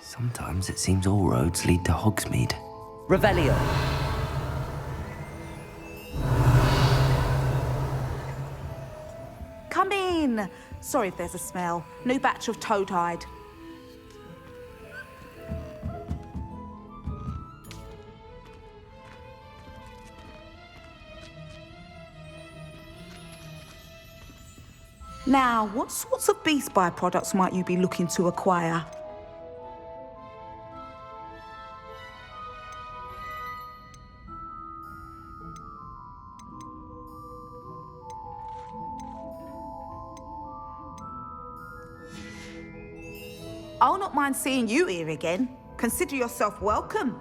Sometimes it seems all roads lead to Hogsmeade. Revelio. Come in. Sorry if there's a smell. New batch of toad-hide. Now, what sorts of beast byproducts might you be looking to acquire? I'll not mind seeing you here again. Consider yourself welcome.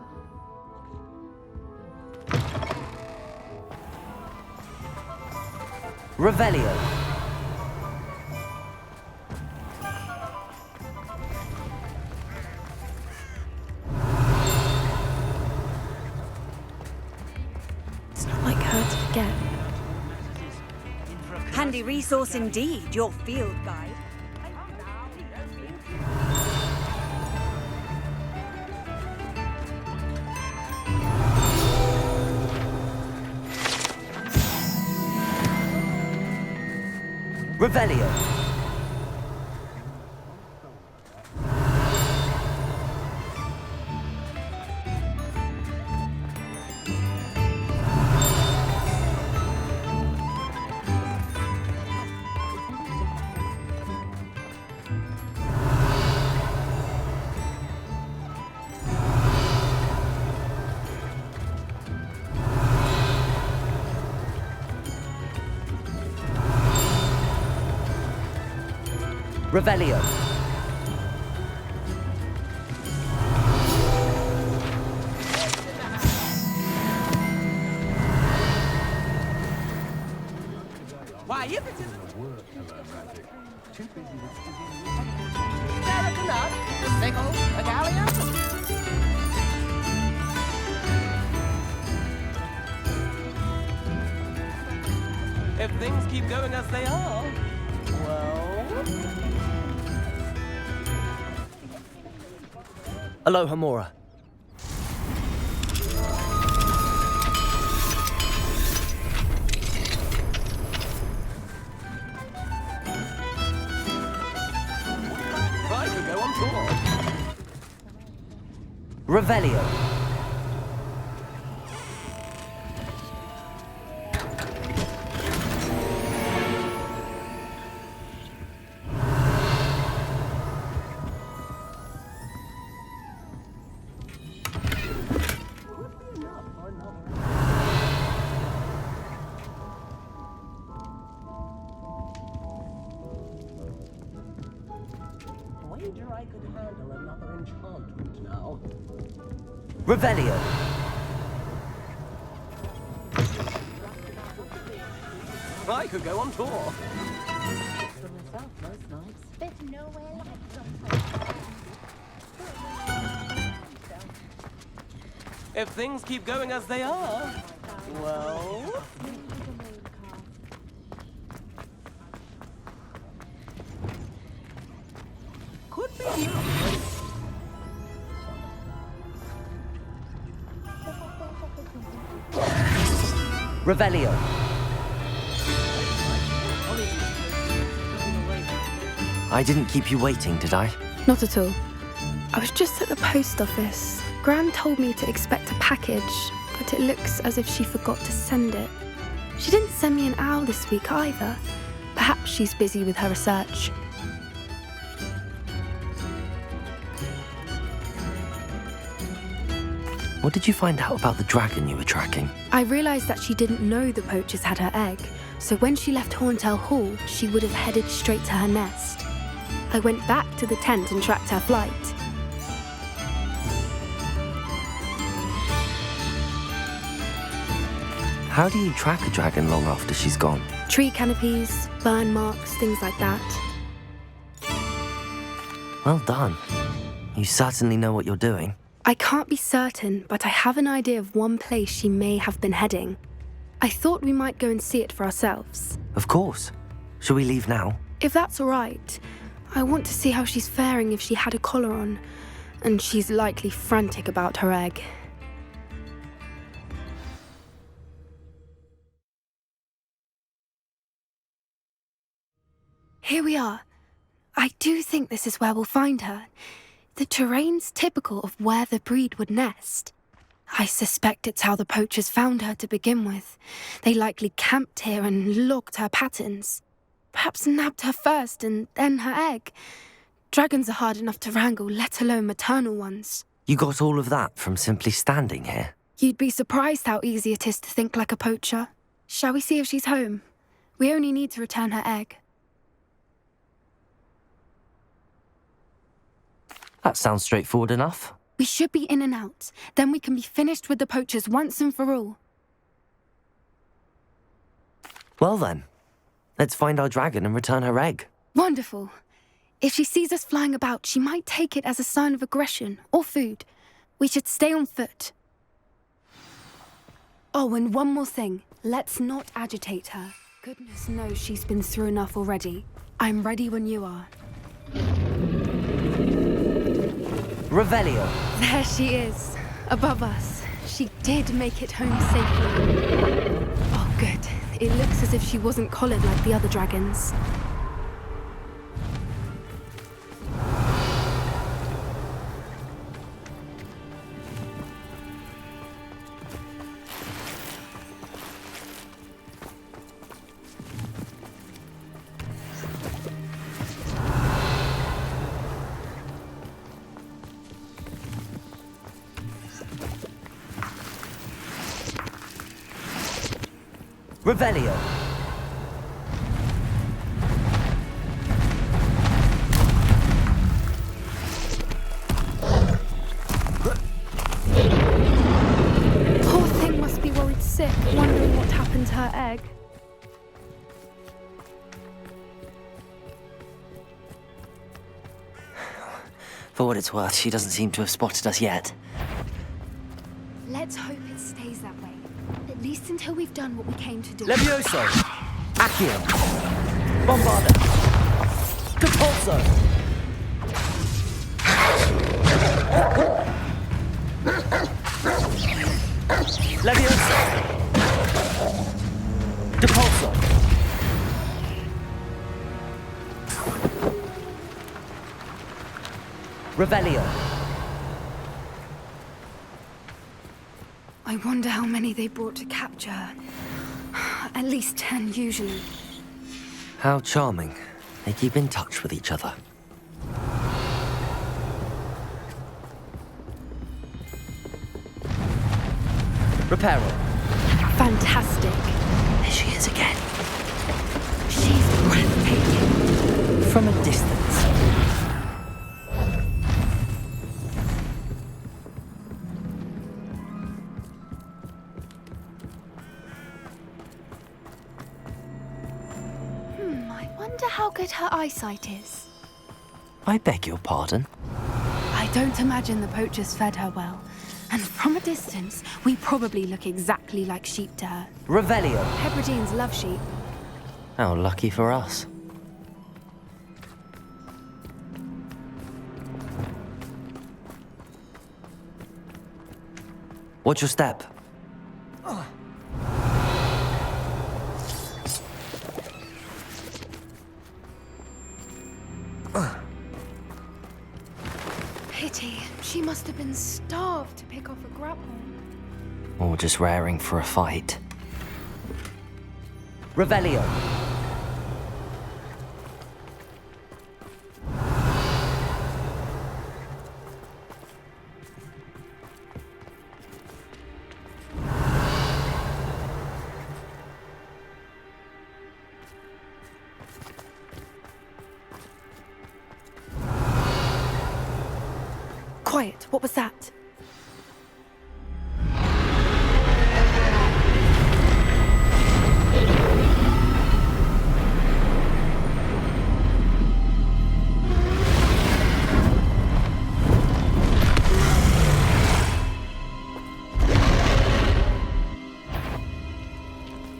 Revelio. It's not like her to forget. Handy resource indeed, your field guide. Revelio. Revelio. Why, if it isn't fair enough, the sickle, the galleon. If things keep going as they are, well. Aloha Mora. I could go on tour. Revelio. Wager I could handle another enchantment now. Revelio. I could go on tour. For myself most nights. There's nowhere like sometime. If things keep going as they are, well. Could be Revelio. I didn't keep you waiting, did I? Not at all. I was just at the post office. Gran told me to expect a package, but it looks as if she forgot to send it. She didn't send me an owl this week either. Perhaps she's busy with her research. What did you find out about the dragon you were tracking? I realised that she didn't know the poachers had her egg, so when she left Horntail Hall, she would have headed straight to her nest. I went back to the tent and tracked her flight. How do you track a dragon long after she's gone? Tree canopies, burn marks, things like that. Well done. You certainly know what you're doing. I can't be certain, but I have an idea of one place she may have been heading. I thought we might go and see it for ourselves. Of course. Shall we leave now? If that's all right, I want to see how she's faring if she had a collar on. and she's likely frantic about her egg. Here we are. I do think this is where we'll find her. The terrain's typical of where the breed would nest. I suspect it's how the poachers found her to begin with. They likely camped here and logged her patterns. Perhaps nabbed her first and then her egg. Dragons are hard enough to wrangle, let alone maternal ones. You got all of that from simply standing here? You'd be surprised how easy it is to think like a poacher. Shall we see if she's home? We only need to return her egg. That sounds straightforward enough. We should be in and out. Then we can be finished with the poachers once and for all. Well then, let's find our dragon and return her egg. Wonderful. If she sees us flying about, she might take it as a sign of aggression or food. We should stay on foot. Oh, and one more thing. Let's not agitate her. Goodness knows she's been through enough already. I'm ready when you are. Revelio. There she is, above us. She did make it home safely. Oh, good. It looks as if she wasn't collared like the other dragons. Revelio. Poor thing must be worried sick, wondering what happened to her egg. For what it's worth, she doesn't seem to have spotted us yet. Let's hope it stays that way. At least until we've done what we came to do. Levioso. Accio. Bombarda. Capulso. Levioso. Depulso. Revelio. I wonder how many they brought to capture her. At least 10 usually. How charming. They keep in touch with each other. Reparo. Fantastic. There she is again. She's breathtaking. From a distance. I wonder how good her eyesight is. I beg your pardon? I don't imagine the poachers fed her well. And from a distance, we probably look exactly like sheep to her. Revelio. Hebrideans love sheep. How lucky for us. Watch your step. Pity. She must have been starved to pick off a grapple. Or just raring for a fight. Revelio. Quiet. What was that?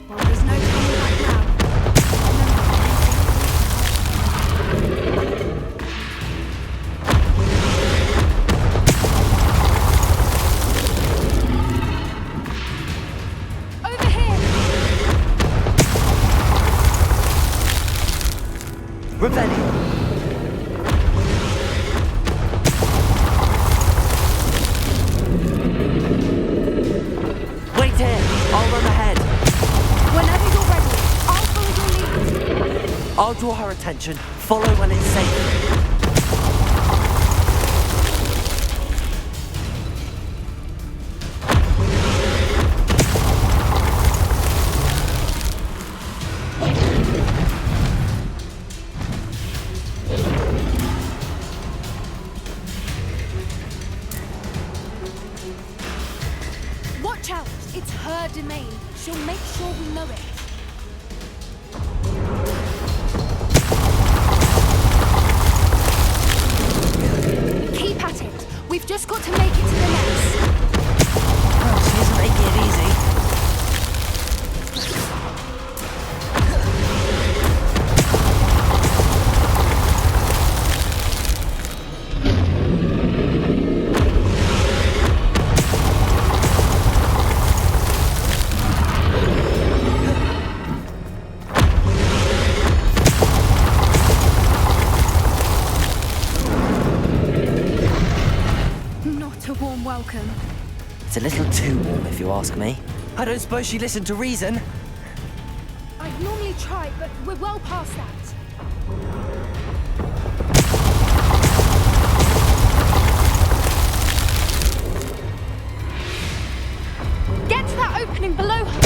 Well, there's no coming back now. Revelio. Wait here. I'll run ahead. Whenever you're ready, I'll follow your lead. I'll draw her attention. Follow when it's safe. Watch out! It's her domain. She'll make sure we know it. Keep at it. We've just got to make it to the nest. Oh, she isn't making it easy. Not a warm welcome. It's a little too warm, if you ask me. I don't suppose she listened to reason. I'd normally try, but we're well past that. Get to that opening below her.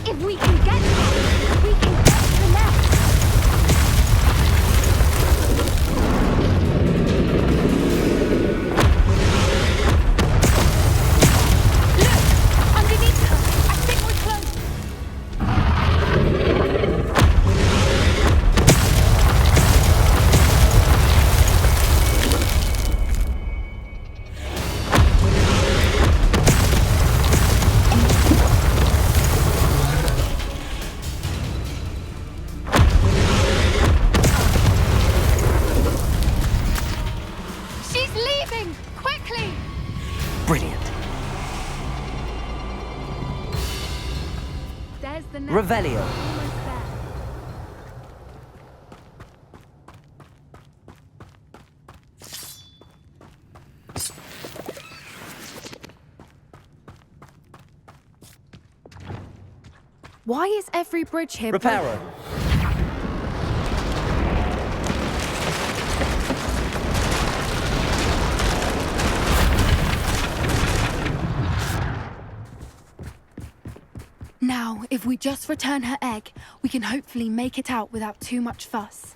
If we can get to that, we can get to the nest. Look! Underneath her! I think we're close. She's leaving! Quickly! Brilliant. There's the nest. Revelio. Almost there. Why is every bridge here broken? Reparo. Now, if we just return her egg, we can hopefully make it out without too much fuss.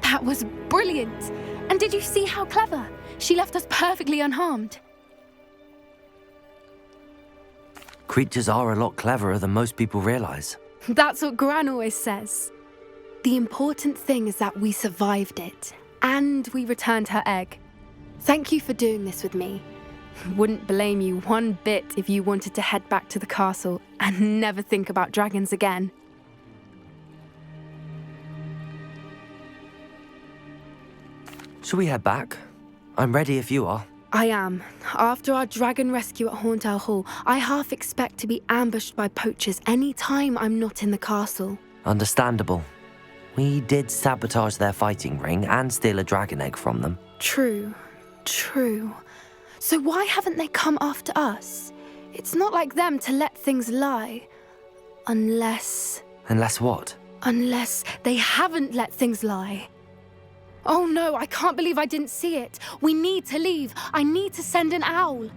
That was brilliant! And did you see how clever? She left us perfectly unharmed. Creatures are a lot cleverer than most people realize. That's what Gran always says. The important thing is that we survived it, and we returned her egg. Thank you for doing this with me. Wouldn't blame you one bit if you wanted to head back to the castle and never think about dragons again. Shall we head back? I'm ready if you are. I am. After our dragon rescue at Hauntel Hall, I half expect to be ambushed by poachers any time I'm not in the castle. Understandable. We did sabotage their fighting ring and steal a dragon egg from them. True. So why haven't they come after us? It's not like them to let things lie. Unless what? they haven't let things lie. Oh no, I can't believe I didn't see it. We need to leave. I need to send an owl.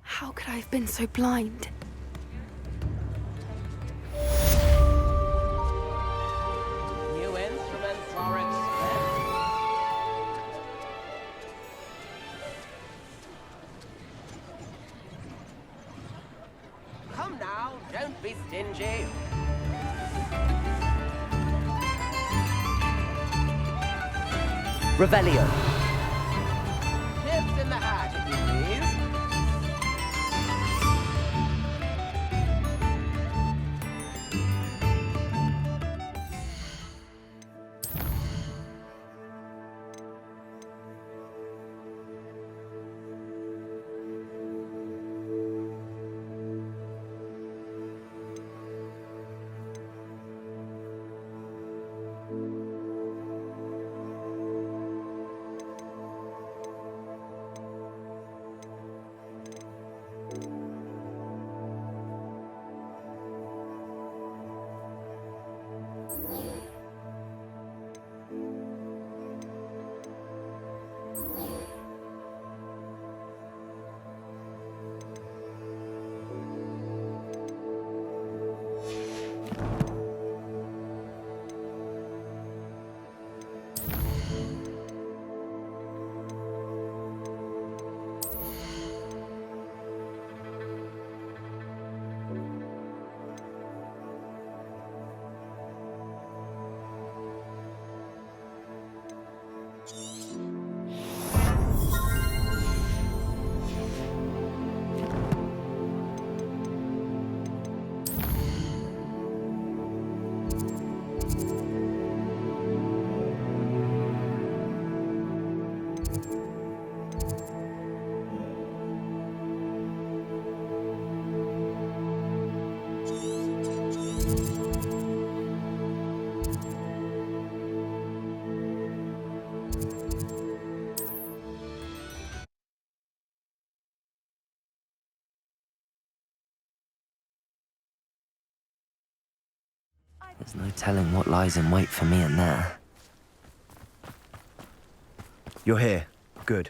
How could I have been so blind? New instruments are expensive. Come now, don't be stingy. Revelio. Tips in the hat, if you please. There's no telling what lies in wait for me in there. You're here. Good.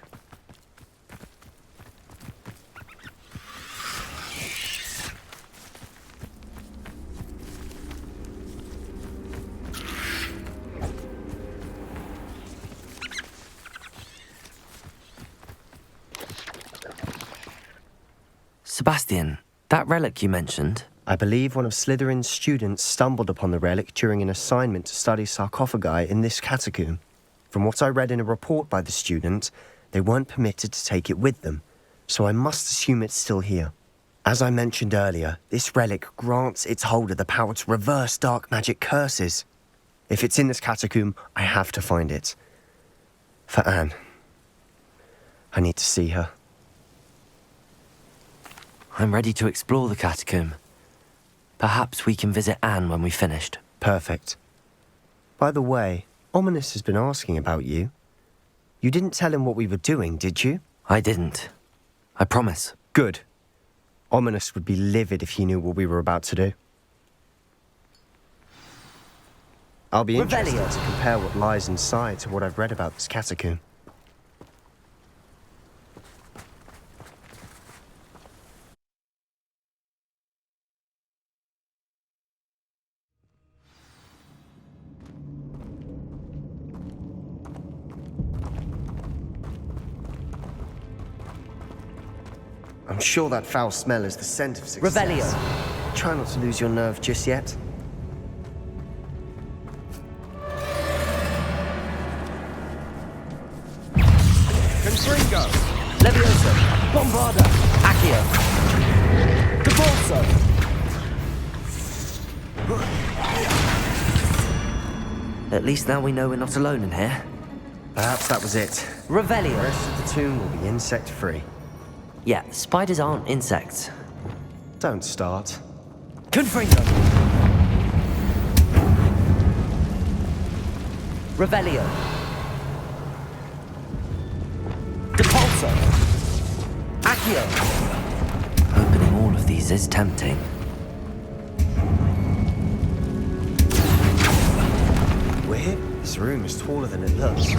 Sebastian, that relic you mentioned, I believe one of Slytherin's students stumbled upon the relic during an assignment to study sarcophagi in this catacomb. From what I read in a report by the student, they weren't permitted to take it with them, so I must assume it's still here. As I mentioned earlier, this relic grants its holder the power to reverse dark magic curses. If it's in this catacomb, I have to find it. For Anne. I need to see her. I'm ready to explore the catacomb. Perhaps we can visit Anne when we've finished. Perfect. By the way, Ominous has been asking about you. You didn't tell him what we were doing, did you? I didn't. I promise. Good. Ominous would be livid if he knew what we were about to do. I'll be interested Revelio. to compare what lies inside to what I've read about this catacomb. I'm sure that foul smell is the scent of success. Revelio. Try not to lose your nerve just yet. Confringo! Levioso. Bombarda. Accio. Debolso. At least now we know we're not alone in here. Perhaps that was it. The Revelio. rest of the tomb will be insect-free. Yeah, spiders aren't insects. Don't start. Confringo. Revelio. Depulso. Accio. Opening all of these is tempting. Weird? This room is taller than it looks.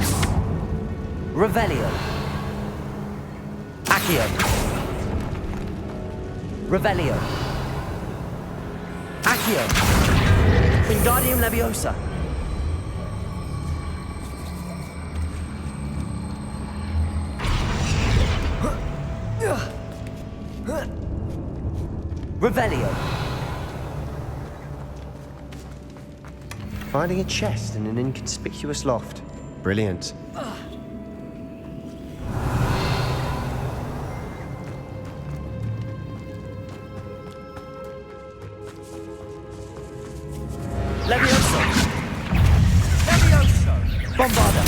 Revelio. Accio. Revelio. Accio. Wingardium Leviosa. Revelio. Finding a chest in an inconspicuous loft. Brilliant. Levioso. Levioso. Bombarda.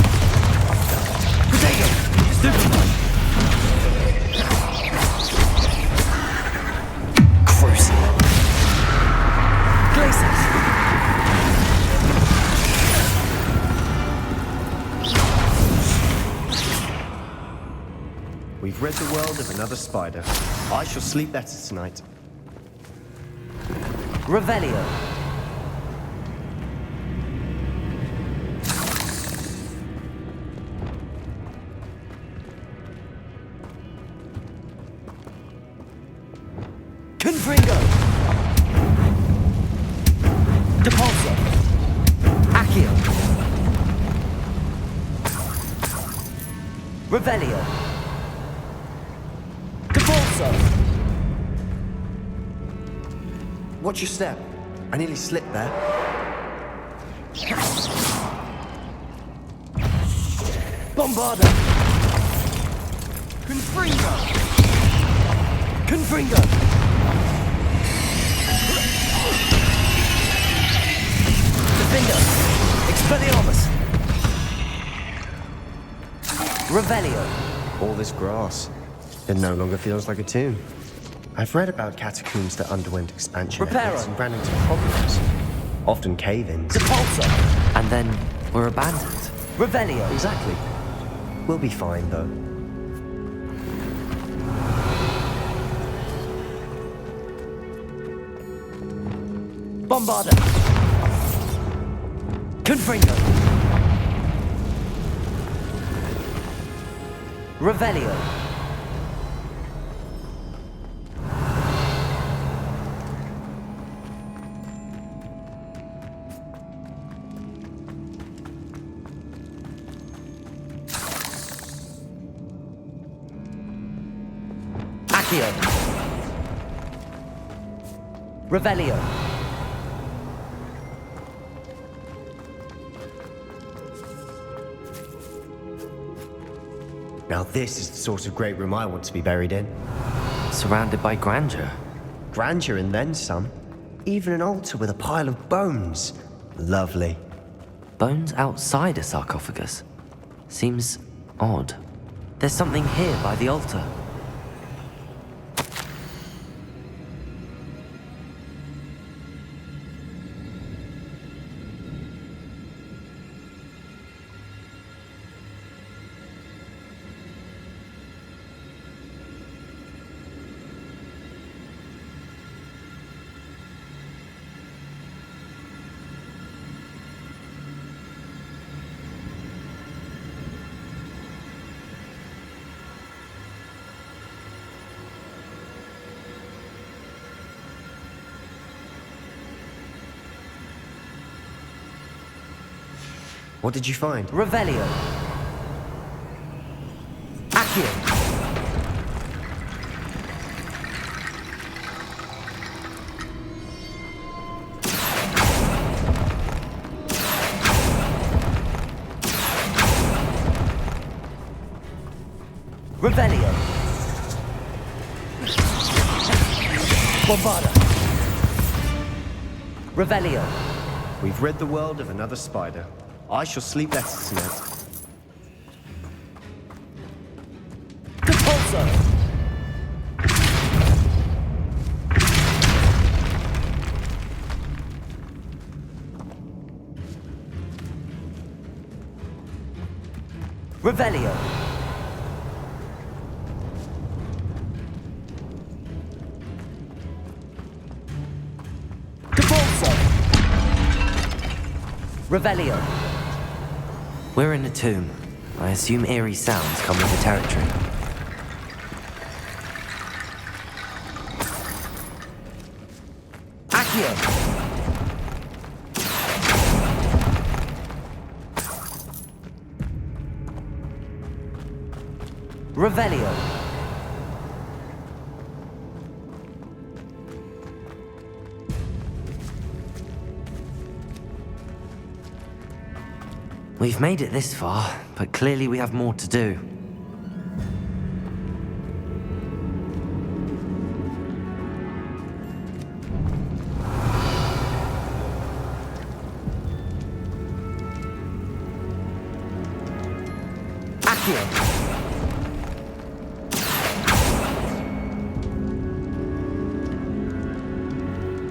Potato. Stupefy. Crucible. Glacius. We've rid the world of another spider. I shall sleep better tonight. Revelio. Confringo. Depulso. Accio. Revelio. Depulso. Watch your step. I nearly slipped there. Bombarda. Confringo. Confringo. Defender. Expelliarmus. Revelio. All this grass. It no longer feels like a tomb. I've read about catacombs that underwent expansion Reparo. efforts and ran into problems. Often cave-ins. Depulso. And then we're abandoned. Revelio. Exactly. We'll be fine, though. Bombarda. Confringo. Revelio. Accio. Revelio. Now this is the sort of great room I want to be buried in. Surrounded by grandeur. Grandeur and then some. Even an altar with a pile of bones. Lovely. Bones outside a sarcophagus. Seems odd. There's something here by the altar. What did you find? Revelio. Accio. Revelio. Bombarda. Revelio. We've rid the world of another spider. I shall sleep better tonight. Depulso. Revelio. Devolso. Revelio. We're in a tomb. I assume eerie sounds come with the territory. Accio. Revelio. We've made it this far, but clearly we have more to do. Accio.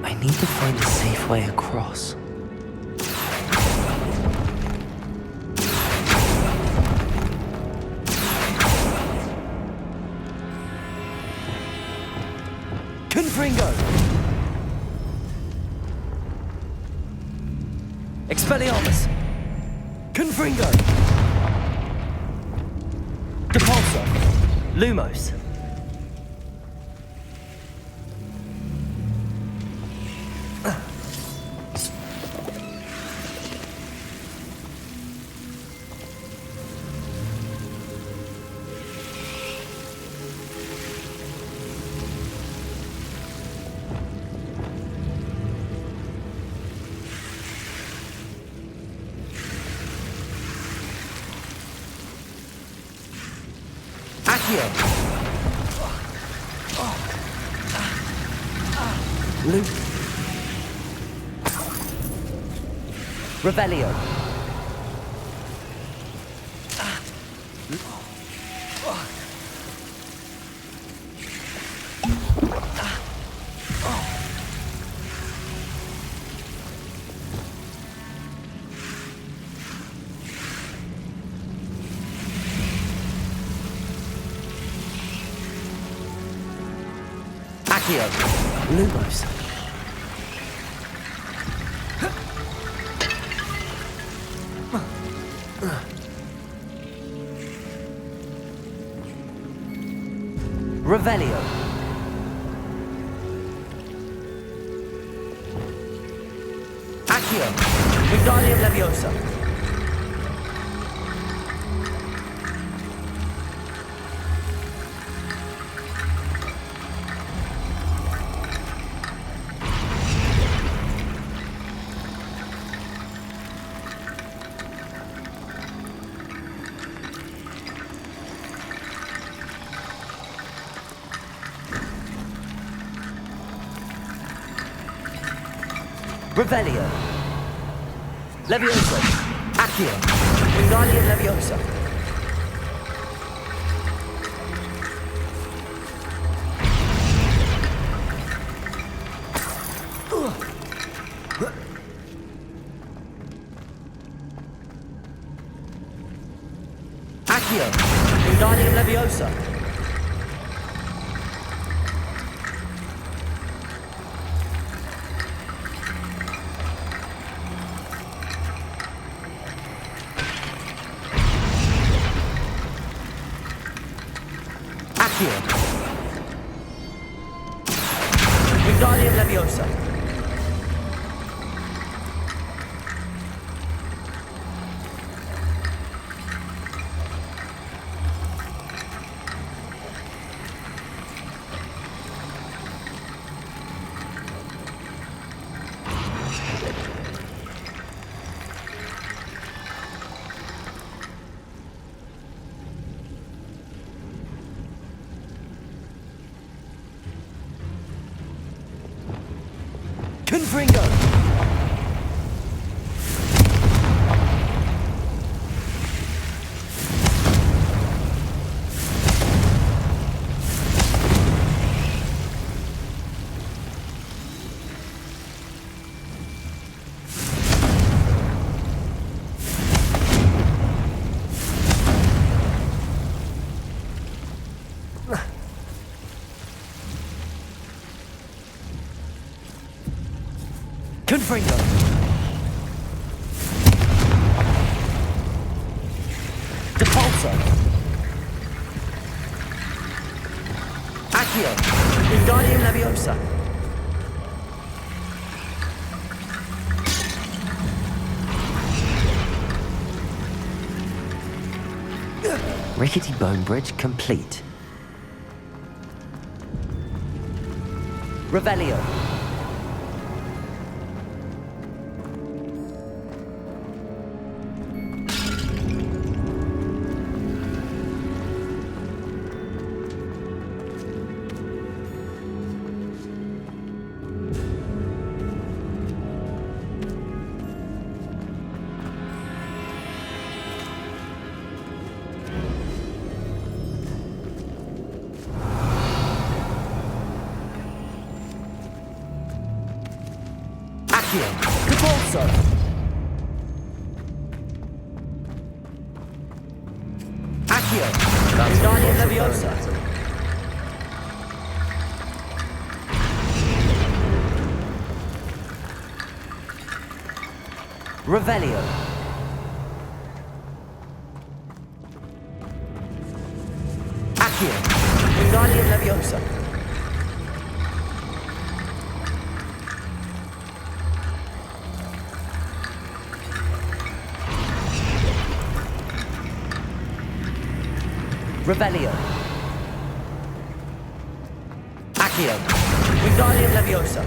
I need to find a safe way across. Confringo. Expelliarmus. Confringo. Depulso. Lumos. Accio. Lu... Revelio. Accio. Lumos. Revelio. Accio. Wingardium Leviosa. Revelio. Leviosa. Accio. Wingardium Leviosa. Accio. Wingardium Leviosa. Accio. Wingardium Leviosa. Confringo. Confringo. Depulso. Accio. Wingardium Leviosa. Rickety bone bridge complete. Revelio. Accio. Depulso. Accio. Wingardium Leviosa. Revelio. Accio. Wingardium Leviosa. Revelio. Accio. Wingardium Leviosa.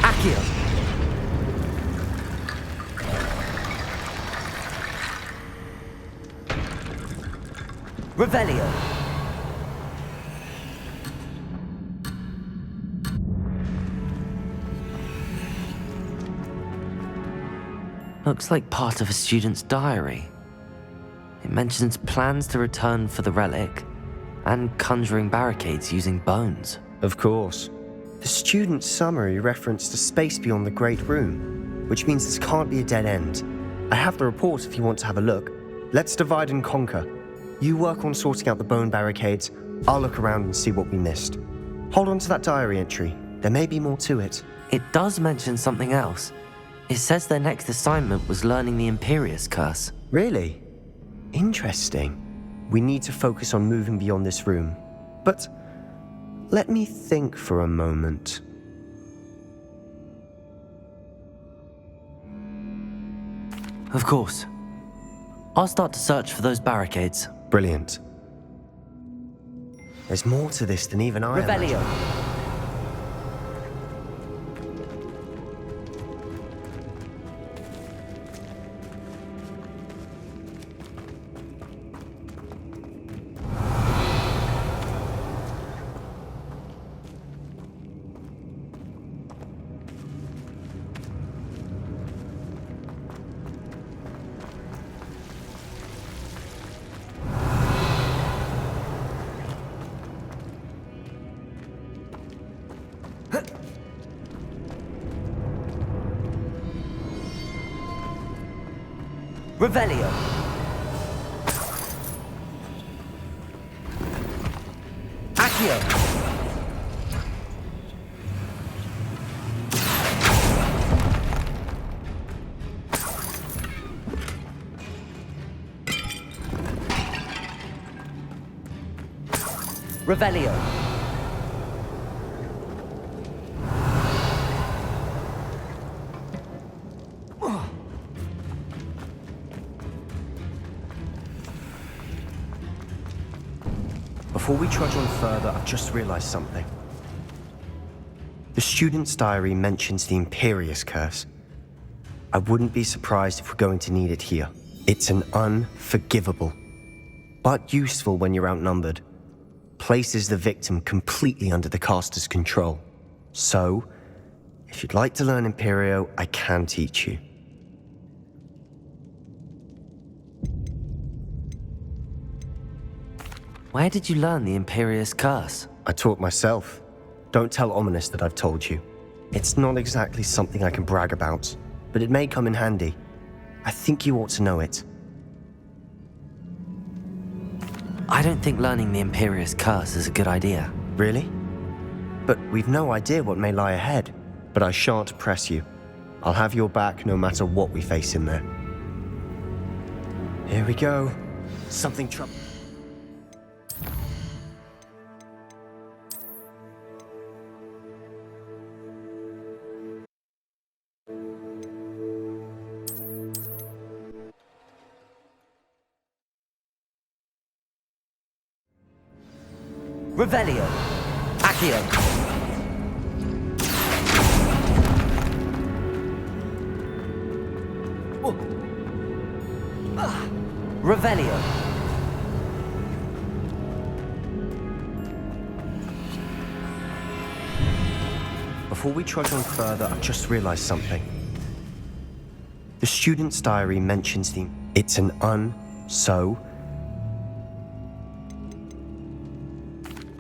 Accio. Revelio. Looks like part of a student's diary. It mentions plans to return for the relic and conjuring barricades using bones. Of course. The student's summary referenced a space beyond the Great Room, which means this can't be a dead end. I have the report if you want to have a look. Let's divide and conquer. You work on sorting out the bone barricades. I'll look around and see what we missed. Hold on to that diary entry. There may be more to it. It does mention something else. It says their next assignment was learning the Imperius Curse. Really? Interesting. We need to focus on moving beyond this room. But let me think for a moment. Of course. I'll start to search for those barricades. Brilliant. There's more to this than even I imagined. Revelio. Revelio. Accio. Revelio. Before we trudge on further, I've just realized something. The student's diary mentions the Imperius Curse. I wouldn't be surprised if we're going to need it here. It's an unforgivable, but useful when you're outnumbered. Places the victim completely under the caster's control. So, if you'd like to learn Imperio, I can teach you. Where did you learn the Imperius Curse? I taught myself. Don't tell Ominous that I've told you. It's not exactly something I can brag about, but it may come in handy. I think you ought to know it. I don't think learning the Imperius Curse is a good idea. Really? but we've no idea what may lie ahead. But I shan't press you. I'll have your back no matter what we face in there. Here we go. Something trouble. Revelio. Accio. Revelio. Before we trudge on further, I've just realized something. The student's diary mentions it's an so.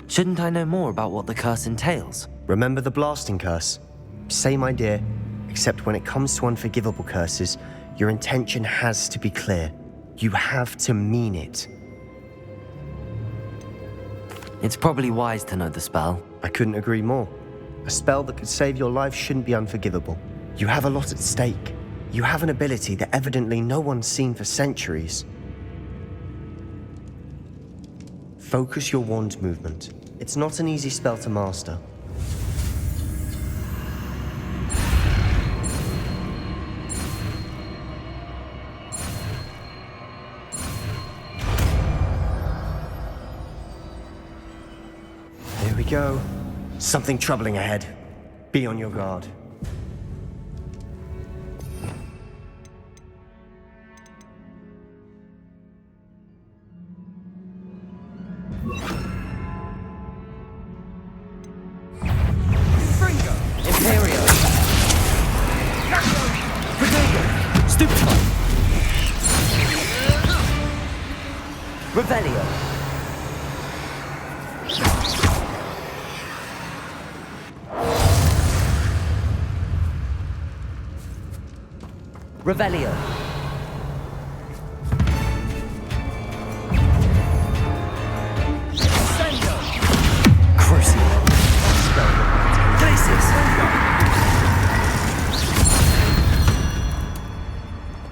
Shouldn't I know more about what the curse entails? Remember the blasting curse? Same idea, except when it comes to unforgivable curses, your intention has to be clear. You have to mean it. It's probably wise to know the spell. I couldn't agree more. A spell that could save your life shouldn't be unforgivable. You have a lot at stake. You have an ability that evidently no one's seen for centuries. Focus your wand movement. It's not an easy spell to master. Here we go. Something troubling ahead. Be on your guard. Imperio. Protego. Stupefy. Revelio. Revelio. Ascendo. Crucio. Glacis.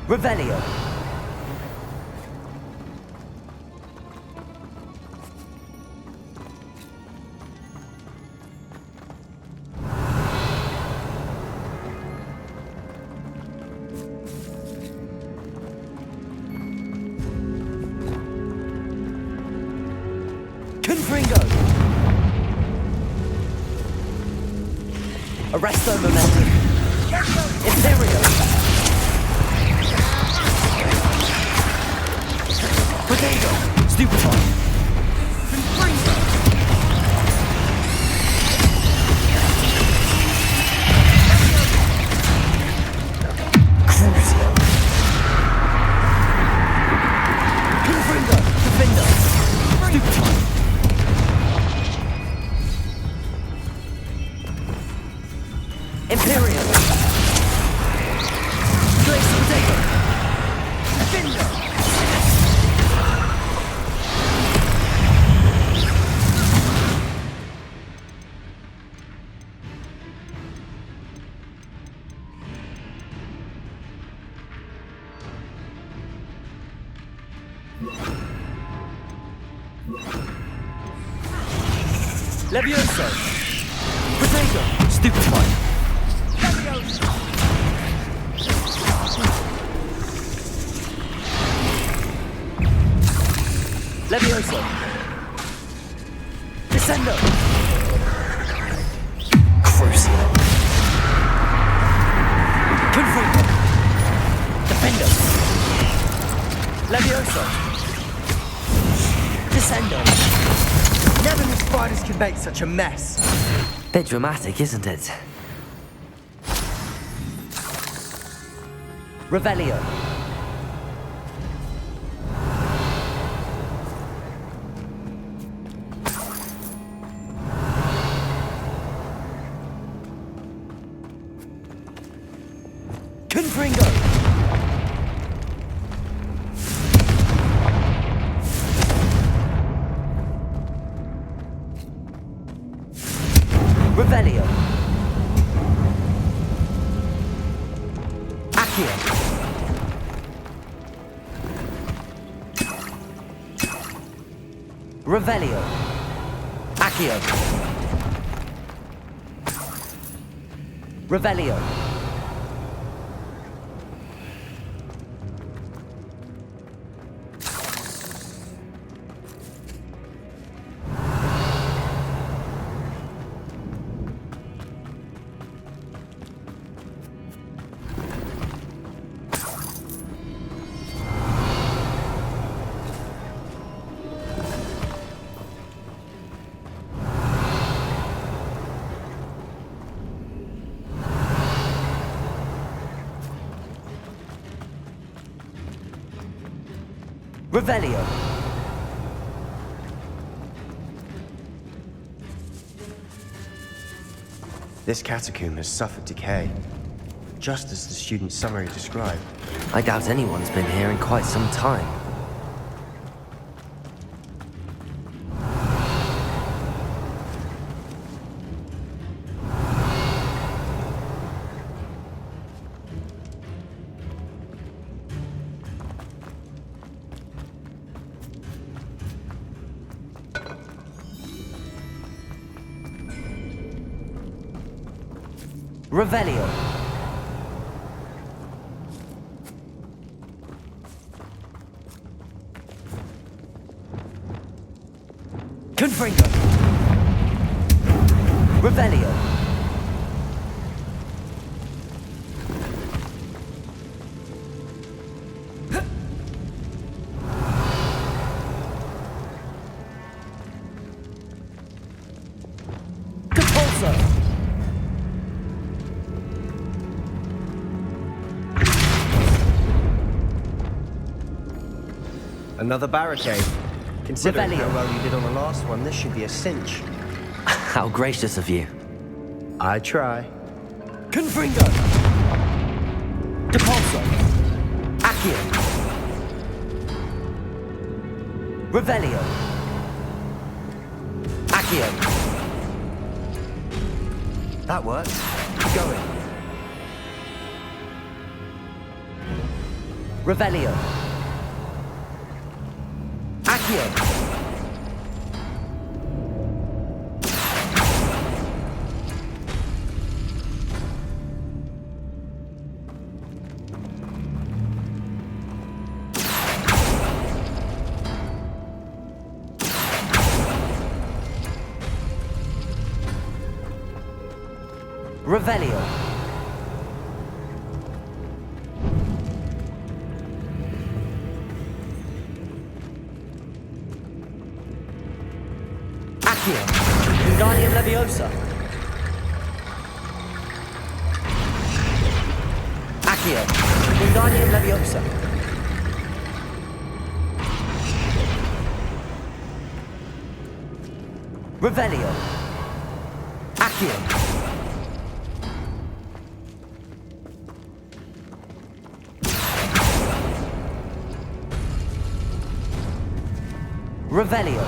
Revelio. Confringo. Arresto momentum. Imperio. Protego. Stupefy. Confringo. Crucio. Confringo. Defender. Stupefy. Imperial. Grace Protego. Defender. Levioso. Protego. Stupefy. Levioso. Descendo. Crucio. Confringo. Defendo. Levioso. Descendo. Never knew spiders could make such a mess. Bit dramatic, isn't it? Revelio. Confringo. Revelio. Accio. Revelio. Accio. Revelio. Revelio. This catacomb has suffered decay, just as the student's summary described. I doubt anyone's been here in quite some time. Revelio. Confringo. Revelio. Compulso. Another barricade. Considering Revelio. how well you did on the last one, this should be a cinch. How gracious of you. I try. Confringo. Depulso. Accio. Revelio. Accio. That worked. Going. Revelio. Accio. Revelio. Accio. Wingardium Leviosa. Accio. Wingardium Leviosa. Revelio. Accio. Revelio.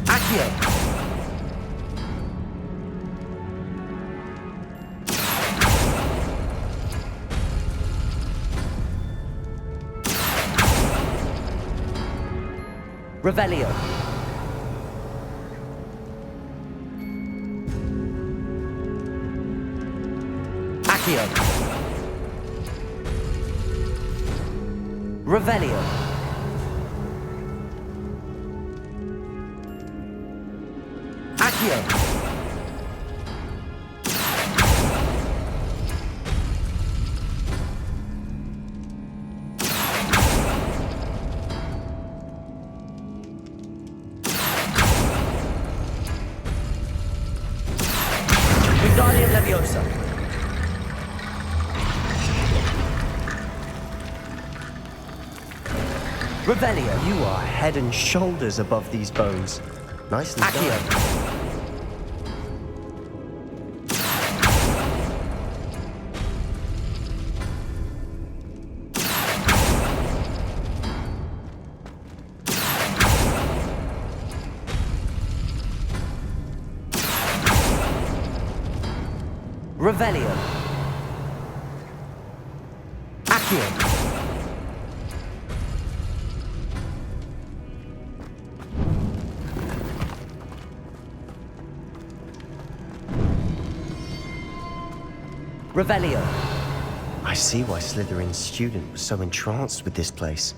Accio. Revelio. Accio. Revelio. Accio. Wingardium Leviosa. Revelio. You are head and shoulders above these bones. Nicely Accio. done. Revelio. Accio. Revelio. I see why Slytherin's student was so entranced with this place.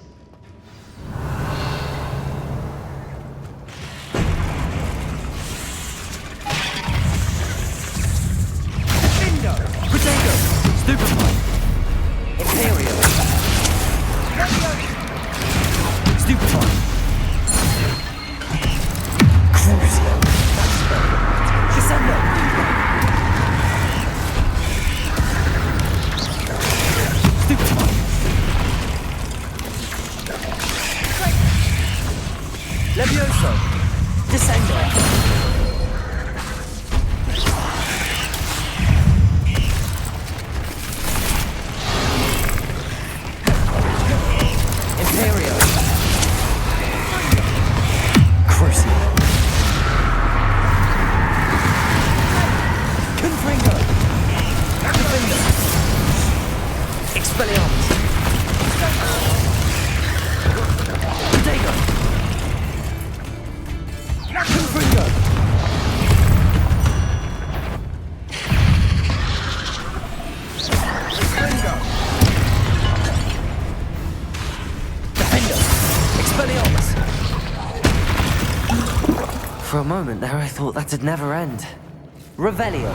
Stupefy. Imperio. Stupefy. Crucio. Descendo. Stupefy. Levioso. Descendo. Imperio. Crucio. Confringo. Confringo. Expelliarmus. Protego. Confringo. Expelliarmus! For a moment there, I thought that'd never end. Revelio.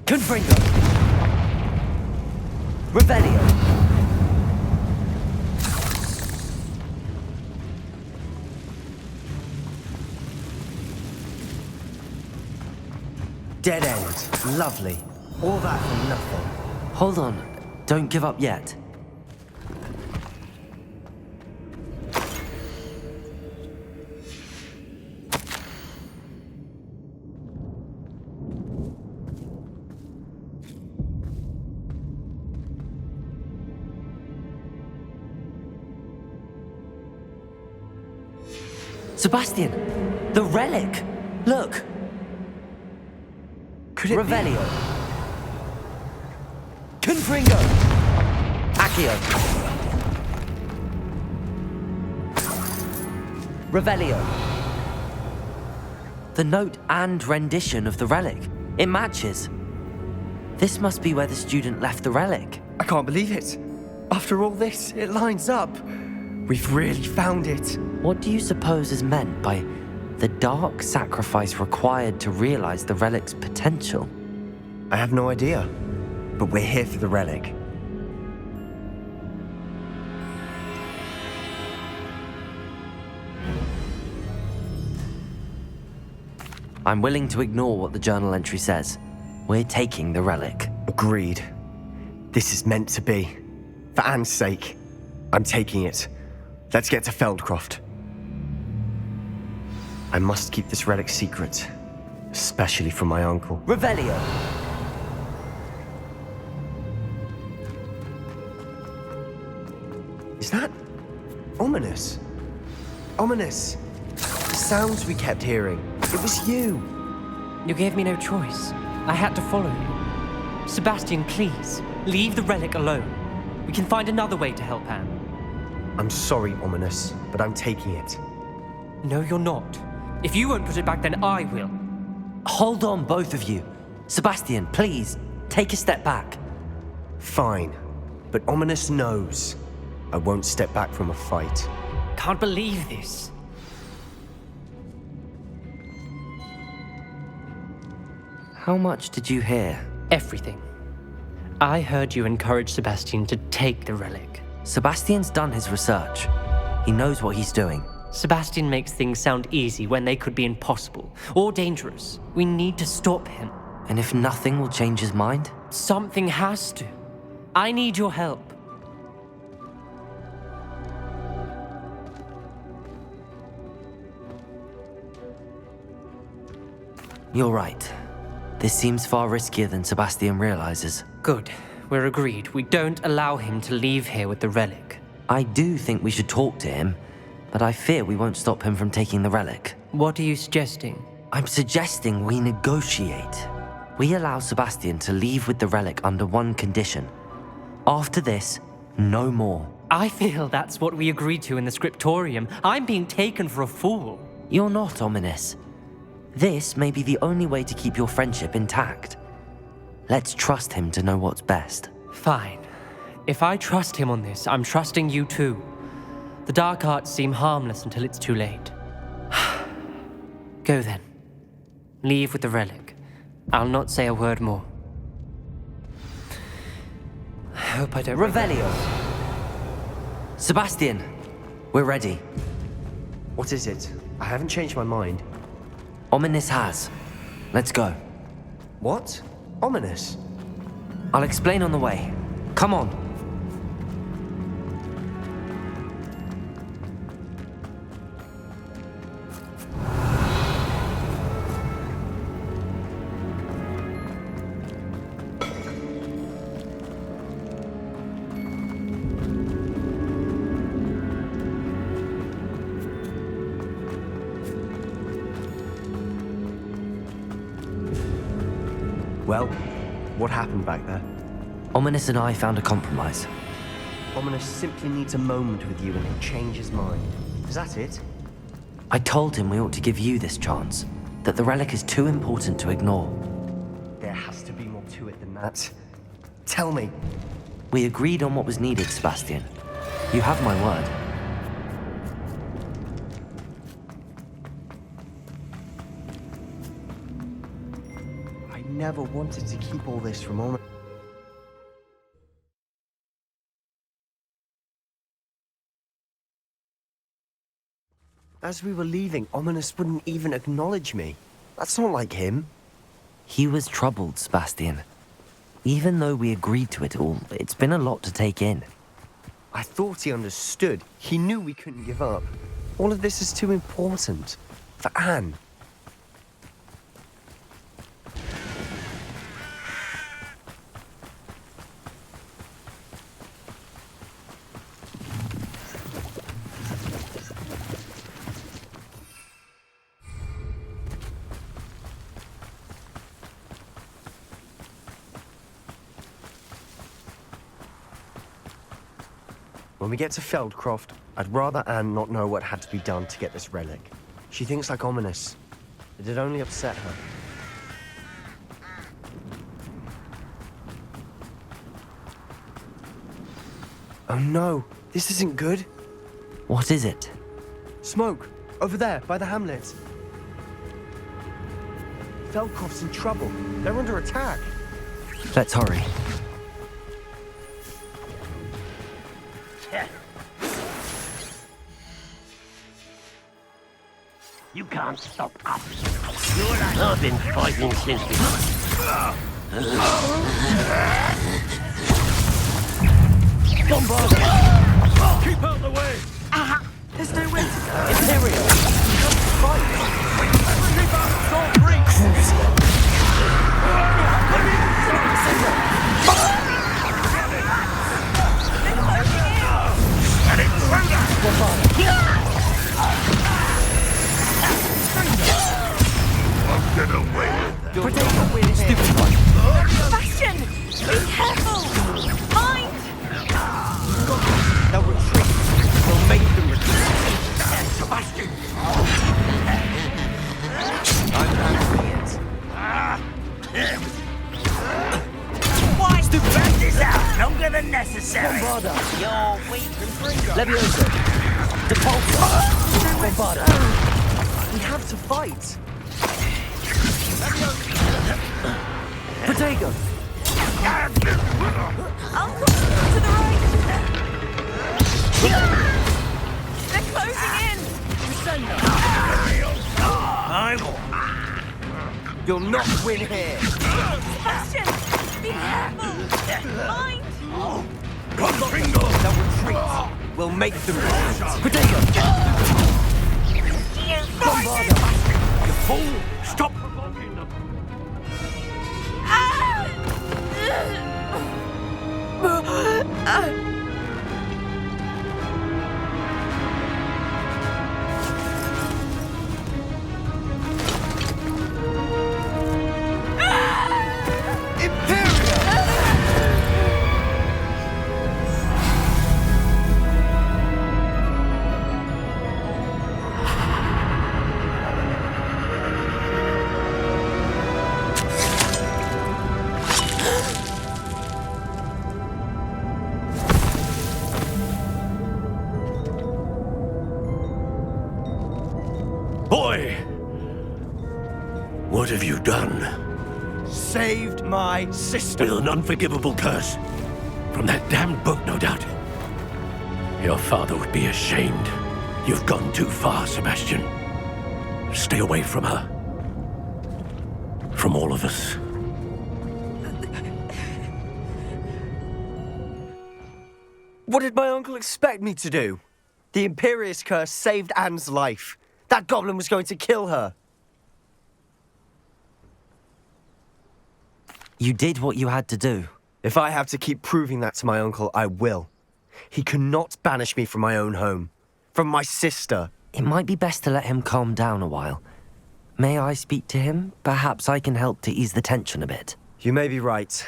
Confringo. Revelio. Dead end. Lovely. All that for nothing. Hold on. Don't give up yet. Sebastian! The relic! Look! Could it Revelio. Confringo. Accio. Revelio. The note and rendition of the relic. It matches. This must be where the student left the relic. I can't believe it. After all this, it lines up. We've really found it. What do you suppose is meant by the dark sacrifice required to realize the relic's potential? I have no idea. But we're here for the relic. I'm willing to ignore what the journal entry says. We're taking the relic. Agreed. This is meant to be. For Anne's sake, I'm taking it. Let's get to Feldcroft. I must keep this relic secret, especially from my uncle. Revelio. Is that ominous? Ominous. The sounds we kept hearing. It was you. You gave me no choice. I had to follow you. Sebastian, please, leave the relic alone. We can find another way to help Anne. I'm sorry, Ominous, but I'm taking it. No, you're not. If you won't put it back, then I will. Hold on, both of you. Sebastian, please, take a step back. Fine, but Ominous knows I won't step back from a fight. Can't believe this. How much did you hear? Everything. I heard you encourage Sebastian to take the relic. Sebastian's done his research. He knows what he's doing. Sebastian makes things sound easy when they could be impossible or dangerous. We need to stop him. And if nothing will change his mind? Something has to. I need your help. You're right. This seems far riskier than Sebastian realizes. Good. we're agreed. We don't allow him to leave here with the relic. I do think we should talk to him, but I fear we won't stop him from taking the relic. What are you suggesting? I'm suggesting we negotiate. We allow Sebastian to leave with the relic under one condition. After this, no more. I feel that's what we agreed to in the scriptorium. I'm being taken for a fool. You're not, Ominous. This may be the only way to keep your friendship intact. Let's trust him to know what's best. Fine. If I trust him on this, I'm trusting you too. The dark arts seem harmless until it's too late. Go then. Leave with the relic. I'll not say a word more. I hope I don't... Revelio! Sebastian, we're ready. What is it? I haven't changed my mind. Ominous has. Let's go. What? Ominous? I'll explain on the way. Come on. Well, what happened back there? Ominous and I found a compromise. Ominous simply needs a moment with you and he'll change his mind. Is that it? I told him we ought to give you this chance, that the relic is too important to ignore. There has to be more to it than that. Tell me. We agreed on what was needed, Sebastian. You have my word. I never wanted to keep all this from Ominous. As we were leaving, Ominous wouldn't even acknowledge me. That's not like him. He was troubled, Sebastian. Even though we agreed to it all, it's been a lot to take in. I thought he understood. He knew we couldn't give up. All of this is too important. For Anne. When we get to Feldcroft, I'd rather Anne not know what had to be done to get this relic. She thinks like Ominous. It'd only upset her. Oh no, this isn't good. What is it? Smoke, over there, by the hamlet. Feldcroft's in trouble. They're under attack. Let's hurry. You can't stop us. You're like I've been fighting since we... Bombard! Keep out the way! There's no way to go. Imperial! Come fight! Keep out of Salt Creek! An intruder! Get away with that. Stupid one! Bastion! Be careful! Mind! They'll retreat. We'll make them retreat. Sebastian! I'm handling it. Why? Stupid back this out longer than necessary. Bombarda! You're weak and free. Leviosa! Depulso! Bombarda! We have to fight! Protego! Uncle, to the right! They're closing in! I will. You'll not win here! Bastion! Be careful! Mind! They'll retreat. We'll make them retreat. Protego! You fool! Stop provoking them. have you done? Saved my sister. With an unforgivable curse. From that damned book, no doubt. Your father would be ashamed. You've gone too far, Sebastian. Stay away from her. From all of us. What did my uncle expect me to do? The Imperious curse saved Anne's life. That goblin was going to kill her. You did what you had to do. If I have to keep proving that to my uncle, I will. He cannot banish me from my own home. From my sister. It might be best to let him calm down a while. May I speak to him? Perhaps I can help to ease the tension a bit. You may be right.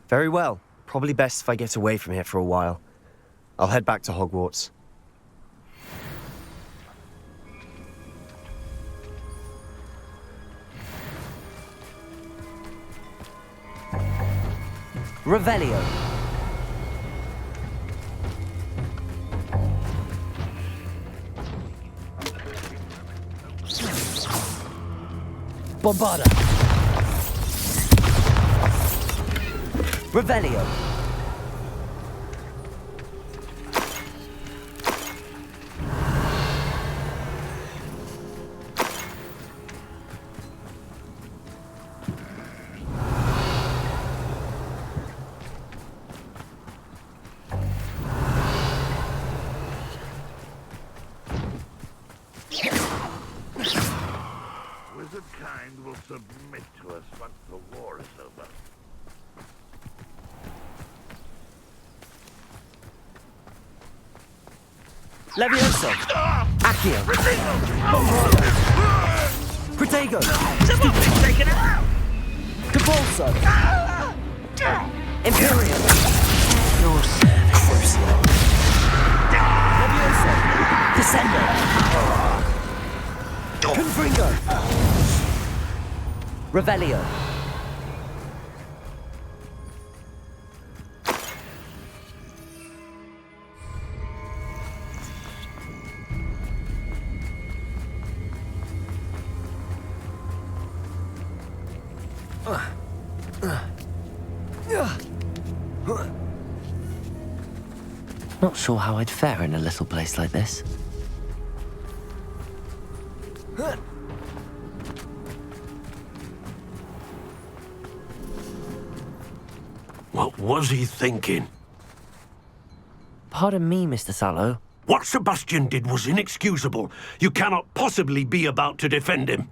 Very well. Probably best if I get away from here for a while. I'll head back to Hogwarts. Revelio. Bombarda. Revelio. Wizard kind will submit to us once the war is over. Levioso! Accio. Protego. Take it out! Cabolso. Imperium. Your service. Levioso. Descendo. Confringo. Revelio. Not sure how I'd fare in a little place like this. What was he thinking? Pardon me, Mr. Sallow. What Sebastian did was inexcusable. You cannot possibly be about to defend him.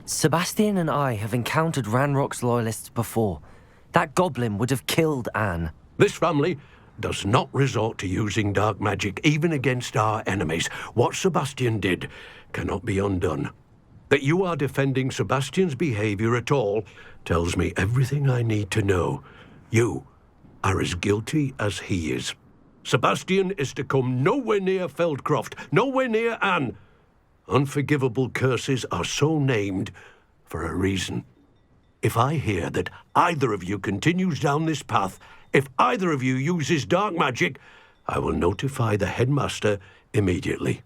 Sebastian and I have encountered Ranrock's loyalists before. That goblin would have killed Anne. This family does not resort to using dark magic even against our enemies. What Sebastian did cannot be undone. That you are defending Sebastian's behavior at all tells me everything I need to know. You are as guilty as he is. Sebastian is to come nowhere near Feldcroft, nowhere near Anne. Unforgivable curses are so named for a reason. If I hear that either of you continues down this path, if either of you uses dark magic, I will notify the headmaster immediately.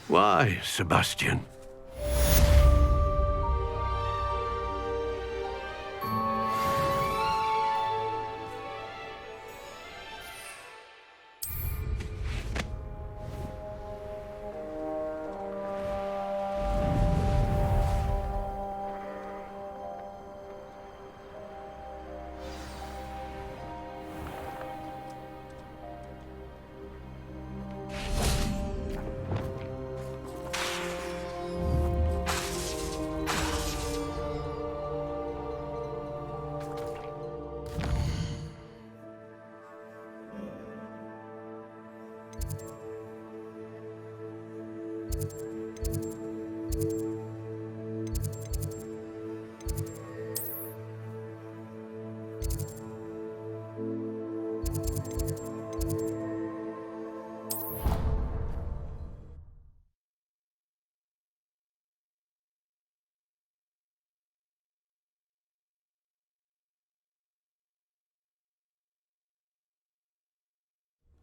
Why, Sebastian?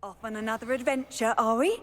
Off on another adventure, are we?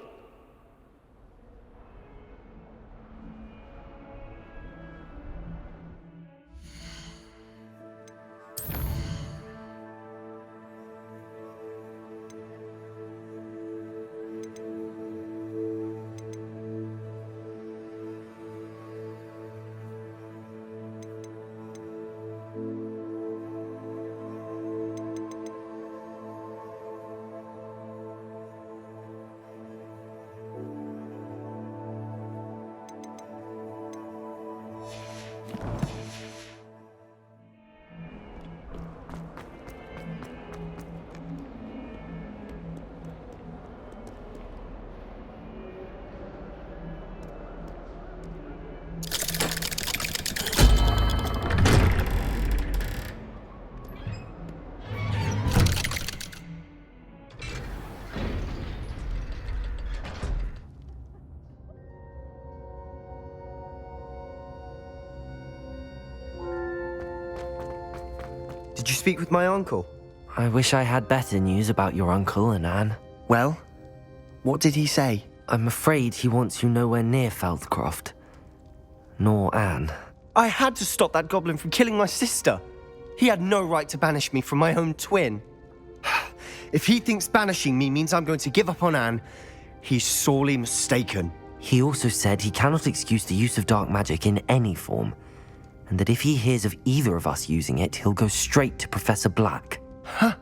Did you speak with my uncle? I wish I had better news about your uncle and Anne. Well, what did he say? I'm afraid he wants you nowhere near Feldcroft. Nor Anne. I had to stop that goblin from killing my sister. He had no right to banish me from my own twin. If he thinks banishing me means I'm going to give up on Anne, he's sorely mistaken. He also said he cannot excuse the use of dark magic in any form, and that if he hears of either of us using it, he'll go straight to Professor Black. Huh?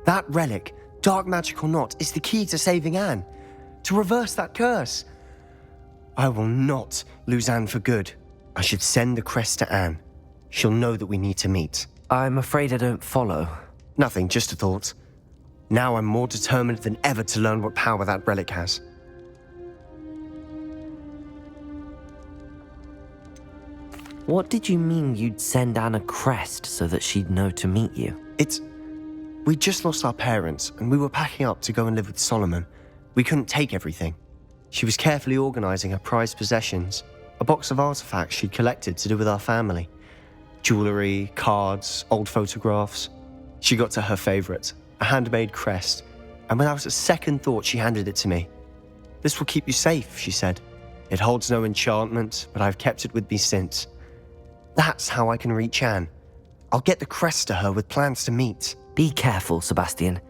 That relic, dark magic or not, is the key to saving Anne. To reverse that curse. I will not lose Anne for good. I should send the crest to Anne. She'll know that we need to meet. I'm afraid I don't follow. Nothing, just a thought. Now I'm more determined than ever to learn what power that relic has. What did you mean you'd send Anne a crest so that she'd know to meet you? We just lost our parents, and we were packing up to go and live with Solomon. We couldn't take everything. She was carefully organizing her prized possessions, a box of artifacts she'd collected to do with our family. Jewelry, cards, old photographs. She got to her favorite, a handmade crest, and without a second thought she handed it to me. "This will keep you safe," she said. "It holds no enchantment, but I've kept it with me since. That's how I can reach Anne. I'll get the crest to her with plans to meet." Be careful, Sebastian.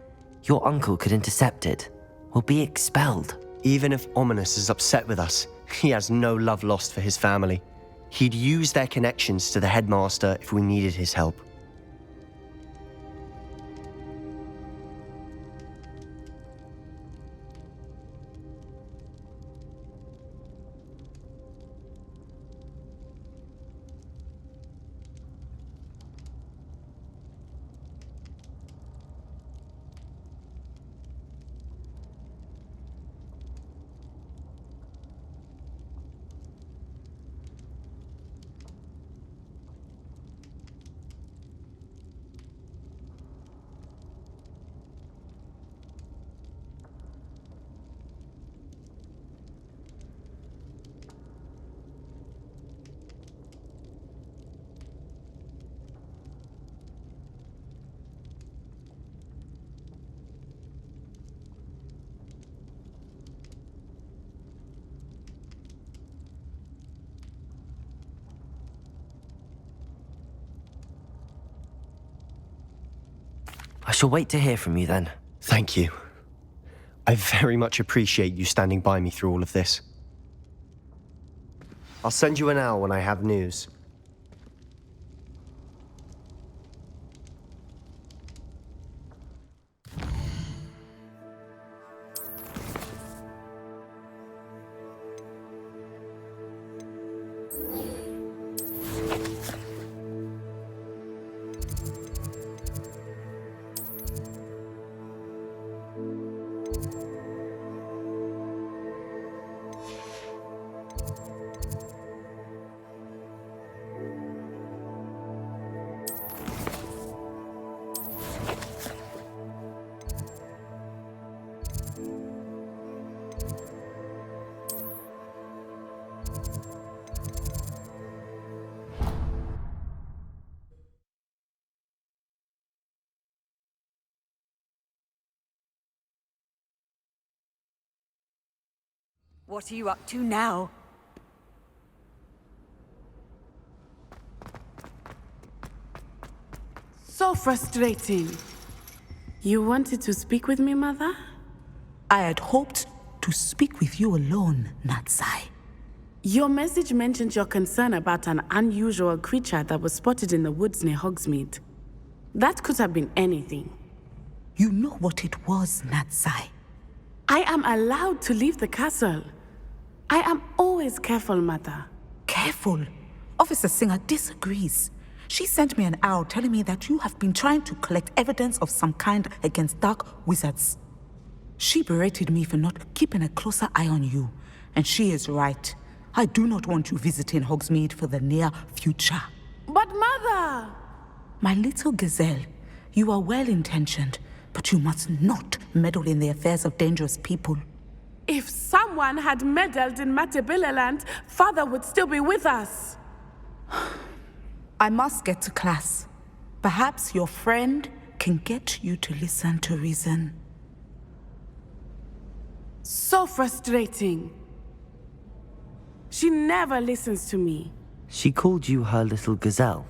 Your uncle could intercept it. We'll be expelled. Even if Ominous is upset with us, he has no love lost for his family. He'd use their connections to the headmaster if we needed his help. I shall wait to hear from you then. Thank you. I very much appreciate you standing by me through all of this. I'll send you an owl when I have news. What are you up to now? So frustrating. You wanted to speak with me, Mother? I had hoped to speak with you alone, Natsai. Your message mentioned your concern about an unusual creature that was spotted in the woods near Hogsmeade. That could have been anything. You know what it was, Natsai. I am allowed to leave the castle. I am always careful, Mother. Careful? Officer Singer disagrees. She sent me an owl telling me that you have been trying to collect evidence of some kind against dark wizards. She berated me for not keeping a closer eye on you, and she is right. I do not want you visiting Hogsmeade for the near future. But Mother! My little gazelle, you are well-intentioned, but you must not meddle in the affairs of dangerous people. If someone had meddled in Matabeleland, Father would still be with us. I must get to class. Perhaps your friend can get you to listen to reason. So frustrating. She never listens to me. She called you her little gazelle.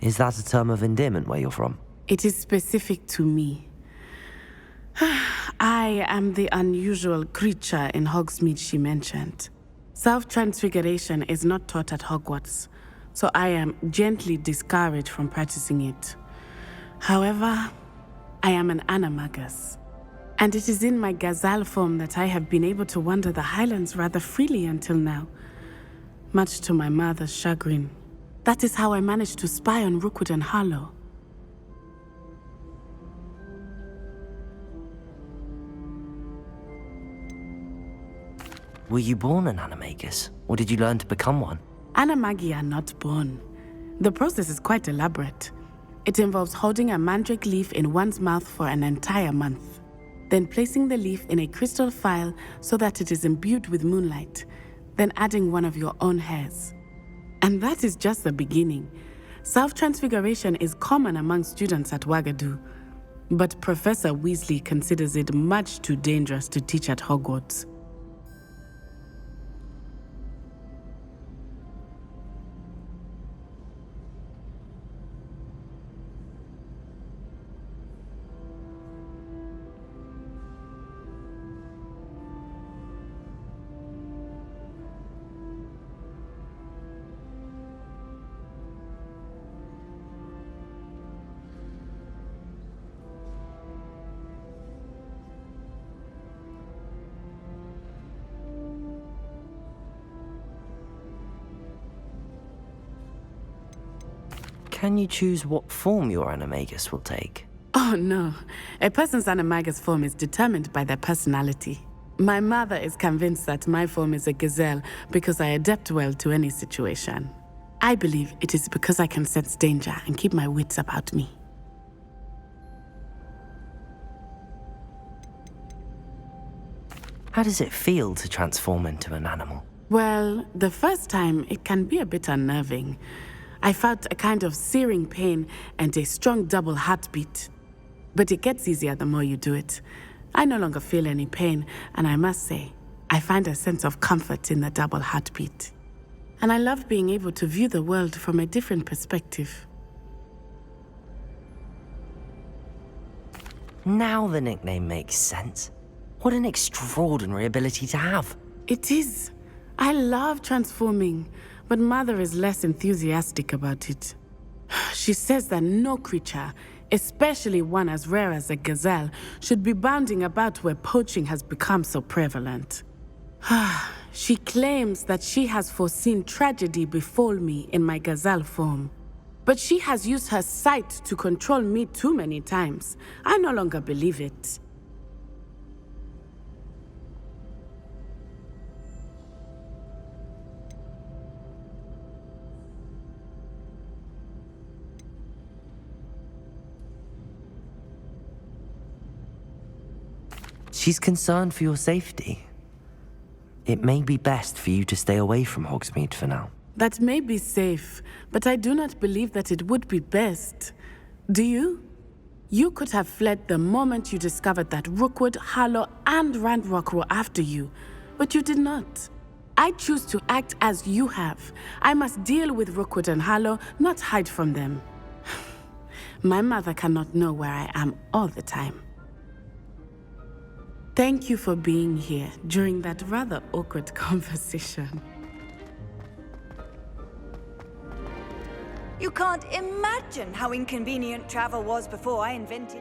Is that a term of endearment where you're from? It is specific to me. I am the unusual creature in Hogsmeade she mentioned. Self-transfiguration is not taught at Hogwarts, so I am gently discouraged from practicing it. However, I am an animagus, and it is in my gazelle form that I have been able to wander the Highlands rather freely until now, much to my mother's chagrin. That is how I managed to spy on Rookwood and Harlow. Were you born an animagus, or did you learn to become one? Animagi are not born. The process is quite elaborate. It involves holding a mandrake leaf in one's mouth for an entire month, then placing the leaf in a crystal phial so that it is imbued with moonlight, then adding one of your own hairs. And that is just the beginning. Self-transfiguration is common among students at Wagadu, but Professor Weasley considers it much too dangerous to teach at Hogwarts. Can you choose what form your animagus will take? Oh no, a person's animagus form is determined by their personality. My mother is convinced that my form is a gazelle because I adapt well to any situation. I believe it is because I can sense danger and keep my wits about me. How does it feel to transform into an animal? Well, the first time it can be a bit unnerving. I felt a kind of searing pain and a strong double heartbeat. But it gets easier the more you do it. I no longer feel any pain, and I must say, I find a sense of comfort in the double heartbeat. And I love being able to view the world from a different perspective. Now the nickname makes sense. What an extraordinary ability to have. It is. I love transforming, but Mother is less enthusiastic about it. She says that no creature, especially one as rare as a gazelle, should be bounding about where poaching has become so prevalent. She claims that she has foreseen tragedy befall me in my gazelle form. But she has used her sight to control me too many times. I no longer believe it. She's concerned for your safety. It may be best for you to stay away from Hogsmeade for now. That may be safe, but I do not believe that it would be best. Do you? You could have fled the moment you discovered that Rookwood, Harlow, and Ranrock were after you, but you did not. I choose to act as you have. I must deal with Rookwood and Harlow, not hide from them. My mother cannot know where I am all the time. Thank you for being here during that rather awkward conversation. You can't imagine how inconvenient travel was before I invented...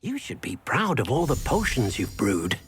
You should be proud of all the potions you've brewed.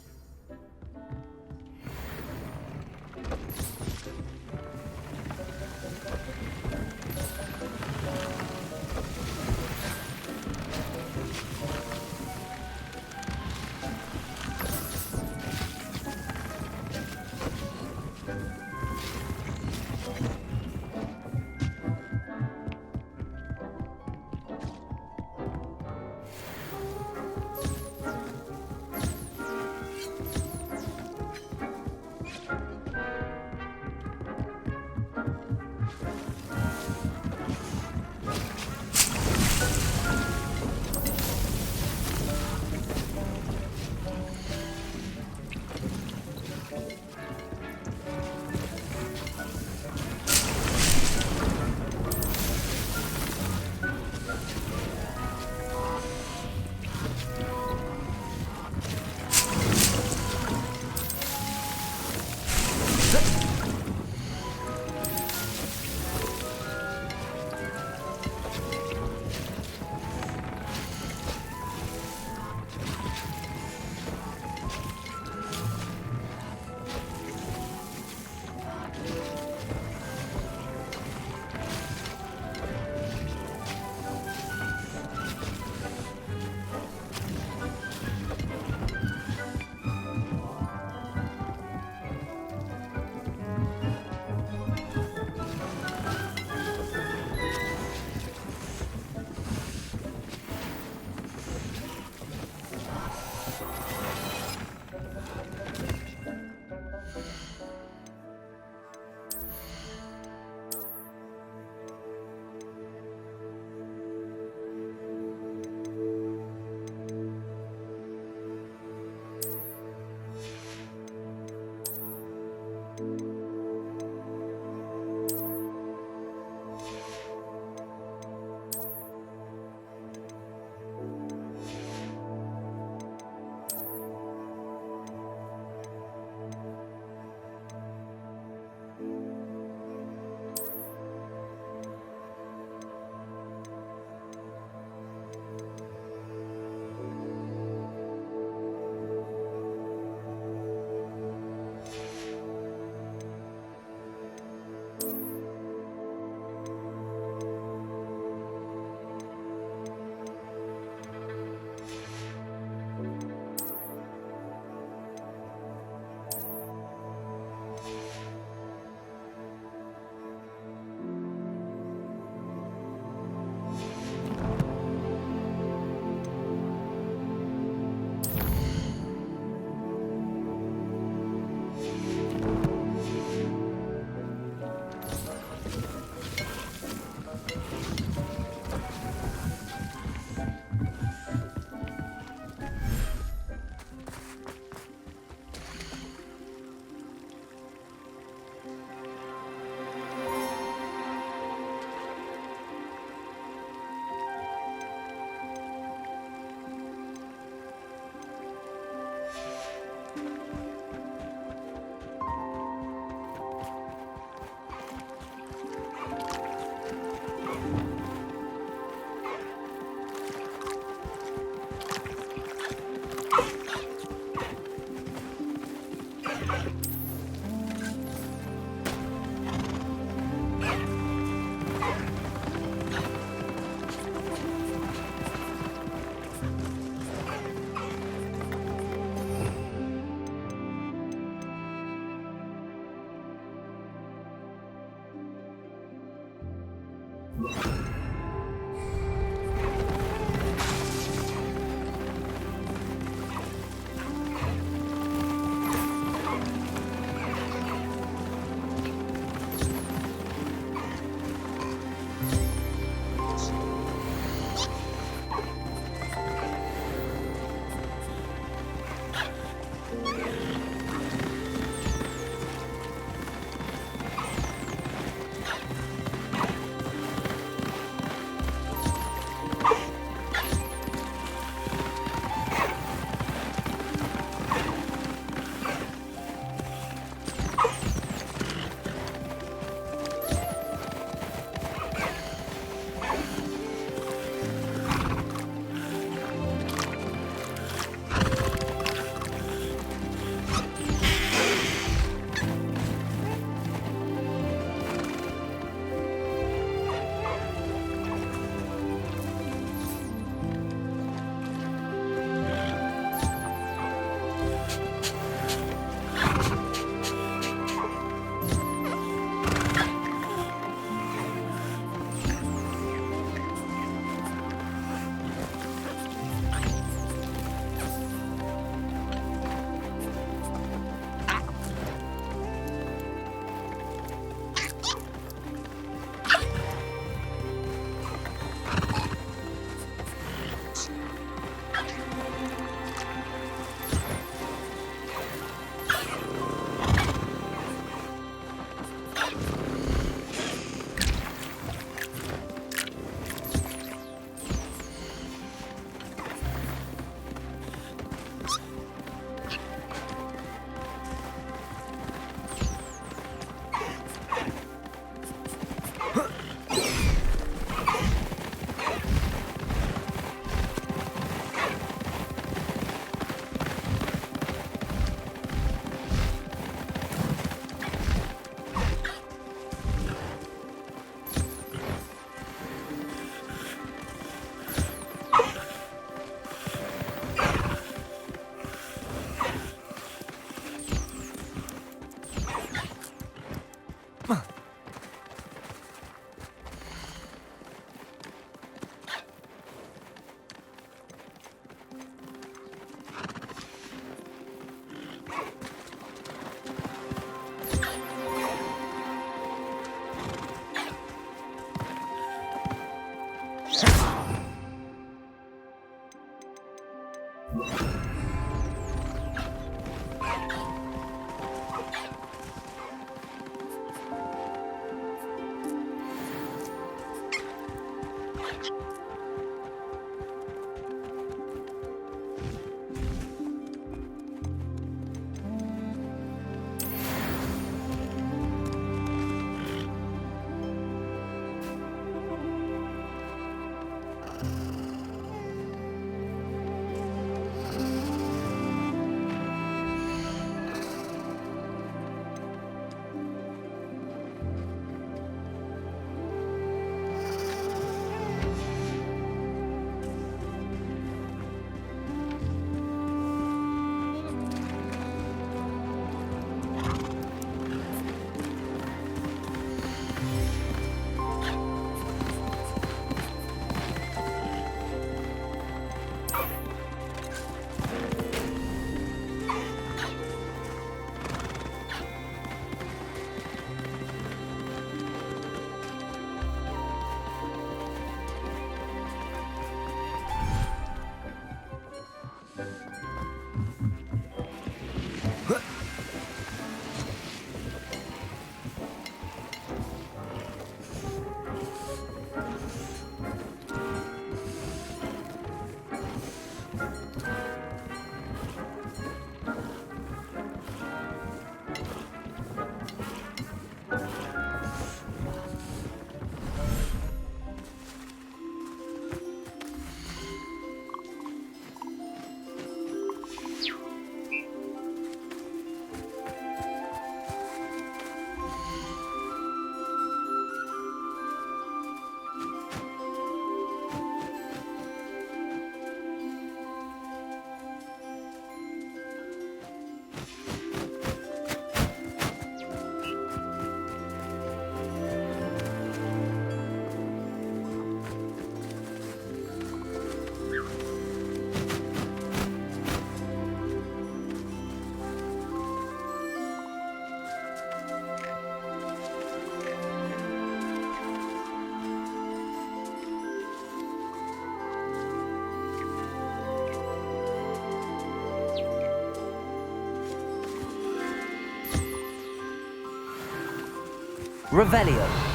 Revelio.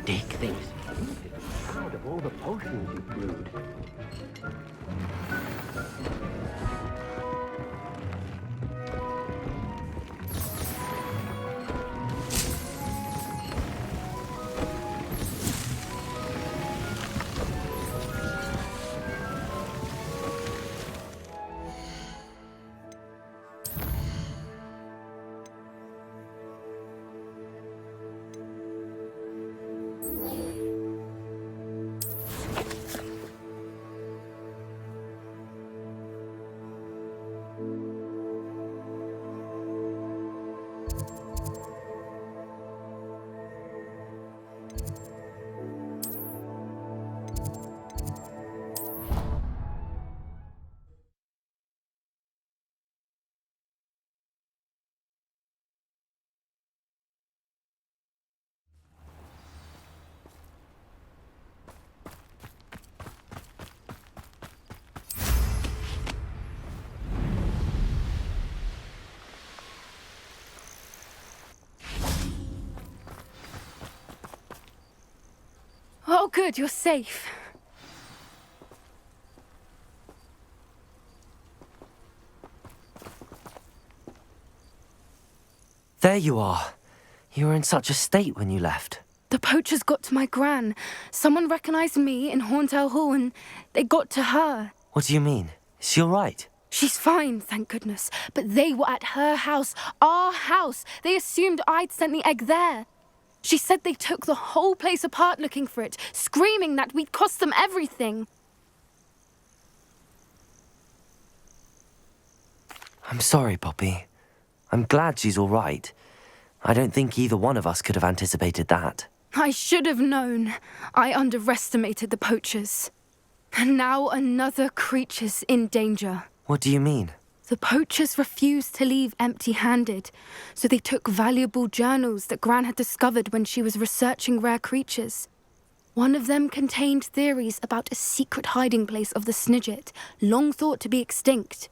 Dick thinks he's proud of all the potions he brewed. Oh, good, you're safe. There you are. You were in such a state when you left. The poachers got to my gran. Someone recognized me in Horntail Hall and they got to her. What do you mean? Is she all right? She's fine, thank goodness. But they were at her house, our house. They assumed I'd sent the egg there. She said they took the whole place apart looking for it, screaming that we'd cost them everything. I'm sorry, Poppy. I'm glad she's all right. I don't think either one of us could have anticipated that. I should have known. I underestimated the poachers. And now another creature's in danger. What do you mean? The poachers refused to leave empty-handed, so they took valuable journals that Gran had discovered when she was researching rare creatures. One of them contained theories about a secret hiding place of the Snidget, long thought to be extinct.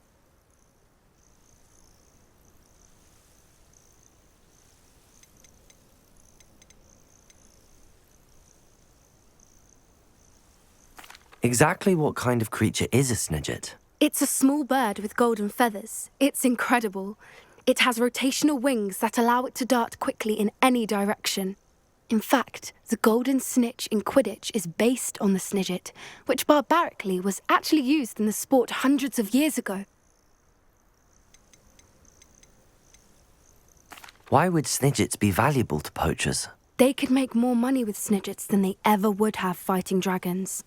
Exactly what kind of creature is a Snidget? It's a small bird with golden feathers. It's incredible. It has rotational wings that allow it to dart quickly in any direction. In fact, the golden snitch in Quidditch is based on the Snidget, which barbarically was actually used in the sport hundreds of years ago. Why would Snidgets be valuable to poachers? They could make more money with Snidgets than they ever would have fighting dragons.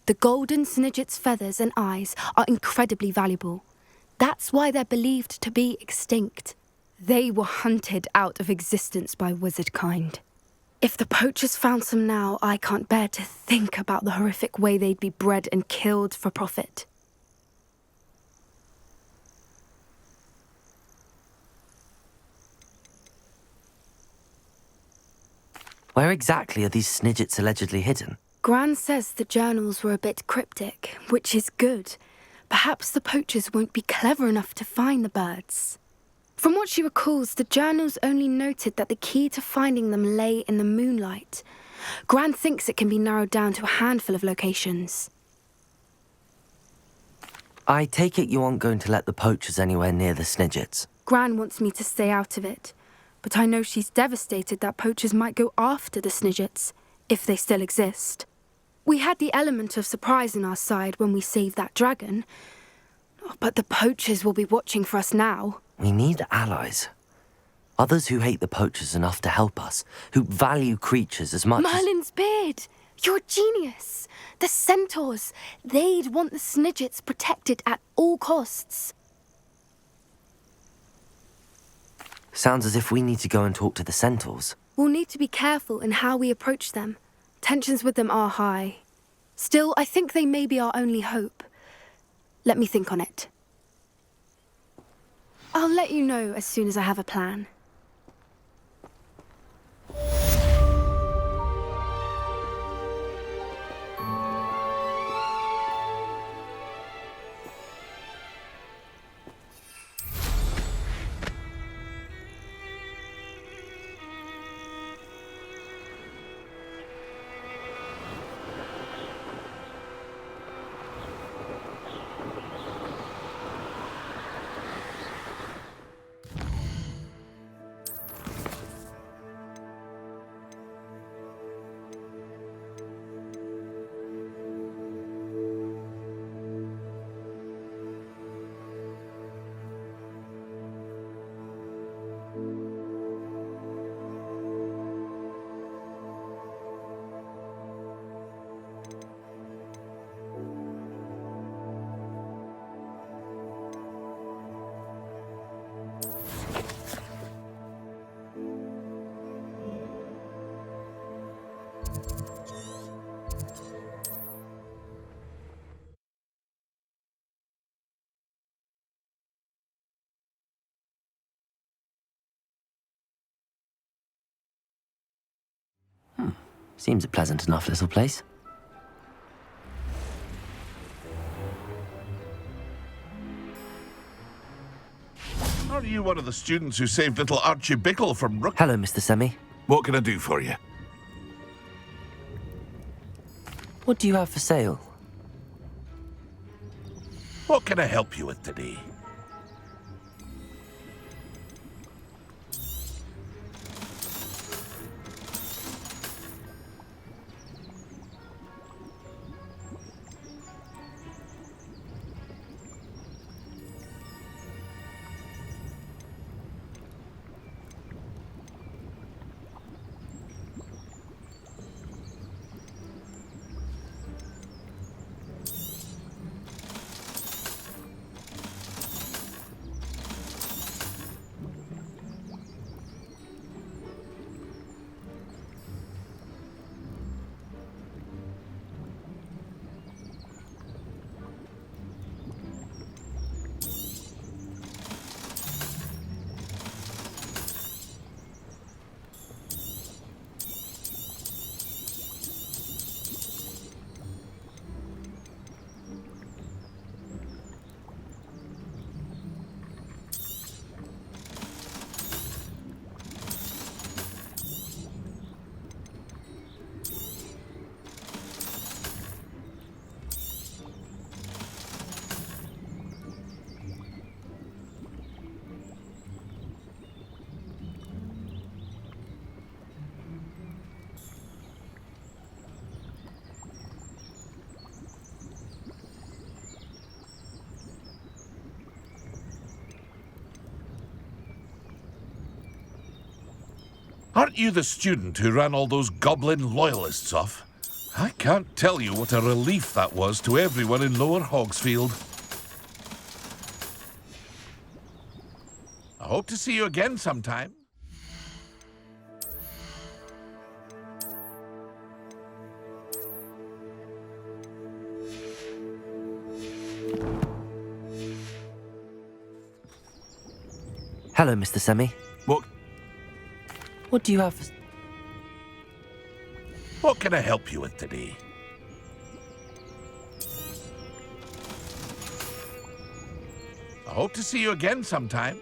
The golden Snidget's feathers and eyes are incredibly valuable. That's why they're believed to be extinct. They were hunted out of existence by wizard kind. If the poachers found some now, I can't bear to think about the horrific way they'd be bred and killed for profit. Where exactly are these Snidgets allegedly hidden? Gran says the journals were a bit cryptic, which is good. Perhaps the poachers won't be clever enough to find the birds. From what she recalls, the journals only noted that the key to finding them lay in the moonlight. Gran thinks it can be narrowed down to a handful of locations. I take it you aren't going to let the poachers anywhere near the Snidgets. Gran wants me to stay out of it, but I know she's devastated that poachers might go after the Snidgets, if they still exist. We had the element of surprise on our side when we saved that dragon, but the poachers will be watching for us now. We need allies. Others who hate the poachers enough to help us, who value creatures as much Merlin's beard! You're a genius! The centaurs! They'd want the Snidgets protected at all costs. Sounds as if we need to go and talk to the centaurs. We'll need to be careful in how we approach them. Tensions with them are high. Still, I think they may be our only hope. Let me think on it. I'll let you know as soon as I have a plan. Seems a pleasant enough little place. Are you one of the students who saved little Archie Bickle from Rook? Hello, Mr. Semi. What can I do for you? What do you have for sale? What can I help you with today? Aren't you the student who ran all those goblin loyalists off? I can't tell you what a relief that was to everyone in Lower Hogsfield. I hope to see you again sometime. Hello, Mr. Semi. What do you have for... What can I help you with today? I hope to see you again sometime.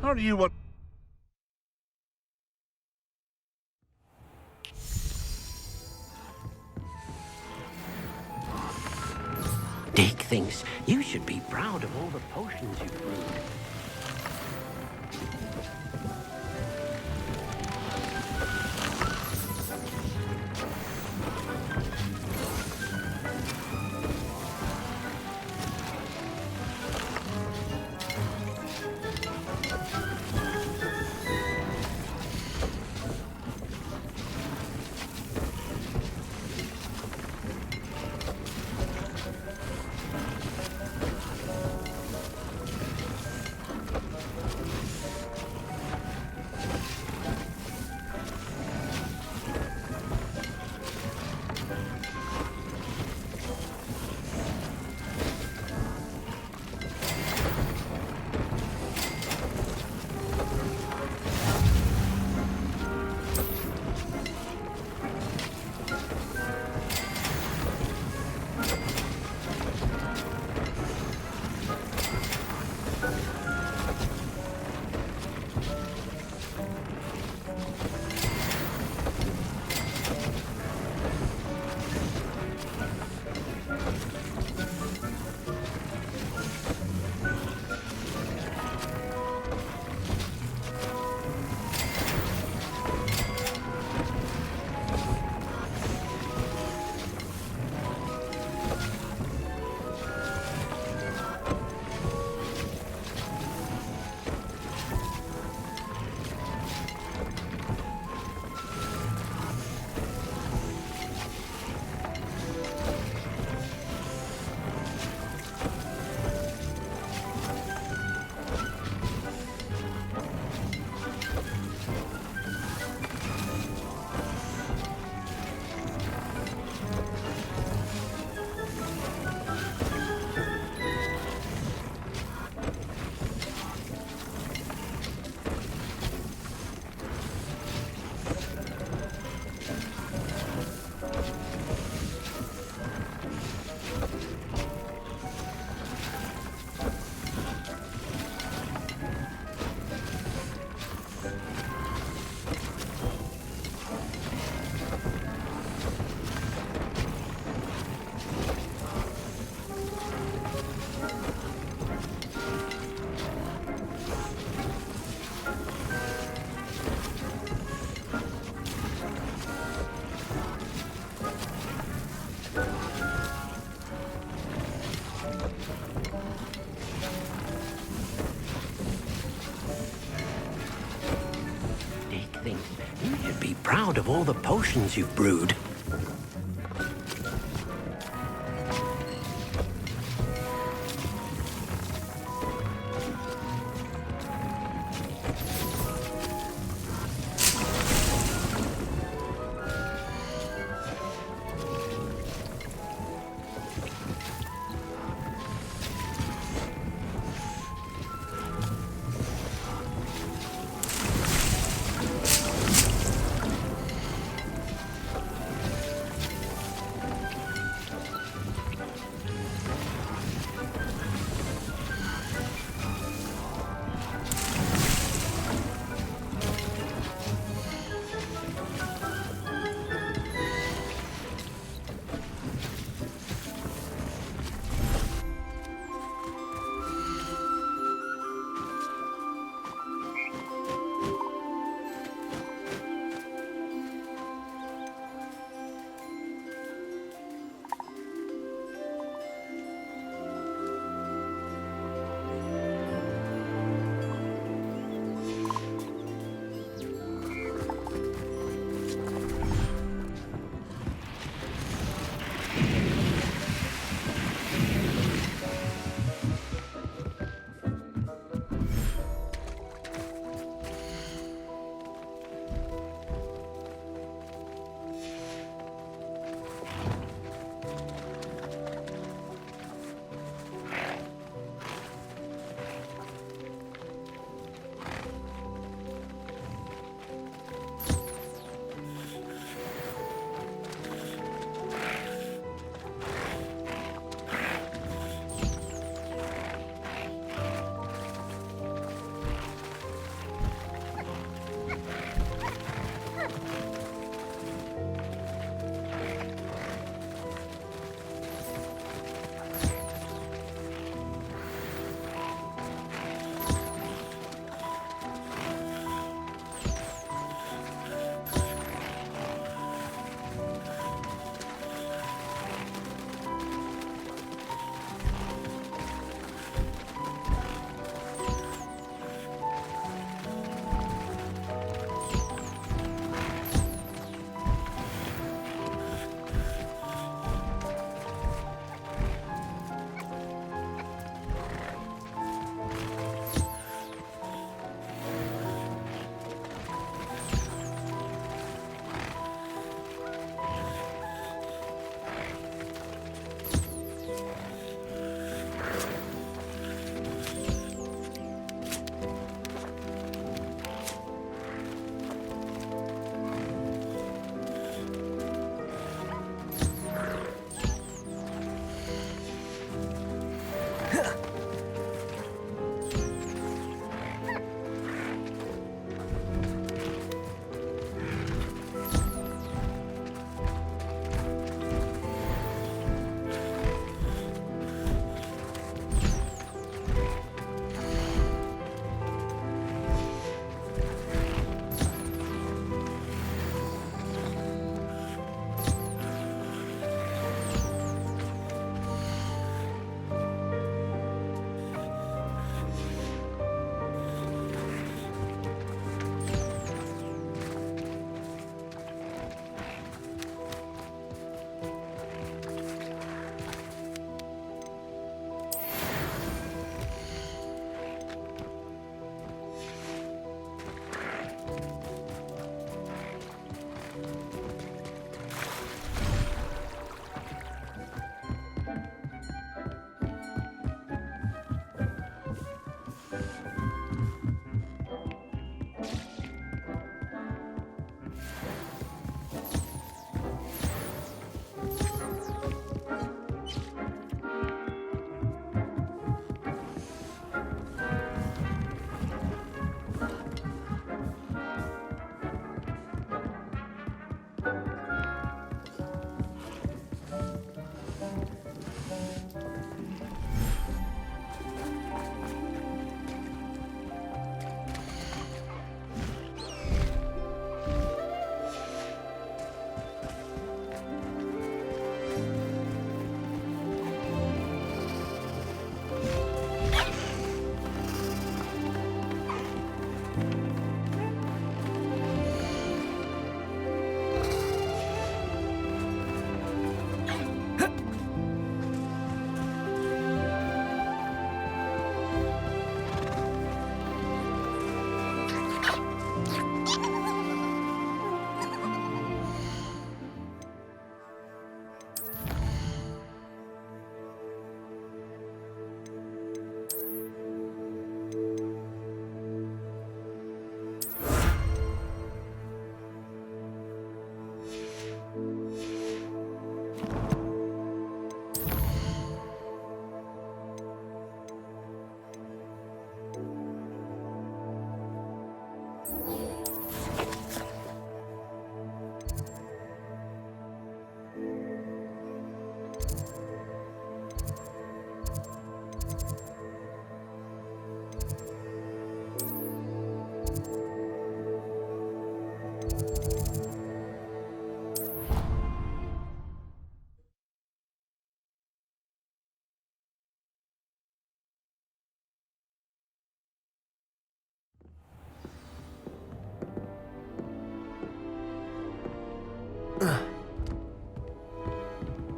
Are you what? Dick thinks you should be proud of all the potions you've brewed. think you'd be proud of all the potions you've brewed.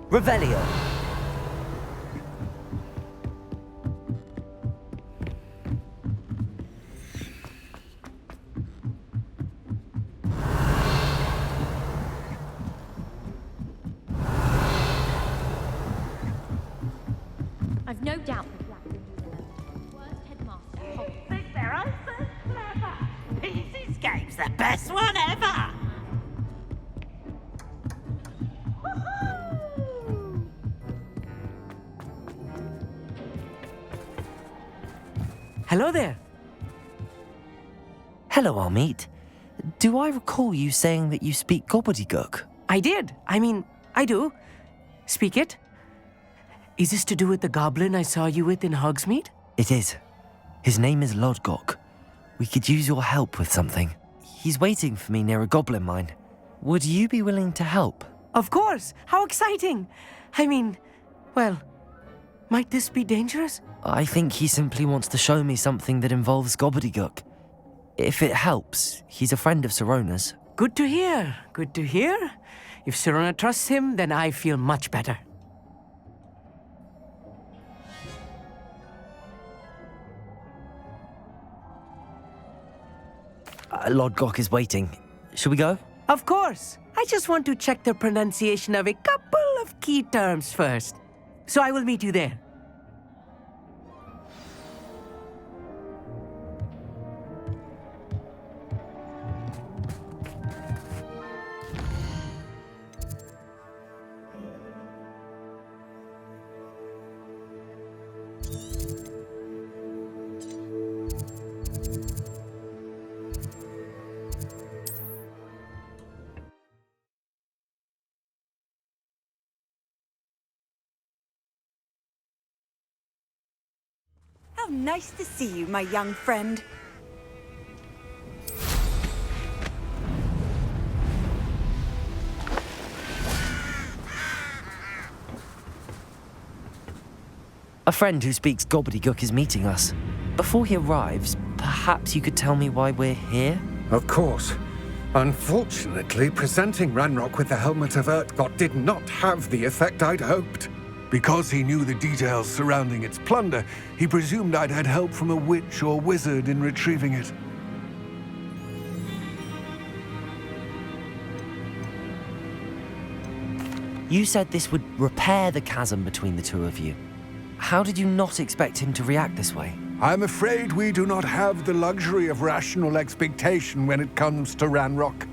Revelio. I've no doubt the Black will be the worst headmaster at Hogwarts. Think they're all so clever. Pieces Game's the best one ever. Hello there. Hello, Amit. Do I recall you saying that you speak gobbledygook? I did. I do. Speak it. Is this to do with the goblin I saw you with in Hogsmeade? It is. His name is Lodgok. We could use your help with something. He's waiting for me near a goblin mine. Would you be willing to help? Of course. How exciting. Well, might this be dangerous? I think he simply wants to show me something that involves gobbledygook. If it helps, he's a friend of Sirona's. Good to hear. Good to hear. If Sirona trusts him, then I feel much better. Lodgok is waiting. Shall we go? Of course. I just want to check the pronunciation of a couple of key terms first. So I will meet you there. How nice to see you, my young friend. A friend who speaks gobbledygook is meeting us. Before he arrives, perhaps you could tell me why we're here? Of course. Unfortunately, presenting Ranrock with the Helmet of Urtkot did not have the effect I'd hoped. Because he knew the details surrounding its plunder, he presumed I'd had help from a witch or wizard in retrieving it. You said this would repair the chasm between the two of you. How did you not expect him to react this way? I'm afraid we do not have the luxury of rational expectation when it comes to Ranrock.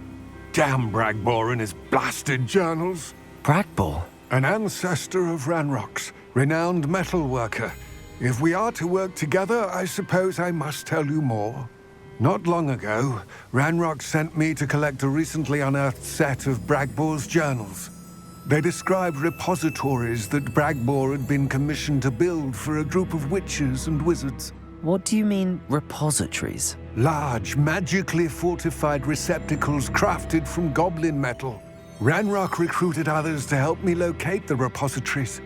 Damn Bragbor and his blasted journals. Bragbor? An ancestor of Ranrock's, renowned metal worker. If we are to work together, I suppose I must tell you more. Not long ago, Ranrock sent me to collect a recently unearthed set of Bragbor's journals. They described repositories that Bragbor had been commissioned to build for a group of witches and wizards. What do you mean, repositories? Large, magically fortified receptacles crafted from goblin metal. Ranrock recruited others to help me locate the repositories.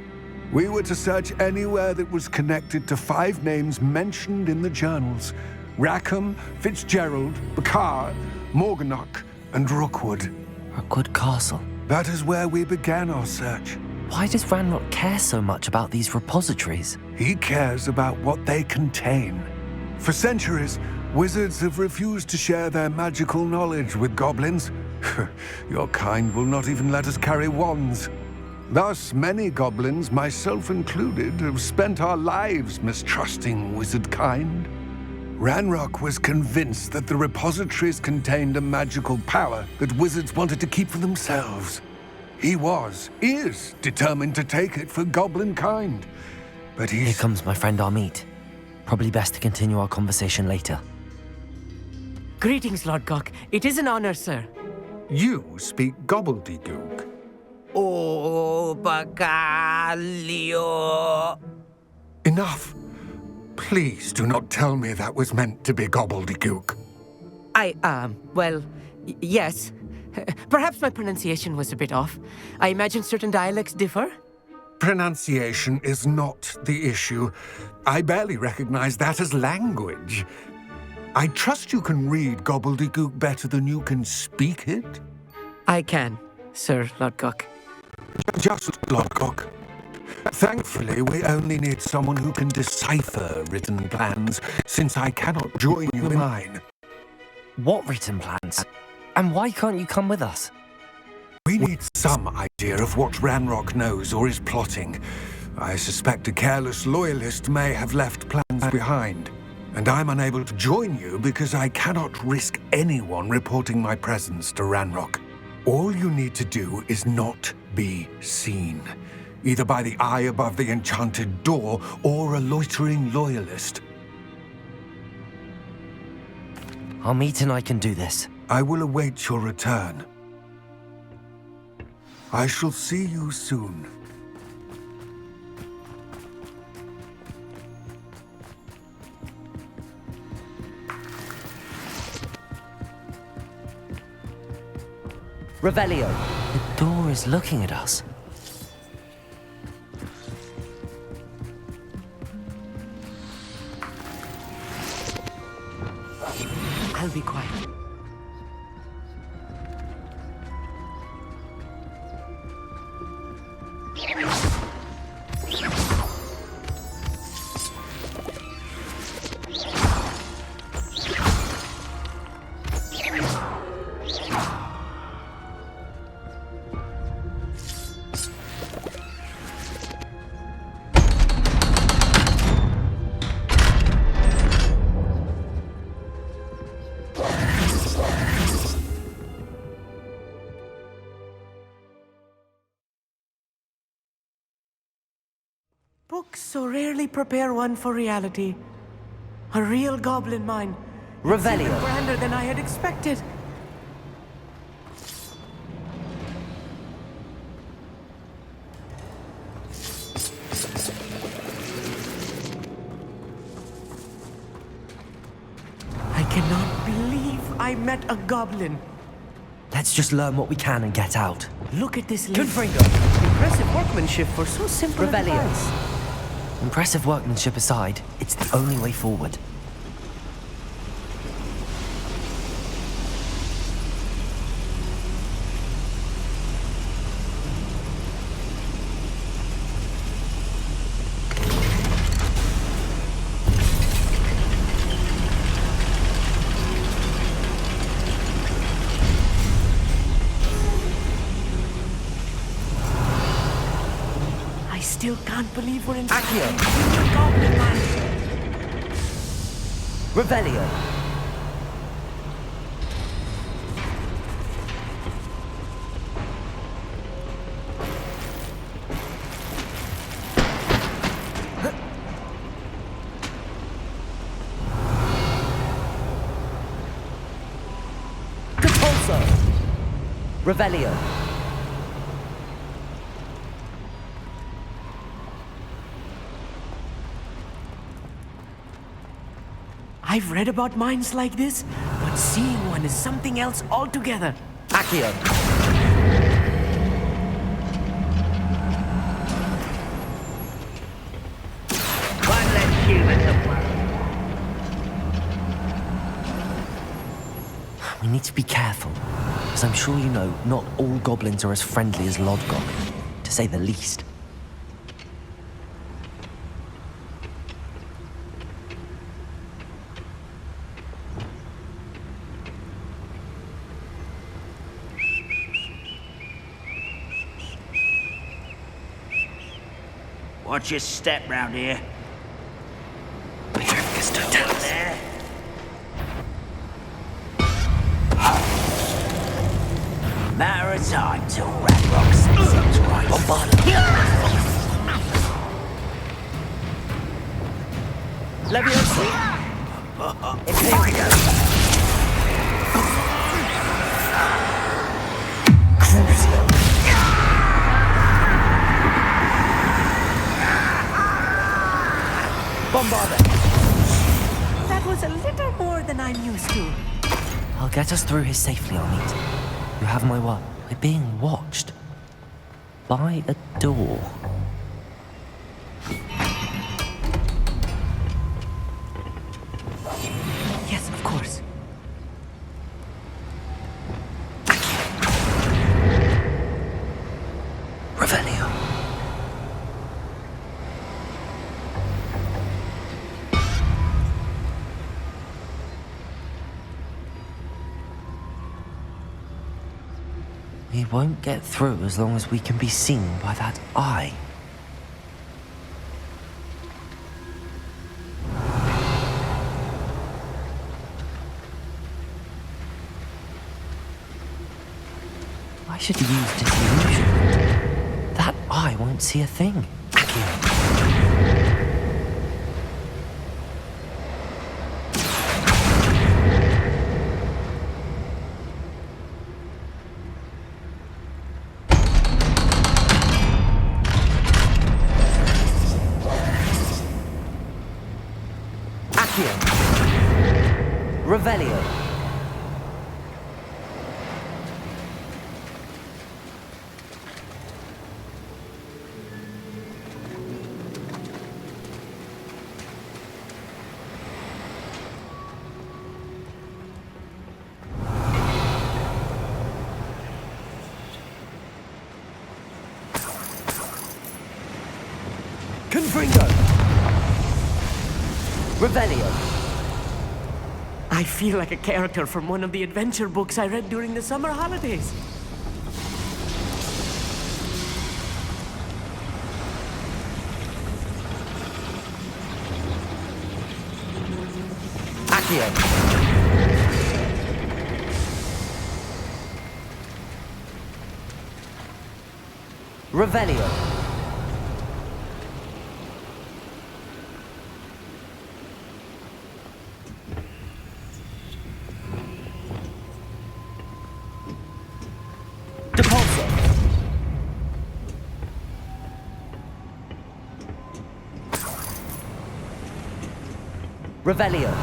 We were to search anywhere that was connected to 5 names mentioned in the journals: Rackham, Fitzgerald, Bakar, Morganach, and Rookwood. Rookwood Castle. That is where we began our search. Why does Ranrock care so much about these repositories? He cares about what they contain. For centuries, wizards have refused to share their magical knowledge with goblins. Your kind will not even let us carry wands. Thus, many goblins, myself included, have spent our lives mistrusting wizard kind. Ranrock was convinced that the repositories contained a magical power that wizards wanted to keep for themselves. He is determined to take it for goblin kind. But Here comes my friend Amit. Probably best to continue our conversation later. Greetings, Lord Gok. It is an honor, sir. You speak gobbledygook. Oh, Bacalio. Enough. Please do not tell me that was meant to be gobbledygook. Yes. Perhaps my pronunciation was a bit off. I imagine certain dialects differ? Pronunciation is not the issue. I barely recognize that as language. I trust you can read gobbledygook better than you can speak it? I can, Sir Lord Gok. Just Lord Gok. Thankfully, we only need someone who can decipher written plans, since I cannot join you in mine. What written plans? And why can't you come with us? We need some idea of what Ranrock knows or is plotting. I suspect a careless loyalist may have left plans behind. And I'm unable to join you because I cannot risk anyone reporting my presence to Ranrock. All you need to do is not be seen, either by the eye above the enchanted door or a loitering loyalist. Armit and I can do this. I will await your return. I shall see you soon. Revelio. The door is looking at us. I'll be quiet. Books so rarely prepare one for reality. A real goblin mine. Revelio. It's even grander than I had expected. I cannot believe I met a goblin. Let's just learn what we can and get out. Look at this Good list. Fringo. Impressive workmanship for so simple a Revelio. device. Impressive workmanship aside, it's the only way forward. I still can't believe we're in Accio. the goblin mine. Revelio. Capulso. Revelio. I've read about mines like this, but seeing one is something else altogether. Accio. One less human to worry. We need to be careful, as I'm sure you know, not all goblins are as friendly as Lodgok, to say the least. Watch your step round here. Be careful, it's too tense. There. Matter of time till Ranrock sets things right. Leviosa. Here we go. I'll get us through here safely, Amit. You have my word. We're being watched. By a door. Yes, of course. Revelio. We won't get through as long as we can be seen by that eye. I should use disillusionment. That eye won't see a thing. Revelio. Confringo. Revelio. I feel like a character from one of the adventure books I read during the summer holidays. Accio. Revelio. Revelio.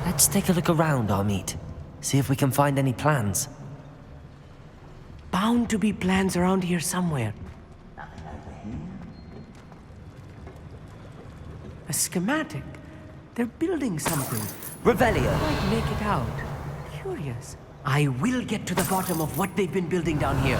Let's take a look around, Amit. See if we can find any plans. Bound to be plans around here somewhere. A schematic. They're building something. Revelio. Might make it out. Curious. I will get to the bottom of what they've been building down here.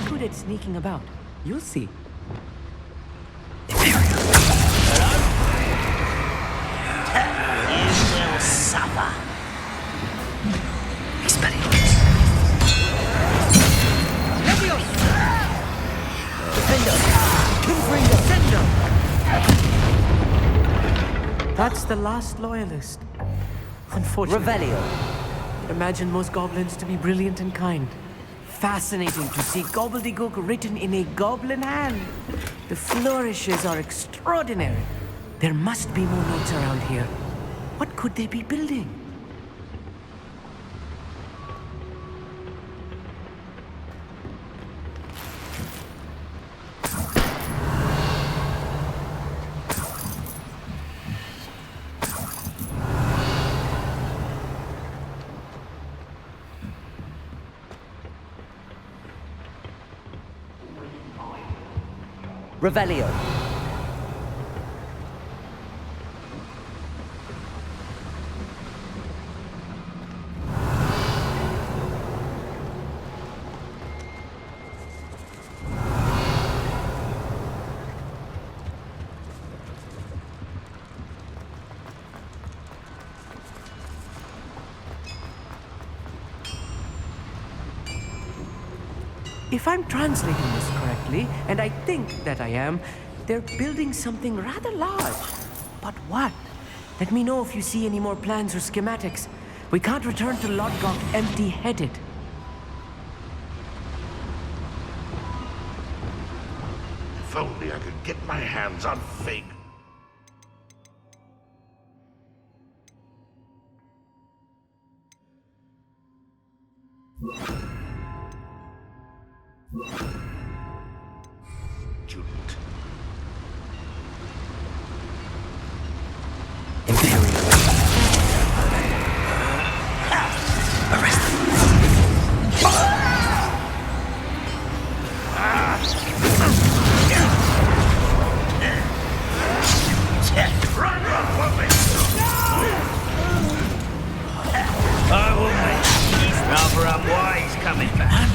Good at sneaking about. You'll see. You will suffer. Expelliarmus. Leviosa! Defendo. Confringo. Defendo. That's the last loyalist. Unfortunately. Revelio. Imagine most goblins to be brilliant and kind. Fascinating to see gobbledygook written in a goblin hand. The flourishes are extraordinary. There must be more notes around here. What could they be building? Revelio. If I'm translating this correctly, and I think that I am, they're building something rather large. But what? Let me know if you see any more plans or schematics. We can't return to Lodgok empty-headed. If only I could get my hands on fake. Student. I will make these rather unwise coming back.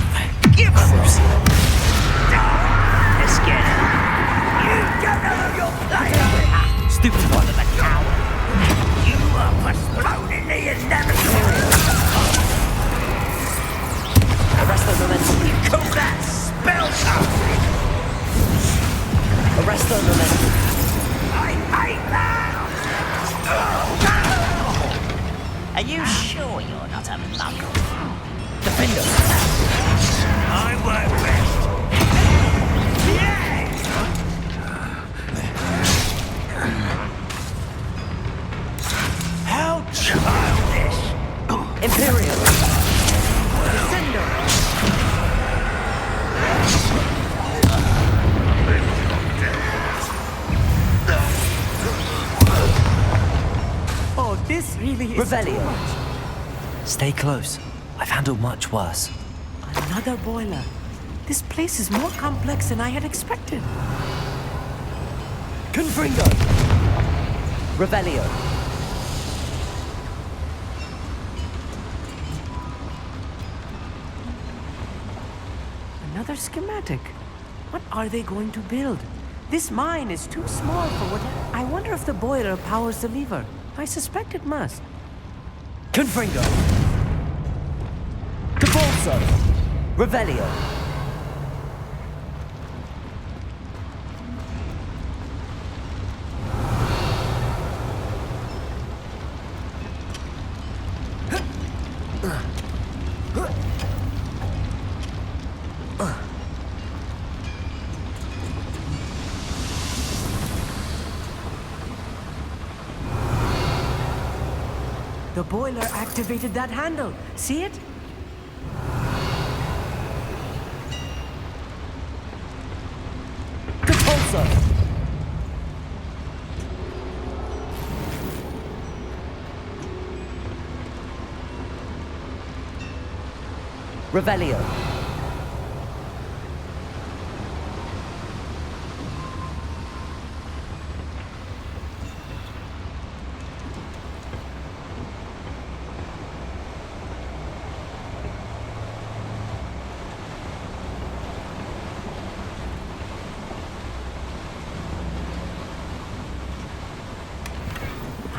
Give us let's get it. You don't know your player. Stupid one of a coward. You are postponing the inevitable. Arrest the momentum. You call that spell casting? Arrest the momentum. I hate that. Are you sure you're not a muggle? Defend us. I won't rest. Yeah! How childish! Imperial! Cinder! Oh, this really is Revelio. too much. Stay close. I've handled much worse. Another boiler. This place is more complex than I had expected. Confringo! Revelio. Another schematic. What are they going to build? This mine is too small for what I wonder if the boiler powers the lever. I suspect it must. Confringo! Cabalso! Revelio. The boiler activated that handle. See it? Cabalso! Revelio.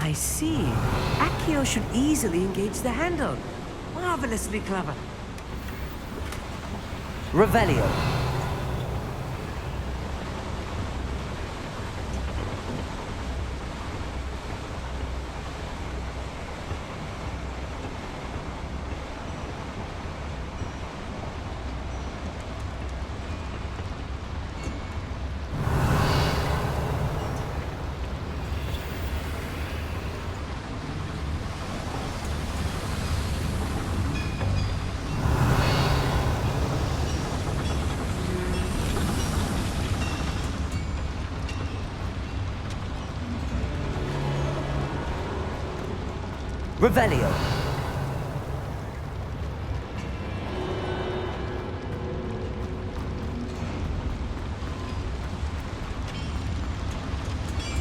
I see. Accio should easily engage the handle. Marvelously clever. Revelio. Revelio.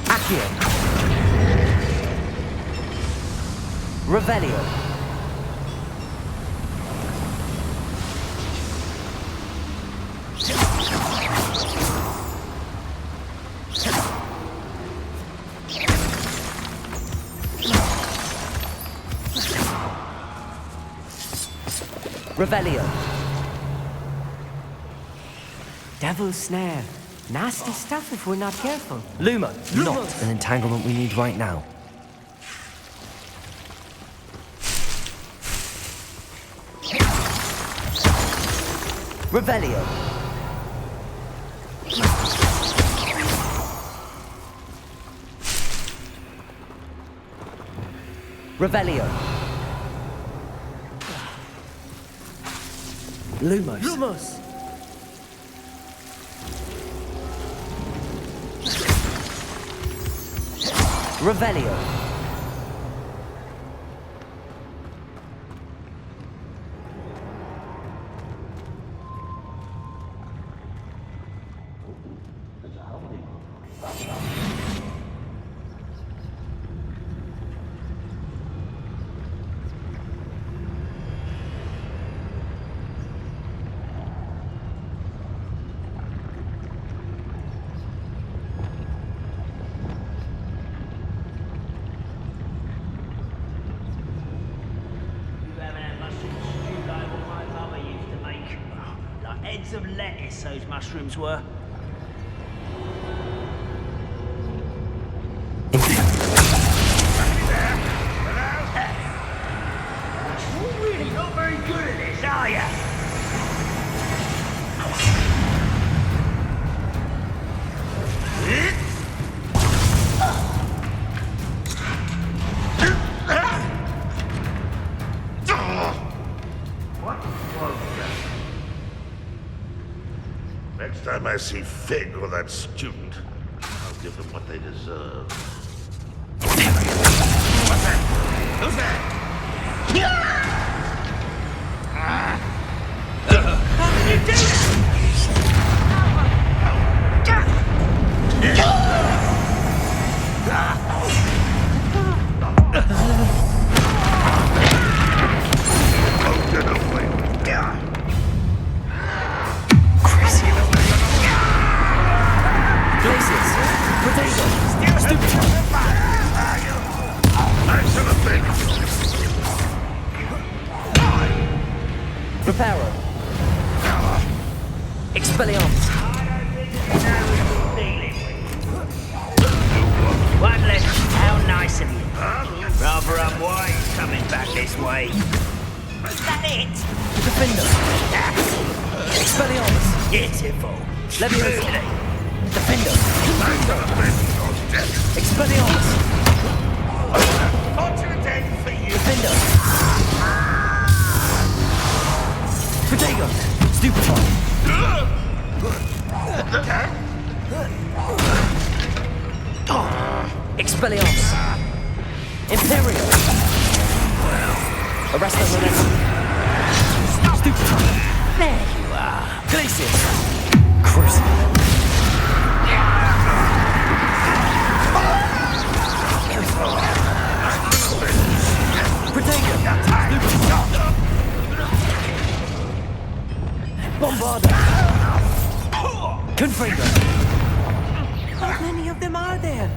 Accio. Revelio. Revelio. Devil's snare. Nasty stuff if we're not careful. Lumo, not an entanglement we need right now. Revelio. Revelio. Lumos. Lumos! Revelio. Heads of lettuce, those mushrooms were. You're really not very good at this, are you? Next time I see Fig or that student, I'll give them what they deserve. What's that? Who's that? How can you do Reparo. Expelliarmus. One less. How nice of you. Rather unwise coming back this way. Is that it? Defender. Expelliarmus. Beautiful. Leviosa. Defender. Expelliarmus. Fortunate end for you. Defender. Protego. Stupefy. Expelliarmus. Imperial. Arrest the momentum. Stupefy. There you are. Glacius. Crucible. Protego. Bombarda. Confringo. How many of them are there?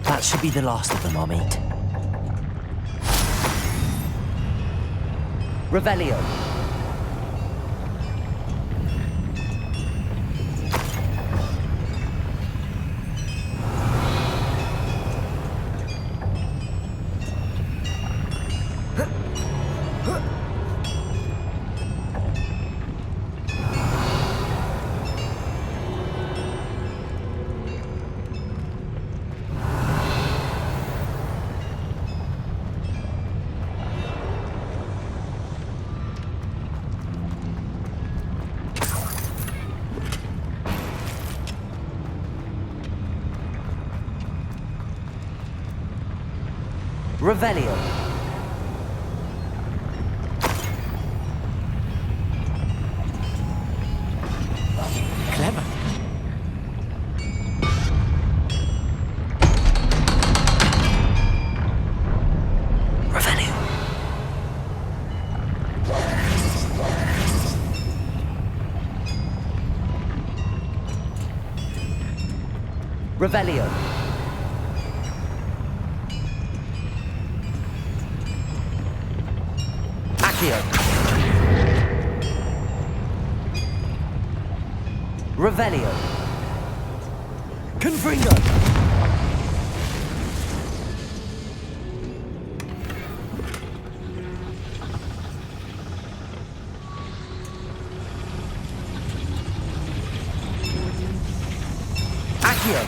That should be the last of them, I'll meet. Revelio. Revelio. Clever. Revelio. Revelio. Revelio. Confringo. Accio.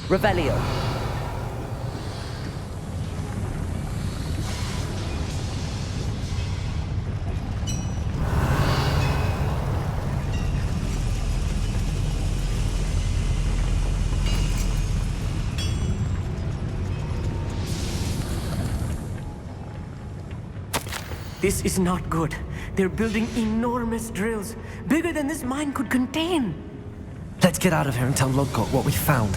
Revelio. This is not good. They're building enormous drills, bigger than this mine could contain. Let's get out of here and tell Lodgok what we found.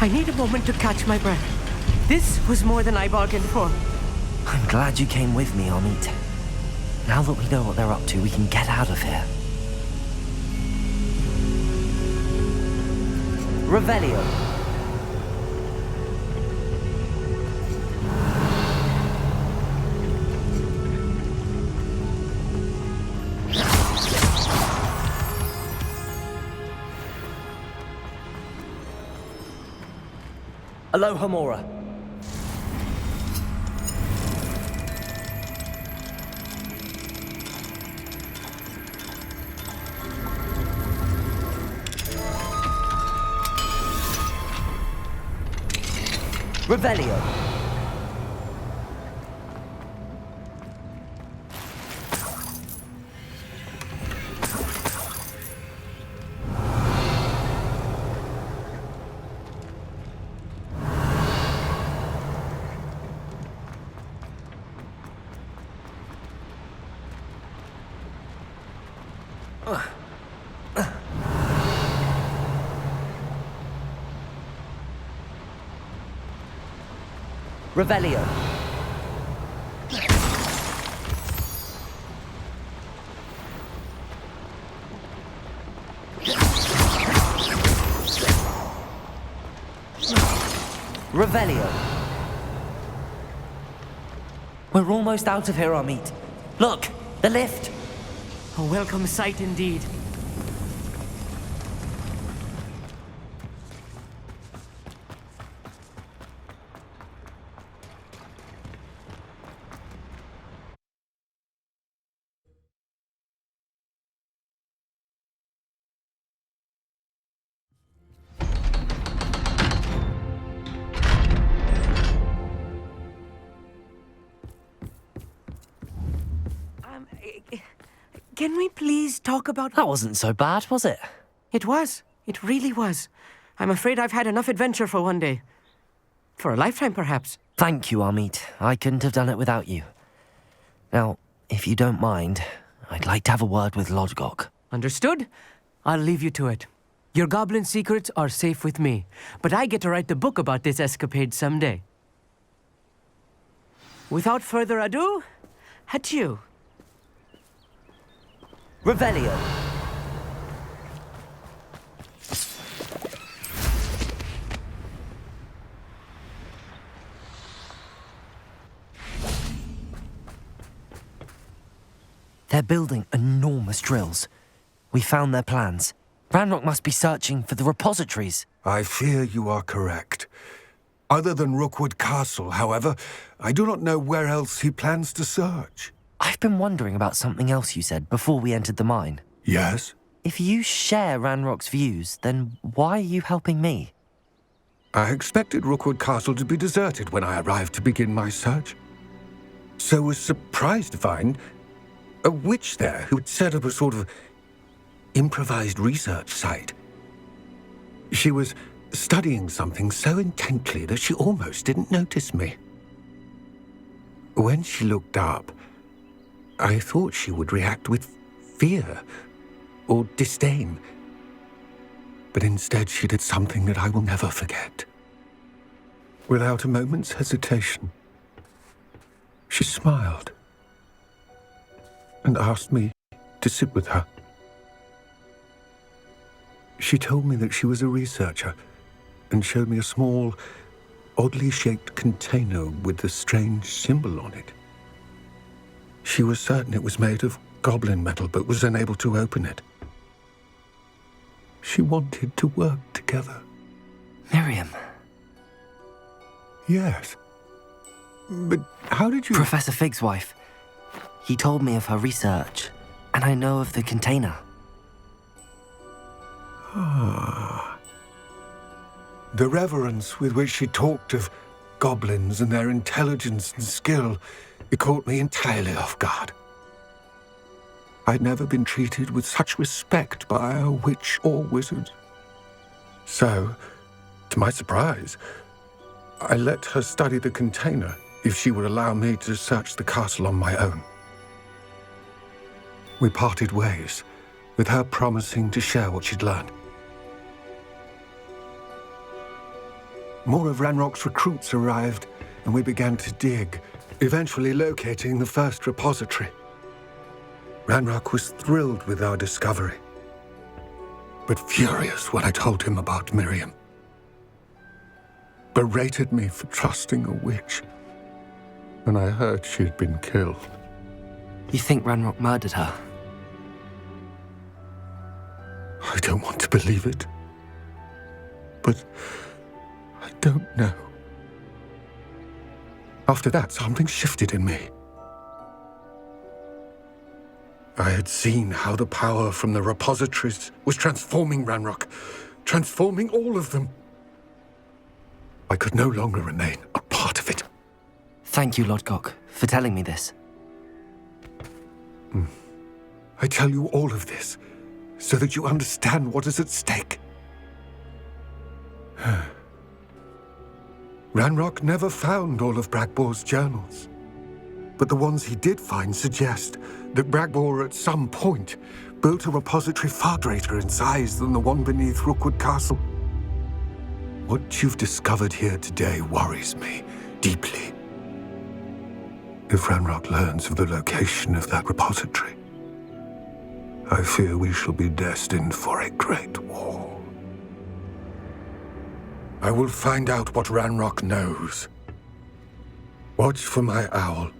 I need a moment to catch my breath. This was more than I bargained for. I'm glad you came with me, Amit. Now that we know what they're up to, we can get out of here. Revelio. Aloha Mora. Revelio. Revelio. Revelio. We're almost out of here, Amit. Look, the lift. A welcome sight indeed. Can we please talk about... That wasn't so bad, was it? It was. It really was. I'm afraid I've had enough adventure for one day. For a lifetime, perhaps. Thank you, Amit. I couldn't have done it without you. Now, if you don't mind, I'd like to have a word with Lodgok. Understood? I'll leave you to it. Your goblin secrets are safe with me, but I get to write the book about this escapade someday. Without further ado, adieu. Revelio. They're building enormous drills. We found their plans. Ranrock must be searching for the repositories. I fear you are correct. Other than Rookwood Castle, however, I do not know where else he plans to search. I've been wondering about something else you said before we entered the mine. Yes? If you share Ranrock's views, then why are you helping me? I expected Rookwood Castle to be deserted when I arrived to begin my search. So was surprised to find a witch there who had set up a sort of improvised research site. She was studying something so intently that she almost didn't notice me. When she looked up, I thought she would react with fear or disdain. But instead she did something that I will never forget. Without a moment's hesitation, she smiled and asked me to sit with her. She told me that she was a researcher and showed me a small, oddly shaped container with a strange symbol on it. She was certain it was made of goblin metal, but was unable to open it. She wanted to work together. Miriam. Yes. But how did you... Professor Fig's wife. He told me of her research, and I know of the container. Ah. The reverence with which she talked of goblins and their intelligence and skill, it caught me entirely off guard. I'd never been treated with such respect by a witch or wizard. So, to my surprise, I let her study the container if she would allow me to search the castle on my own. We parted ways, with her promising to share what she'd learned. More of Ranrock's recruits arrived, and we began to dig, eventually locating the first repository. Ranrock was thrilled with our discovery, but furious when I told him about Miriam. Berated me for trusting a witch, and I heard she'd been killed. You think Ranrock murdered her? I don't want to believe it, but I don't know. After that, something shifted in me. I had seen how the power from the repositories was transforming Ranrock, transforming all of them. I could no longer remain a part of it. Thank you, Lodgok, for telling me this. I tell you all of this so that you understand what is at stake. Ranrock never found all of Bragbor's journals, but the ones he did find suggest that Bragbor at some point built a repository far greater in size than the one beneath Rookwood Castle. What you've discovered here today worries me deeply. If Ranrock learns of the location of that repository, I fear we shall be destined for a great war. I will find out what Ranrock knows. Watch for my owl.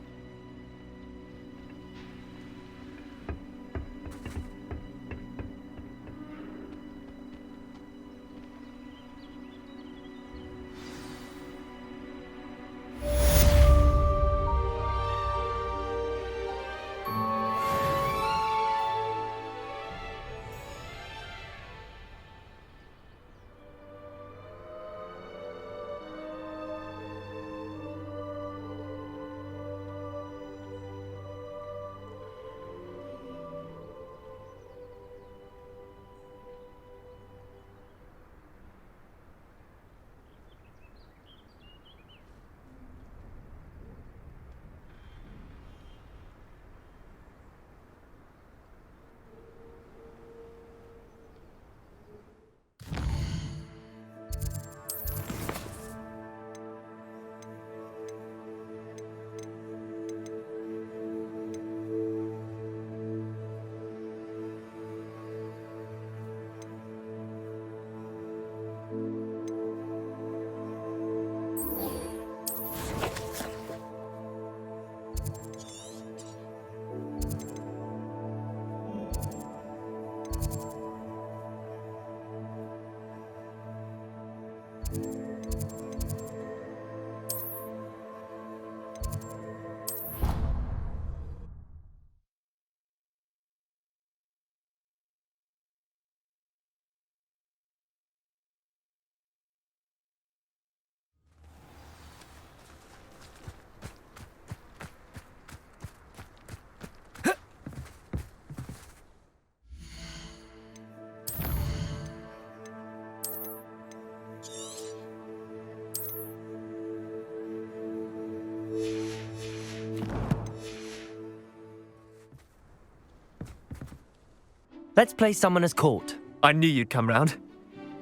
Let's play Summoner's Court. I knew you'd come round.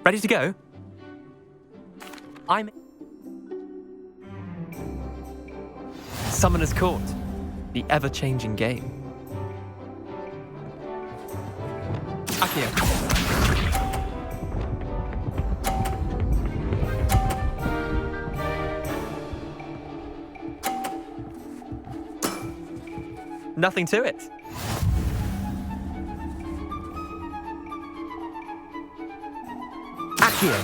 Ready to go? I'm... Summoner's Court. The ever-changing game. Accio. Nothing to it. Accio.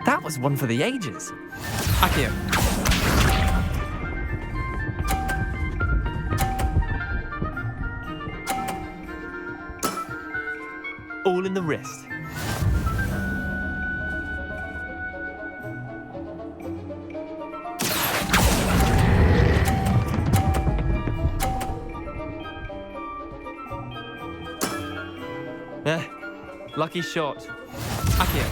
That was one for the ages. Accio. All in the wrist. Lucky shot. Accio.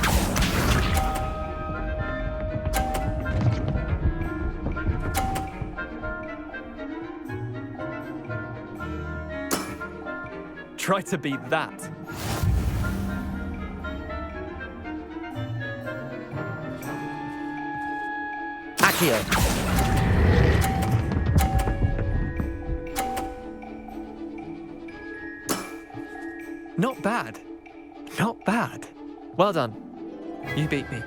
Try to beat that. Accio. Not bad. Not bad. Well done. You beat me.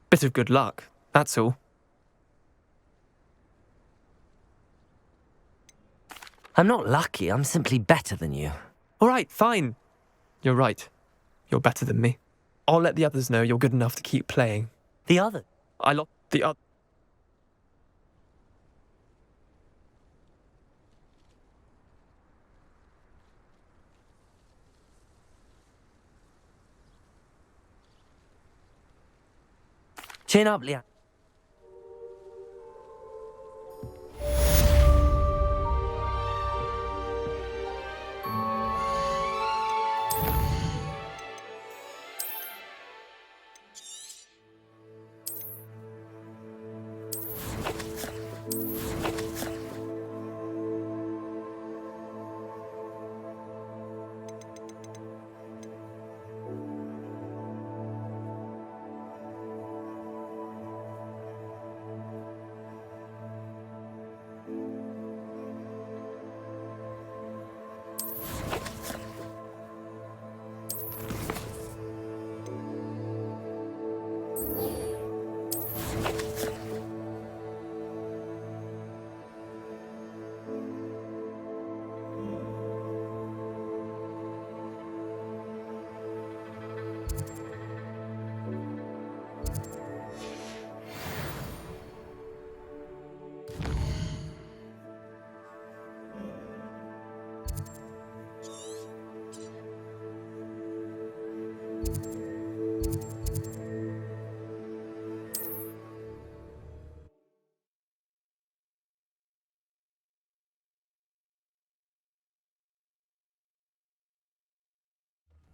Bit of good luck, that's all. I'm not lucky, I'm simply better than you. All right, fine. You're right. You're better than me. I'll let the others know you're good enough to keep playing. The other? I lost the other. Chin up, Leon.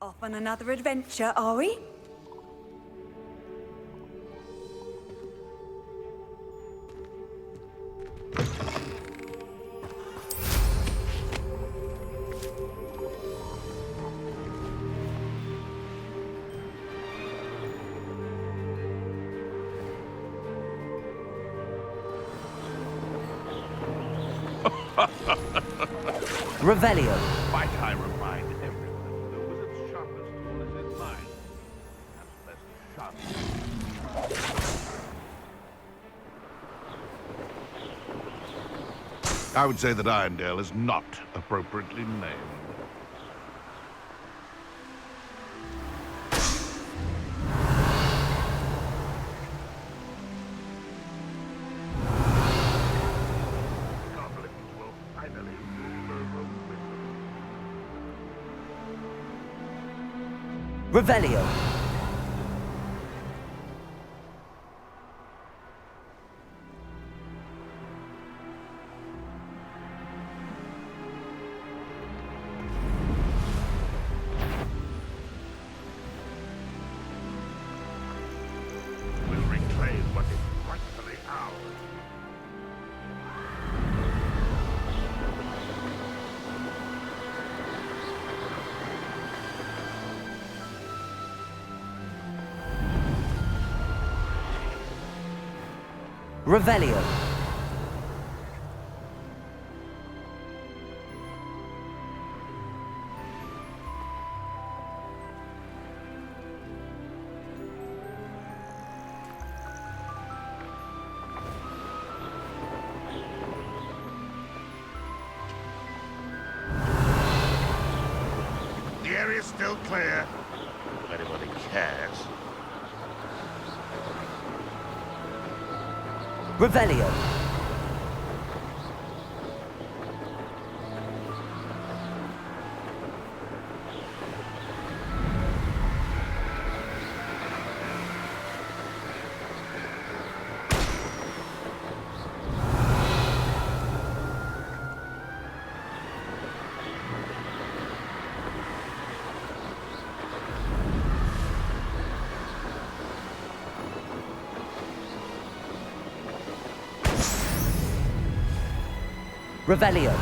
Off on another adventure, are we? Revelio. Might I remind everyone, the wizard's sharpest tool is his mind. Perhaps less sharp. I would say that Irondale is not appropriately named. Revelio. We'll reclaim what is rightfully ours. Revelio. still clear. If anybody cares. Revelio. Revelio.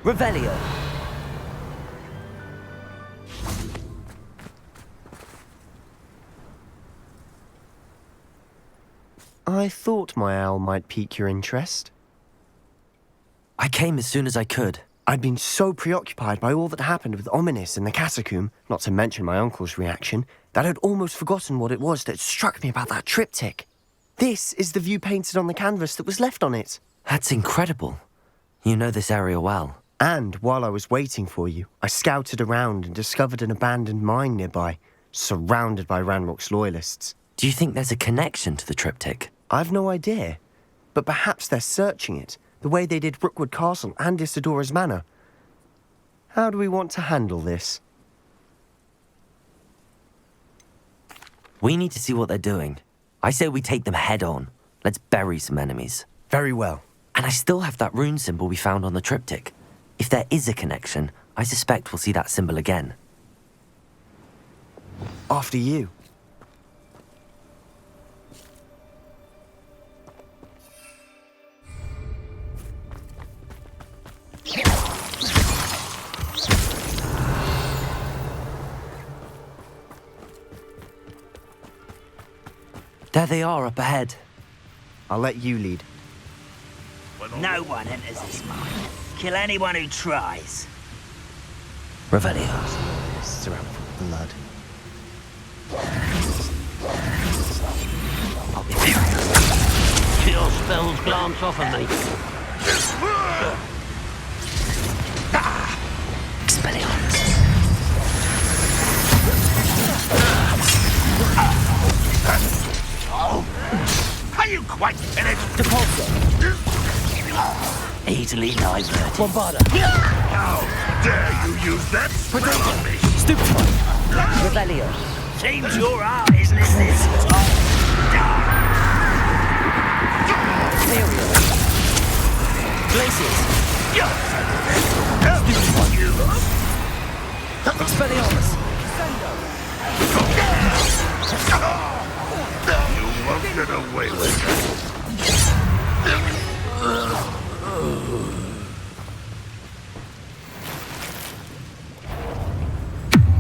Revelio. I thought my owl might pique your interest. I came as soon as I could. I'd been so preoccupied by all that happened with Ominis in the catacomb, not to mention my uncle's reaction, that I'd almost forgotten what it was that struck me about that triptych. This is the view painted on the canvas that was left on it. That's incredible. You know this area well. And while I was waiting for you, I scouted around and discovered an abandoned mine nearby, surrounded by Ranrock's loyalists. Do you think there's a connection to the triptych? I've no idea, but perhaps they're searching it, the way they did Rookwood Castle and Isidora's Manor. How do we want to handle this? We need to see what they're doing. I say we take them head on. Let's bury some enemies. Very well. And I still have that rune symbol we found on the triptych. If there is a connection, I suspect we'll see that symbol again. After you. There they are up ahead. I'll let you lead. No one enters this mine. Kill anyone who tries. Revelio. Surrounded with blood. Your spells glance off of me. Expelliarmus. Are you quite finished? Depulso. Easily diverted. Bombarda. How dare you use that spell on me? Stupefy. Revelio. Seems your art isn't in this. Imperial. Glaciers. Expelliarmus. You won't get away with that.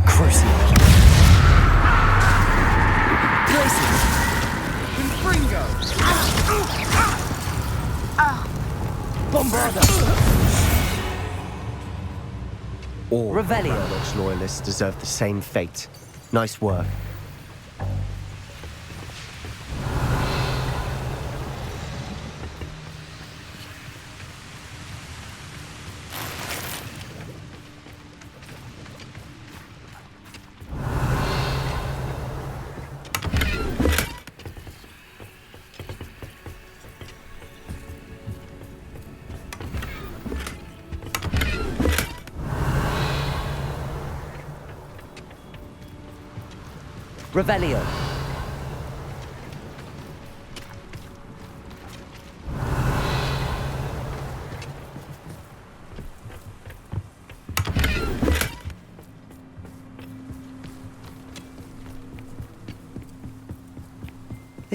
Crucible. Glaciers. Infringo. Bombarda. All Revelio. Ranrock's loyalists deserve the same fate. Nice work. Revelio.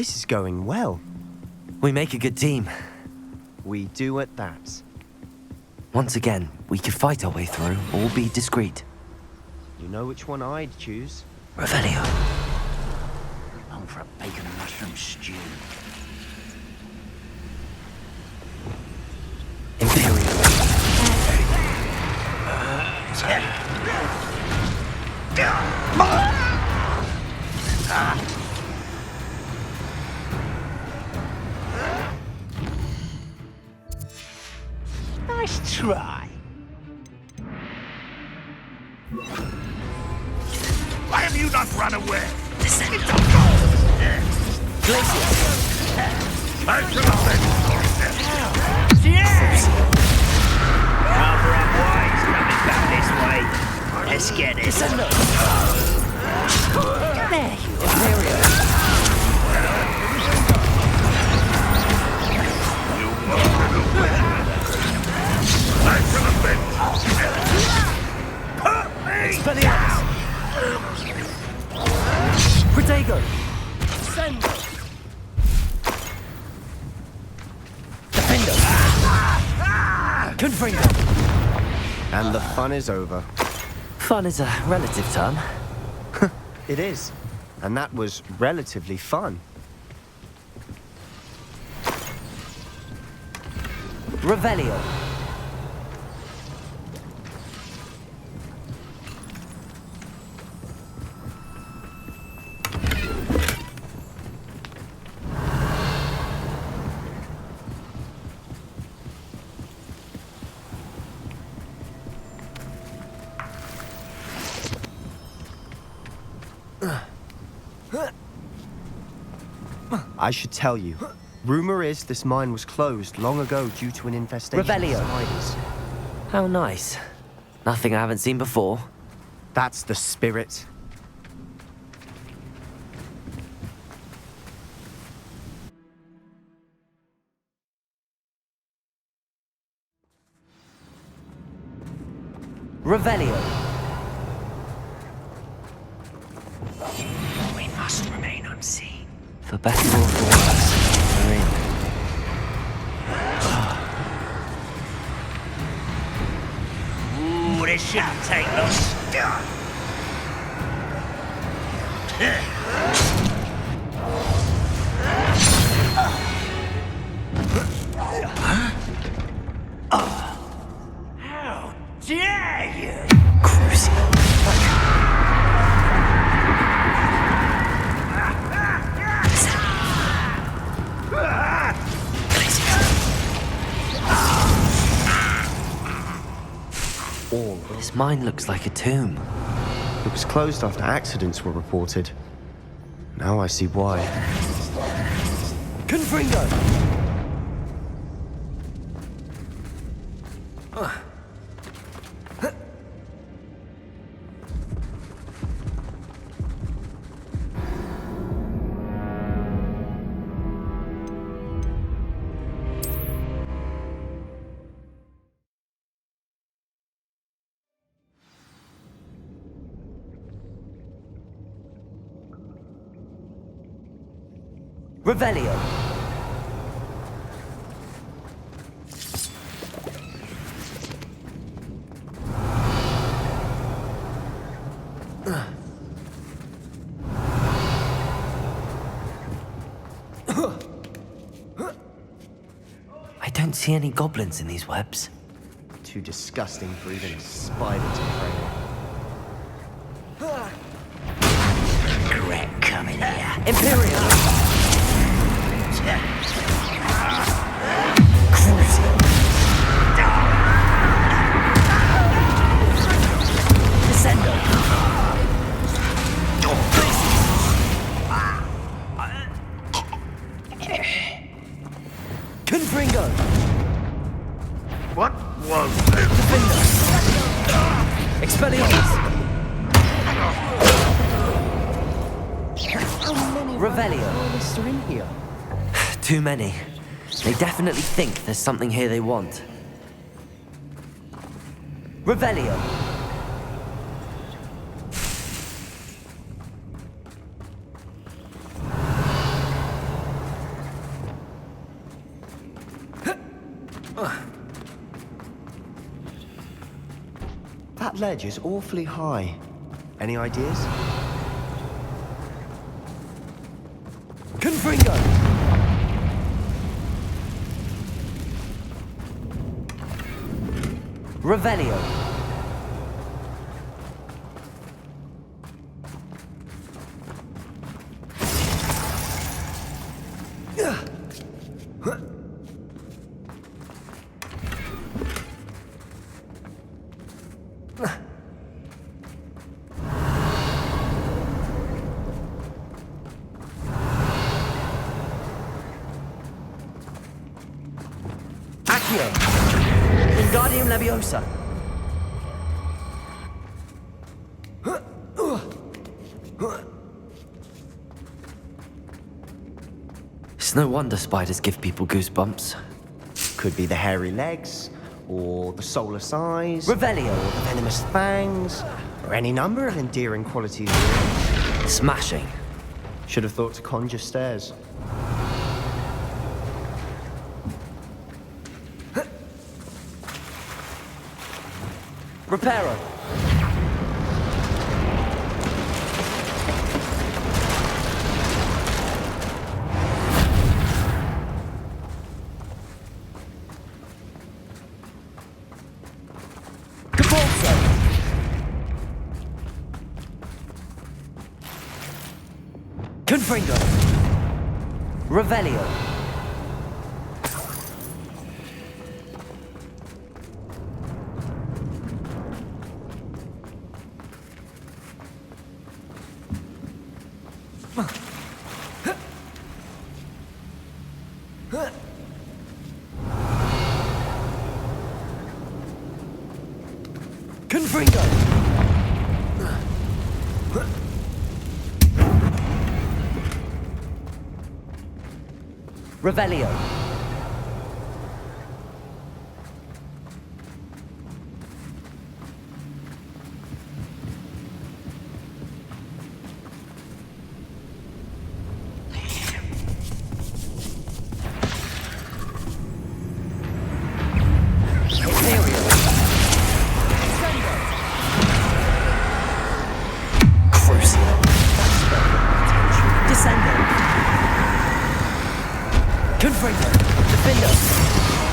This is going well. We make a good team. We do at that. Once again, we could fight our way through or be discreet. You know which one I'd choose? Revelio. On for a bacon and mushroom stew. Imperial. Nice try. Why have you not run away? Listen. Rather unwise coming back this way. Let's get it. There you are. Expelliarmus! Protego! Sendo! Defendo! Confringo! And the fun is over. Fun is a relative term. It is. And that was relatively fun. Revelio. I should tell you. Rumor is this mine was closed long ago due to an infestation Revelio. of spiders. How nice. Nothing I haven't seen before. That's the spirit. Revelio. We must remain unseen. For better or for worse, we're in. Ooh, this shouldn't take long. How dare you! This mine looks like a tomb. It was closed after accidents were reported. Now I see why. Confringo! Revelio. I don't see any goblins in these webs. Too disgusting for even a spider to prey on. Regret coming here. Imperial! Descendo! Confringo! What was this? Defender! Expelliarmus! Revelio. Loyalists are in here. Too many. They definitely think there's something here they want. Revelio. ledge is awfully high. Any ideas? Confringo! Revelio. Accio. Wingardium Leviosa. It's no wonder spiders give people goosebumps. Could be the hairy legs, or the soulless eyes, Revelio. or the venomous fangs, or any number of endearing qualities. Smashing. Should have thought to conjure stairs. Reparo. Capulso. Confringo. Revelio. Confringo! Revelio. Confringo. Defendo.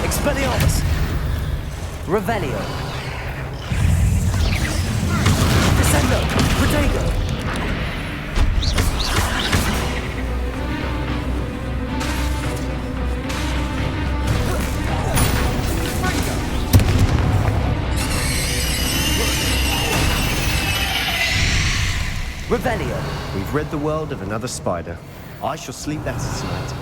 Expelliarmus. Revelio. Descendo. Protego. Revelio. We've rid the world of another spider. I shall sleep better tonight.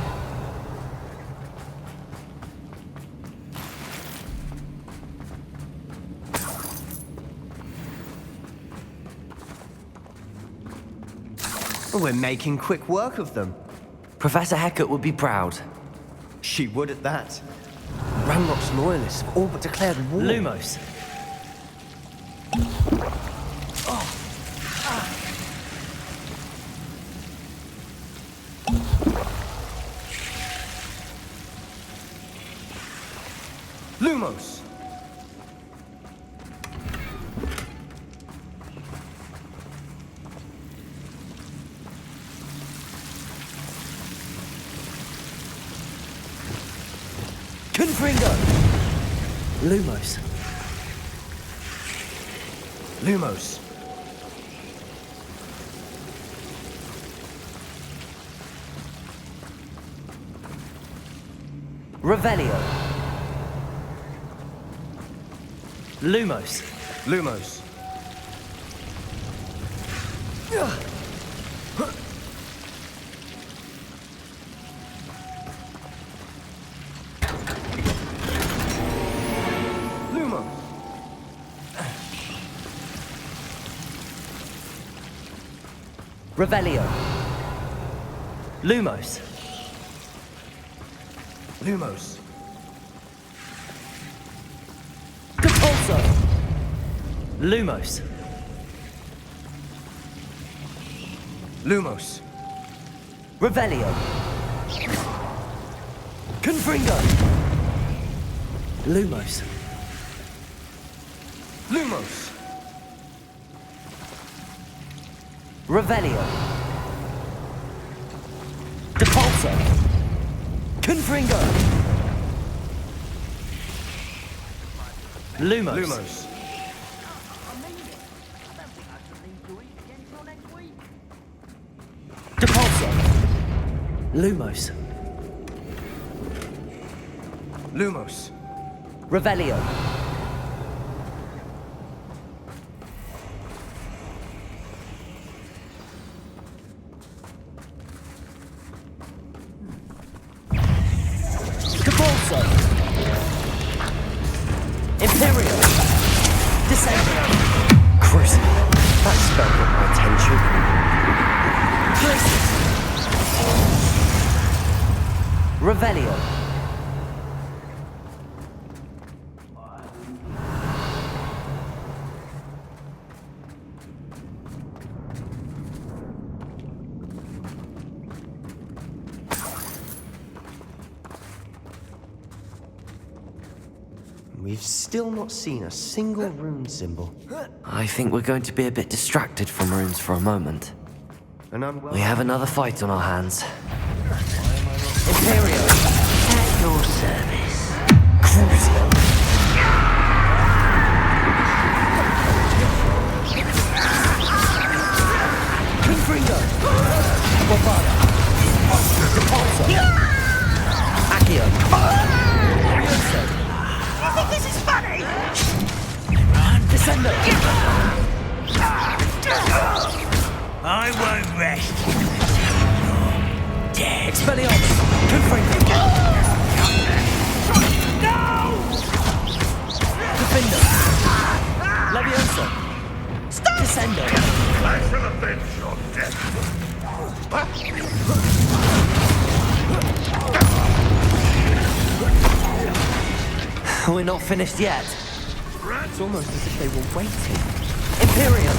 We're making quick work of them. Professor Hecat would be proud. She would at that. Ranrock's loyalists have all but declared war. Lumos. Lumos! Confringo. Lumos. Lumos! Revelio. Lumos. Lumos! Revelio. Lumos. Lumos! Capulso. Lumos. Lumos! Revelio. Confringo. Lumos. Lumos! Revelio. Depulso. Confringo. Lumos. Depulso. Lumos. Lumos. Revelio. Depulso. Imperial. Descendo. Crucible. That spell got my attention. Revelio. We've still not seen a single rune symbol. I think we're going to be a bit distracted from runes for a moment. We have another fight on our hands. Imperio. At your service. Crucible. Confringo. Bombada. Depulso. Accio. Furioso. You think this is funny? Descendo. I won't rest. Dead. Expelliarmus. Confringo. No! Defendo. Levioso. Stop! Descendo. I shall avenge your death. We're not finished yet. It's almost as if they were waiting. Imperium.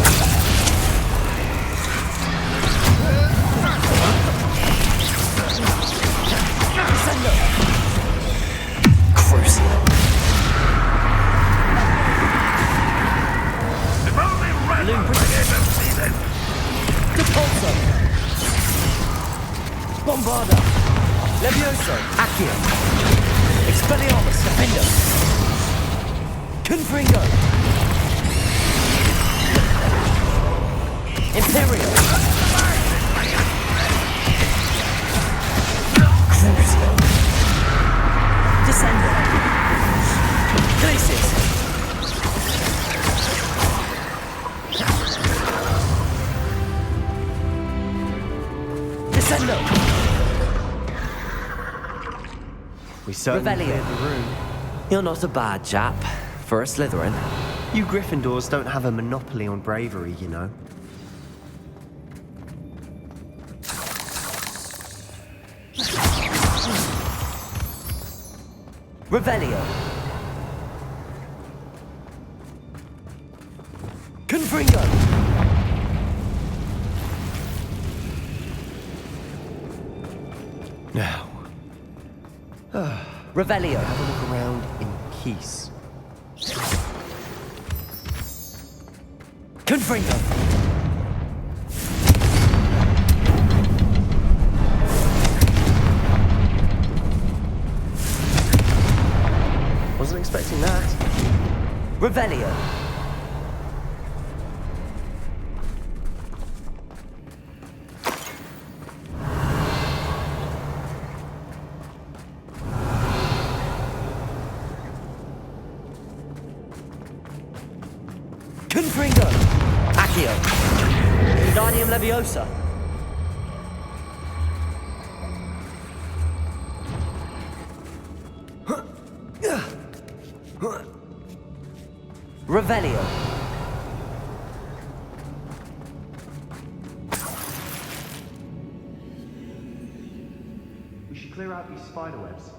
Descendo. Crucible. If only Red was here to see them. Depulso. Bombarda. Levioso. Accio. Expelliarmus. Defendo. Confringo. Imperial. Crucible. Descendo. Glacis. Descendo. We certainly Revelio. cleared the room. You're not a bad chap for a Slytherin. You Gryffindors don't have a monopoly on bravery, you know. Revelio. Confringo. Now, Revelio. have a look around in peace. Confringo. Wasn't expecting that. Revelio. Confringo. Accio. Wingardium Leviosa. Revelio. We should clear out these spiderwebs.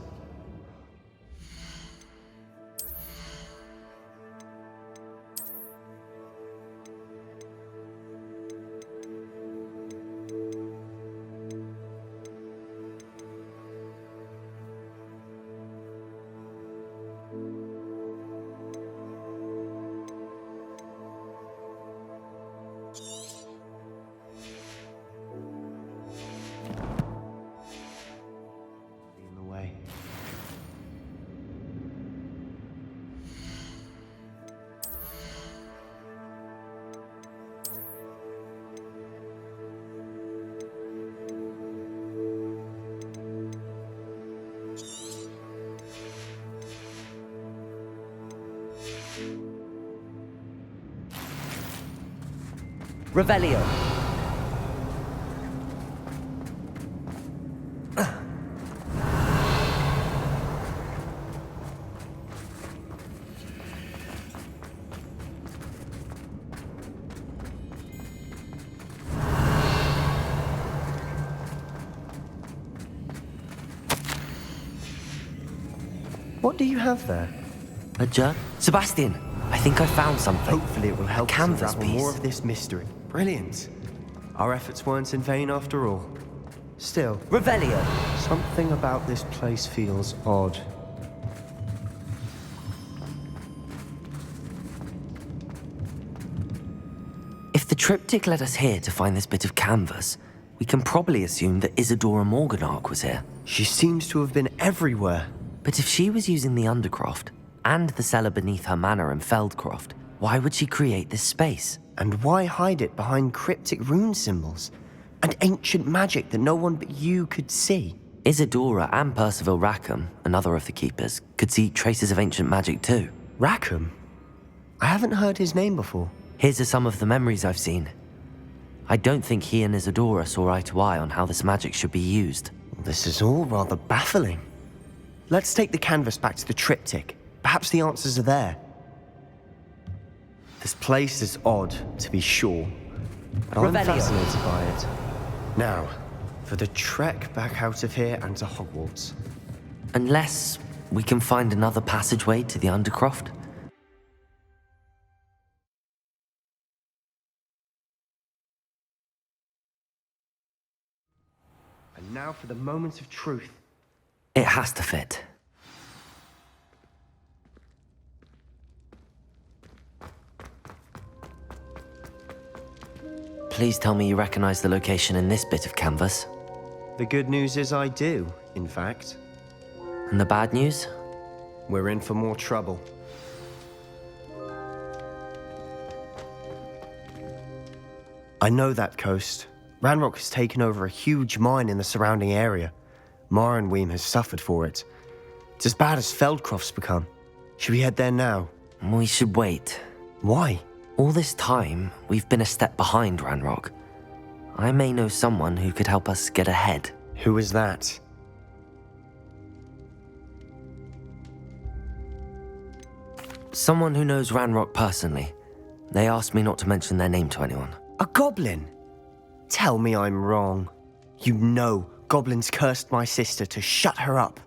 Revelio. What do you have there? A jug? Sebastian, I think I found something. Hopefully it will help us canvas unravel piece. more of this mystery. Brilliant. Our efforts weren't in vain after all. Still, Revelio. something about this place feels odd. If the triptych led us here to find this bit of canvas, we can probably assume that Isadora Morganach was here. She seems to have been everywhere. But if she was using the Undercroft and the cellar beneath her manor in Feldcroft, why would she create this space? And why hide it behind cryptic rune symbols and ancient magic that no one but you could see? Isadora and Percival Rackham, another of the keepers, could see traces of ancient magic too. Rackham? I haven't heard his name before. Here's some of the memories I've seen. I don't think he and Isadora saw eye to eye on how this magic should be used. This is all rather baffling. Let's take the canvas back to the triptych. Perhaps the answers are there. This place is odd, to be sure, but I'm fascinated by it. Now, for the trek back out of here and to Hogwarts. Unless we can find another passageway to the Undercroft. And now for the moment of truth. It has to fit. Please tell me you recognize the location in this bit of canvas. The good news is I do, in fact. And the bad news? We're in for more trouble. I know that coast. Ranrock has taken over a huge mine in the surrounding area. Marrenweem has suffered for it. It's as bad as Feldcroft's become. Should we head there now? We should wait. Why? All this time, we've been a step behind Ranrock. I may know someone who could help us get ahead. Who is that? Someone who knows Ranrock personally. They asked me not to mention their name to anyone. A goblin? Tell me I'm wrong. You know goblins cursed my sister to shut her up.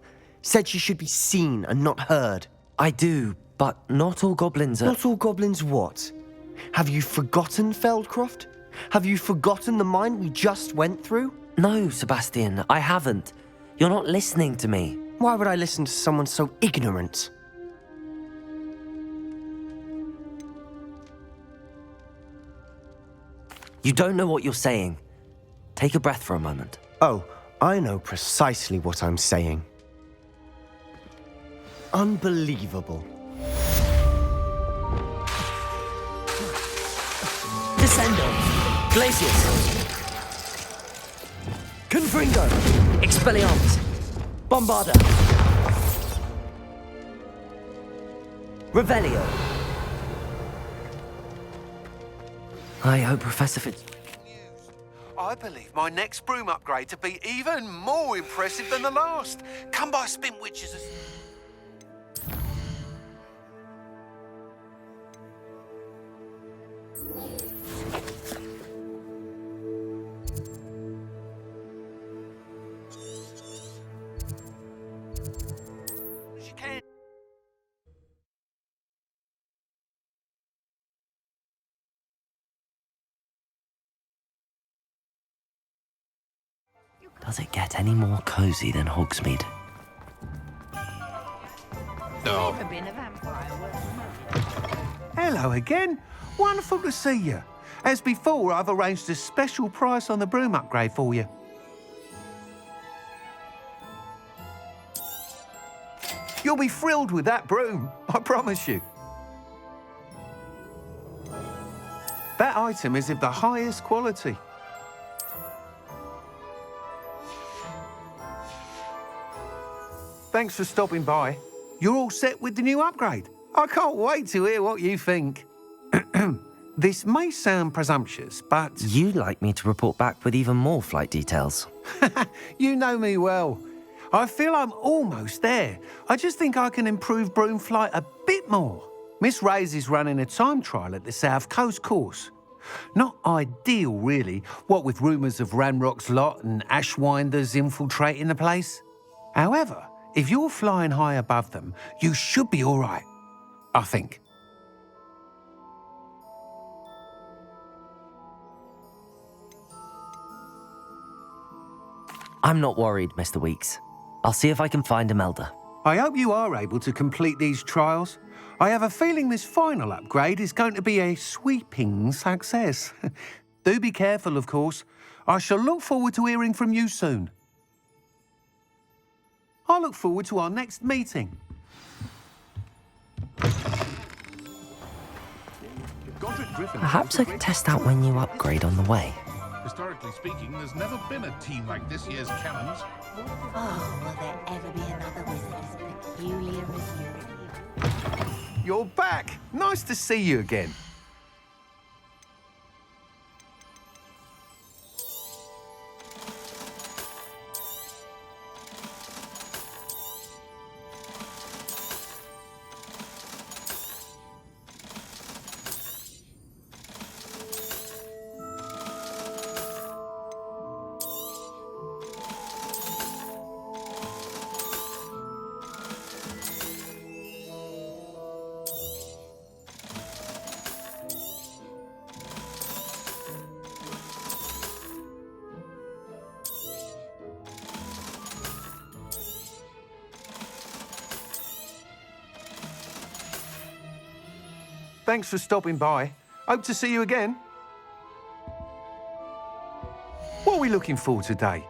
Said she should be seen and not heard. I do, but not all goblins are... Not all goblins what? Have you forgotten Feldcroft? Have you forgotten the mine we just went through? No, Sebastian, I haven't. You're not listening to me. Why would I listen to someone so ignorant? You don't know what you're saying. Take a breath for a moment. Oh, I know precisely what I'm saying. Unbelievable. Descendo! Glacius! Confringo! Expelliarmus! Bombarda! Revelio! I hope Professor Fitz... I believe my next broom upgrade to be even more impressive than the last. Come by Spin Witches. Does it get any more cozy than Hogsmeade? No. Hello again. Wonderful to see you. As before, I've arranged a special price on the broom upgrade for you. You'll be thrilled with that broom, I promise you. That item is of the highest quality. Thanks for stopping by. You're all set with the new upgrade. I can't wait to hear what you think. This may sound presumptuous, but... You'd like me to report back with even more flight details. You know me well. I feel I'm almost there. I just think I can improve broom flight a bit more. Miss Ray's is running a time trial at the South Coast course. Not ideal, really, what with rumours of Ranrock's lot and Ashwinders infiltrating the place. However, if you're flying high above them, you should be all right, I think. I'm not worried, Mr. Weeks. I'll see if I can find Imelda. I hope you are able to complete these trials. I have a feeling this final upgrade is going to be a sweeping success. Do be careful, of course. I shall look forward to hearing from you soon. I look forward to our next meeting. Perhaps I could test out my new upgrade on the way. Historically speaking, there's never been a team like this year's cannons. Oh, will there ever be another wizard as peculiar as you? You're back. Nice to see you again. Thanks for stopping by. Hope to see you again. What are we looking for today?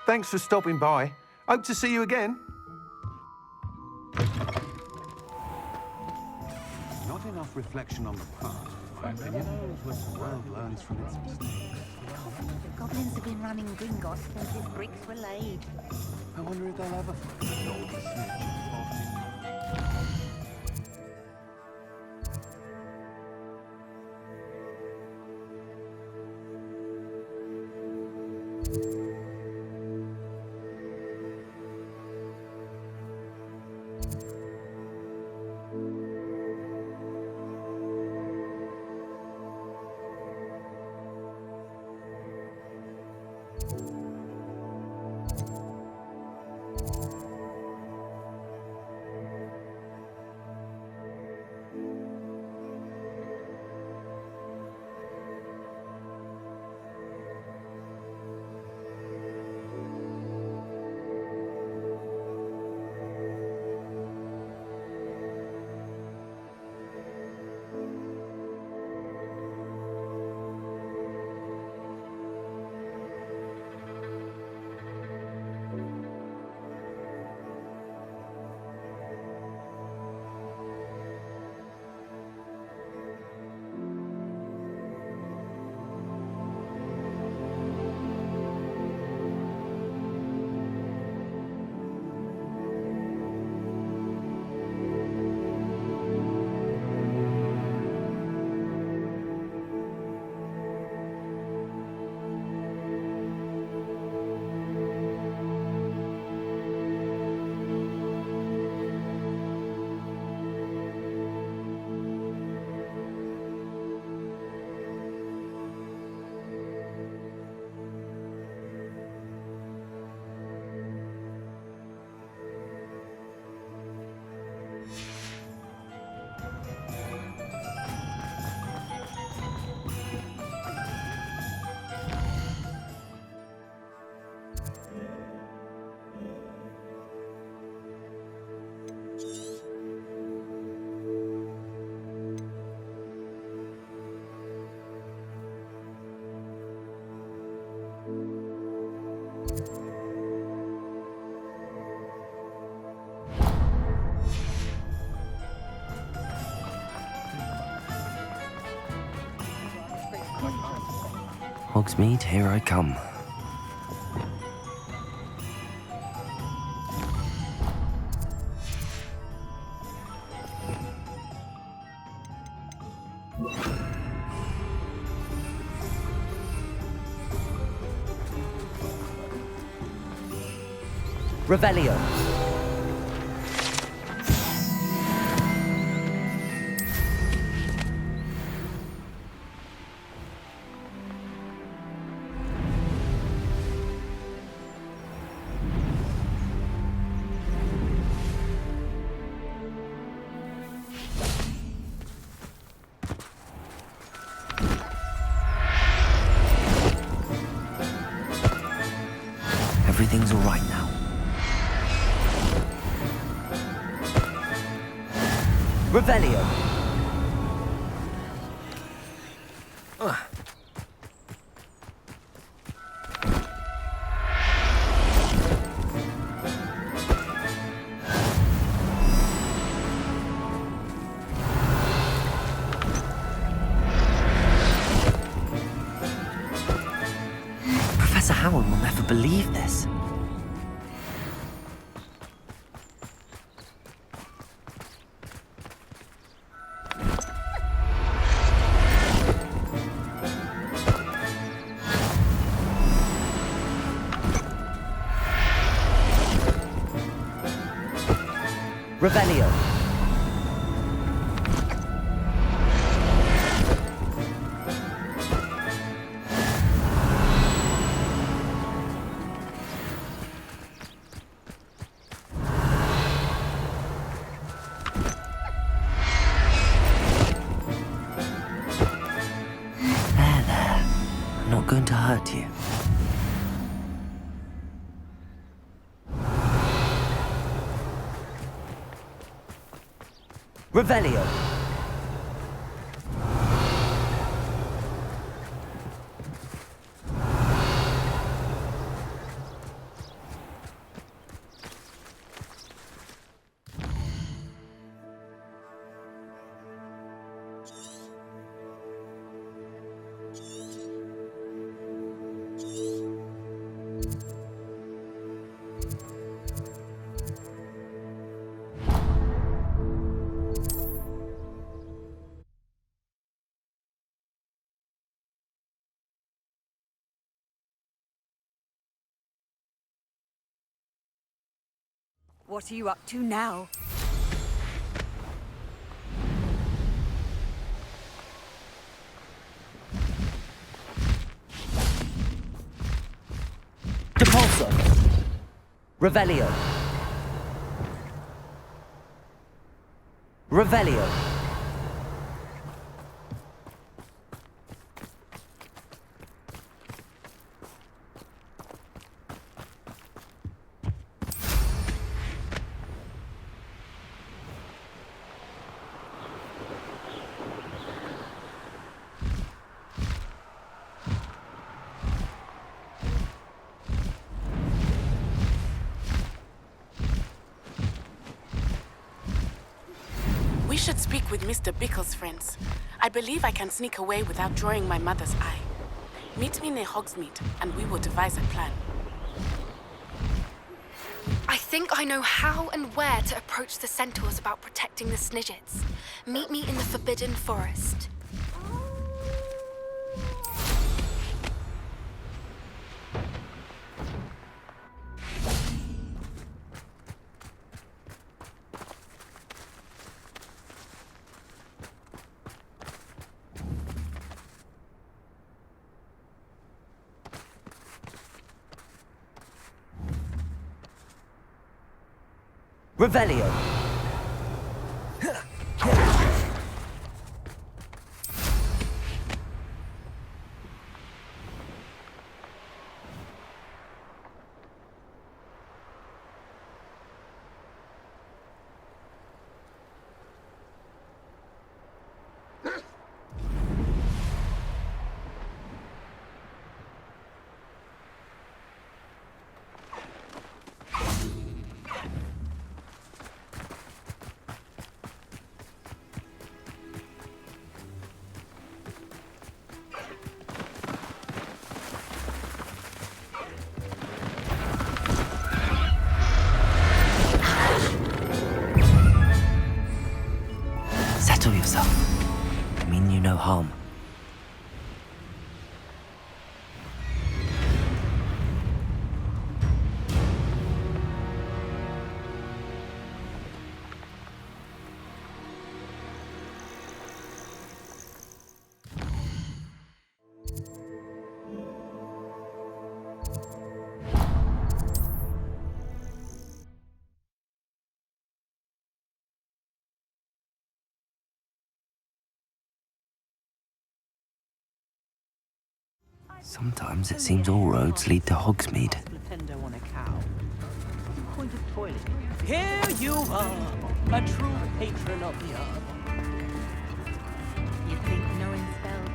Thanks for stopping by. Hope to see you again. Not enough reflection on the past, in my opinion. What the world learns from its mistakes. The goblins have been running Gringotts since his bricks were laid. I wonder if they'll ever find the golden snitch. Hogsmeade, here I come. Revelio. Everything's all right now. Revelio. Professor Howard will never believe this. Revelio. There. I'm not going to hurt you. Revelio. What are you up to now? Depulso. Revelio. Revelio. We should speak with Mr. Bickle's friends. I believe I can sneak away without drawing my mother's eye. Meet me near Hogsmeade, and we will devise a plan. I think I know how and where to approach the centaurs about protecting the Snidgets. Meet me in the Forbidden Forest. Revelio. Sometimes it seems all roads lead to Hogsmeade. On a cow. Pointed toilet. Here you are, a true patron of the earth. You think knowing spells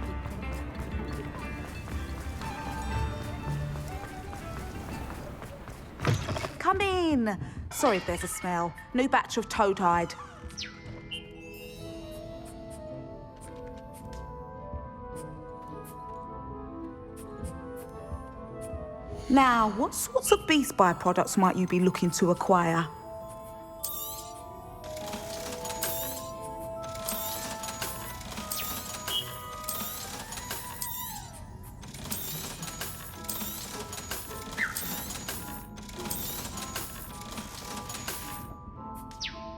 Come in. Sorry if there's a smell. New batch of toad-hide. Now, what sorts of beast byproducts might you be looking to acquire?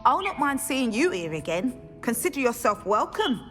I'll not mind seeing you here again. Consider yourself welcome.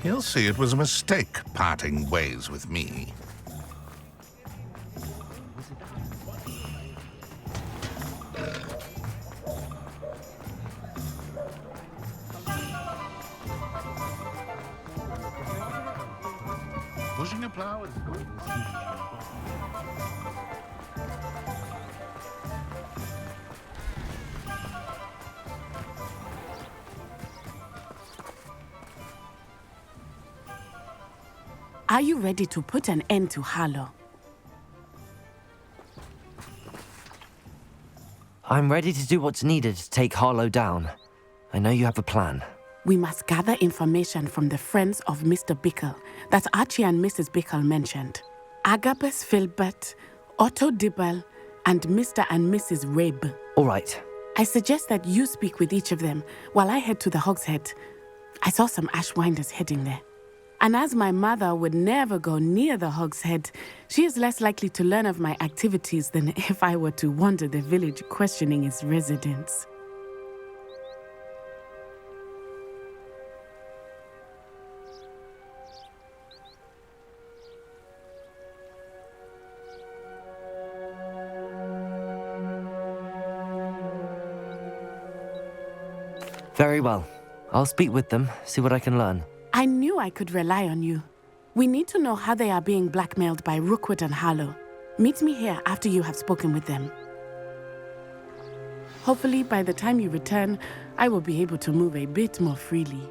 He'll see it was a mistake parting ways with me. Pushing a plow is good. Are you ready to put an end to Harlow? I'm ready to do what's needed to take Harlow down. I know you have a plan. We must gather information from the friends of Mr. Bickle that Archie and Mrs. Bickle mentioned. Agabus Filbert, Otto Dibble, and Mr. and Mrs. Rabe. All right. I suggest that you speak with each of them while I head to the Hogshead. I saw some Ashwinders heading there. And as my mother would never go near the Hogshead, she is less likely to learn of my activities than if I were to wander the village questioning its residents. Very well. I'll speak with them, see what I can learn. I knew I could rely on you. We need to know how they are being blackmailed by Rookwood and Harlow. Meet me here after you have spoken with them. Hopefully, by the time you return, I will be able to move a bit more freely.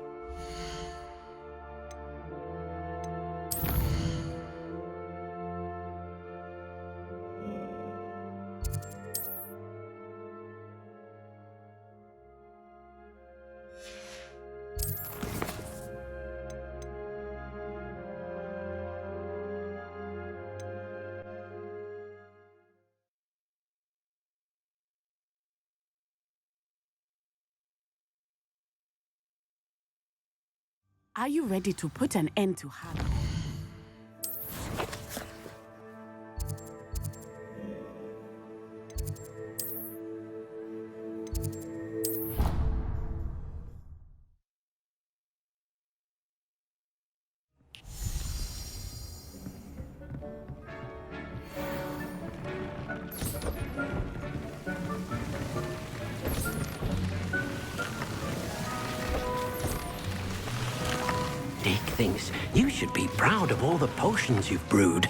Are you ready to put an end to Harlow? Dick thinks you should be proud of all the potions you've brewed.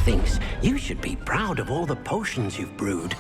Thinks you should be proud of all the potions you've brewed.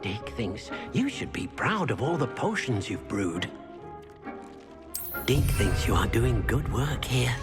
Dick thinks you should be proud of all the potions you've brewed. Dick thinks you are doing good work here.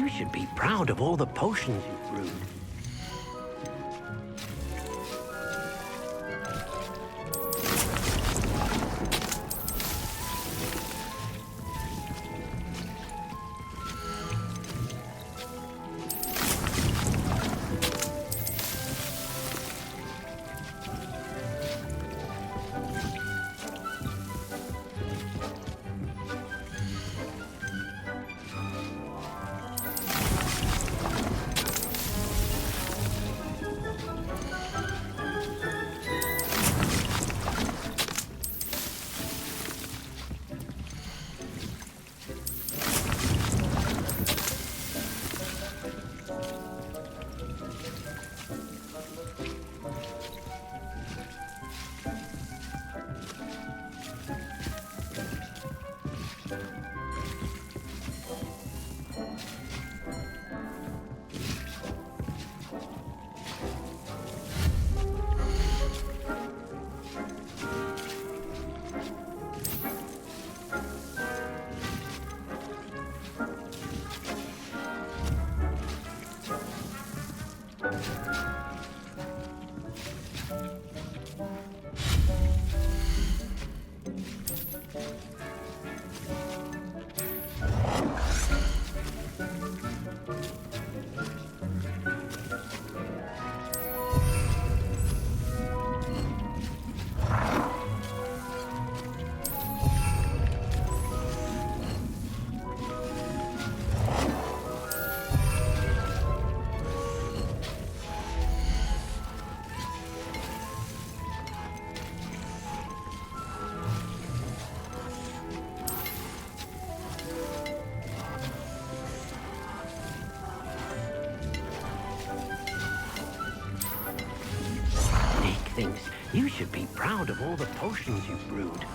You should be proud of all the potions you've brewed. Thinks you should be proud of all the potions you've brewed.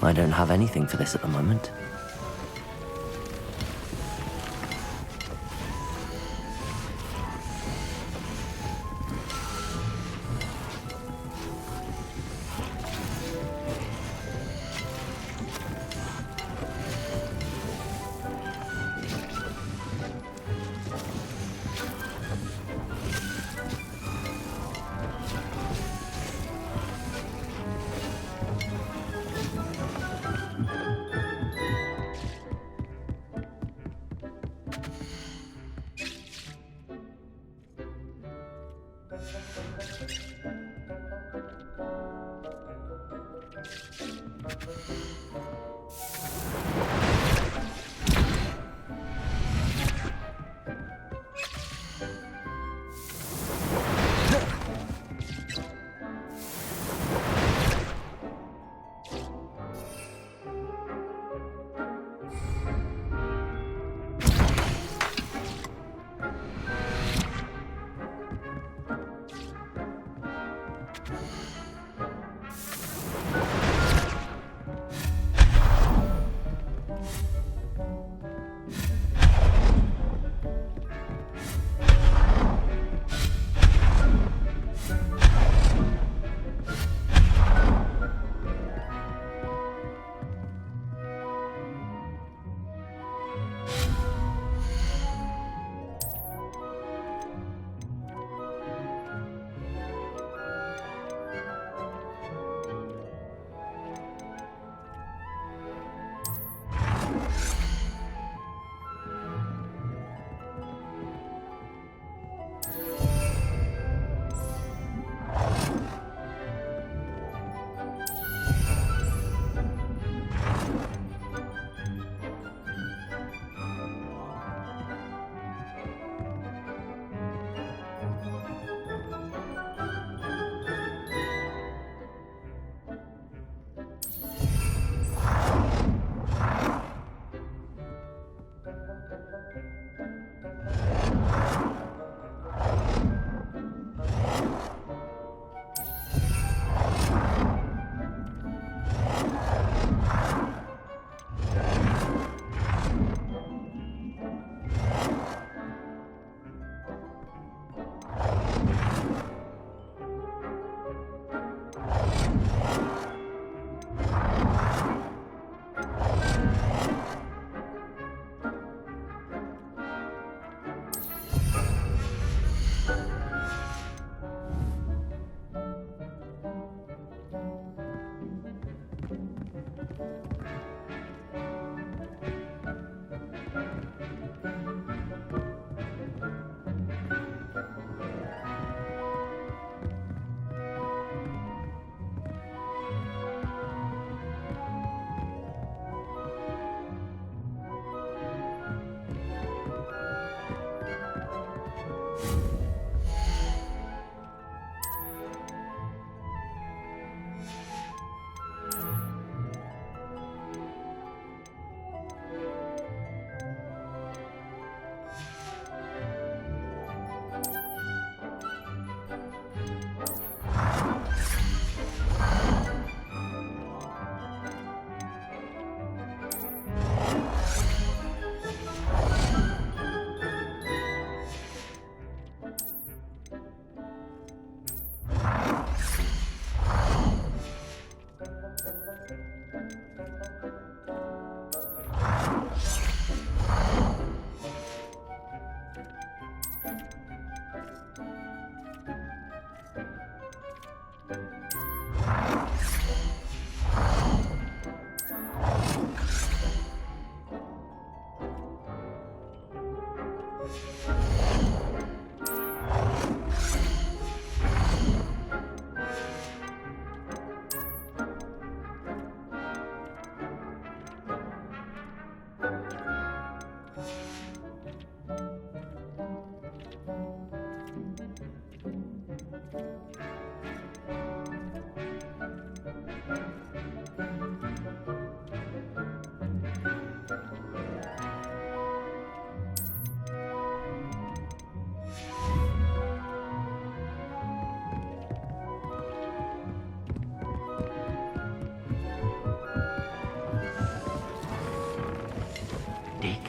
I don't have anything for this at the moment.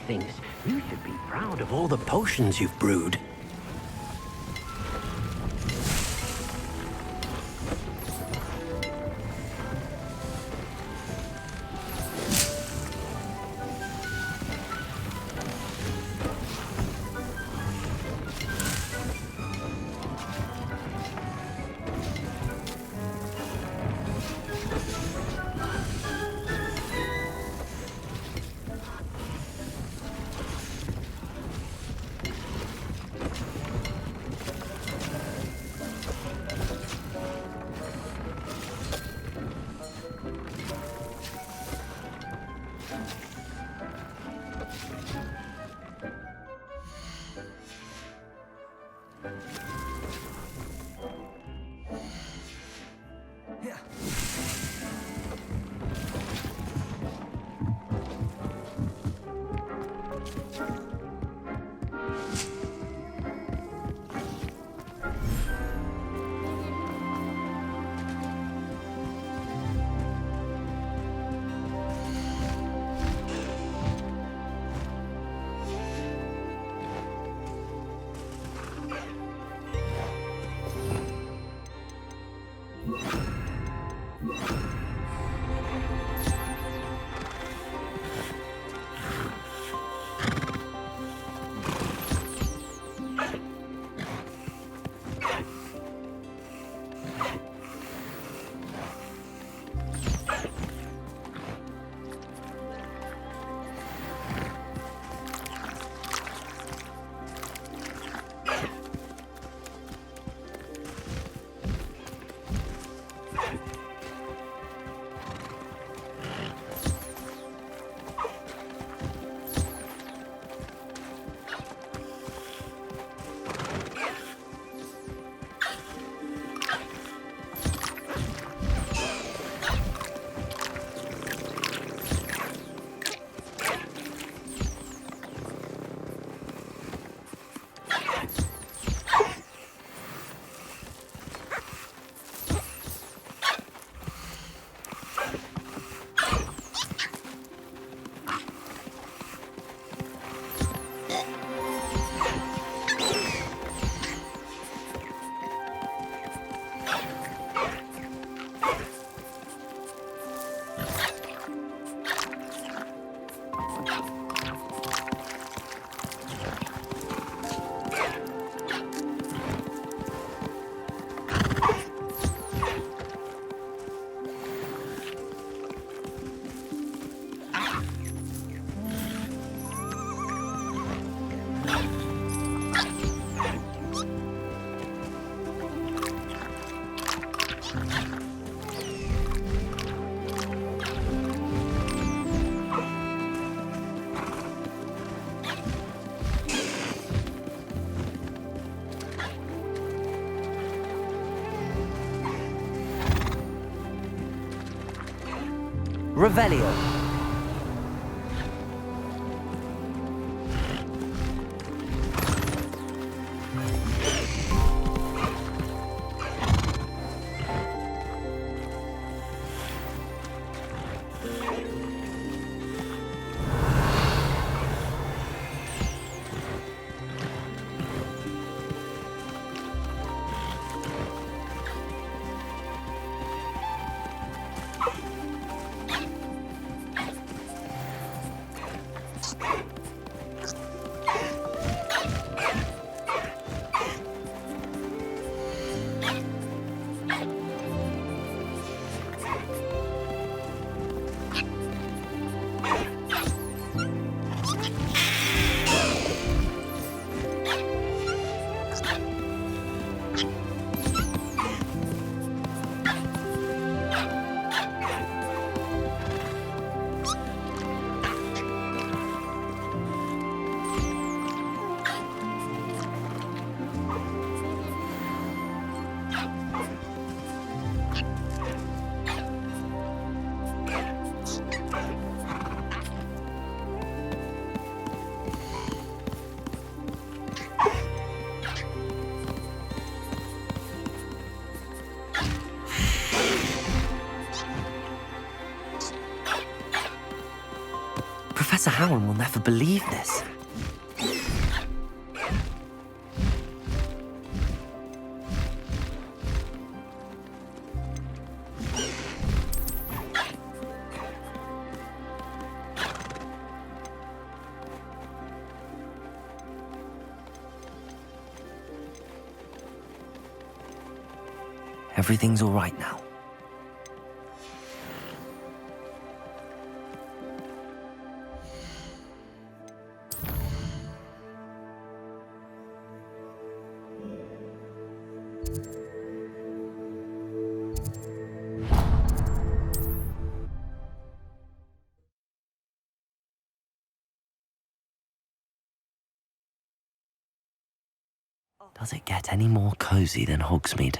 thinks you should be proud of all the potions you've brewed. Revelio. Professor Howland will never believe this. Everything's all right now. Does it get any more cozy than Hogsmeade?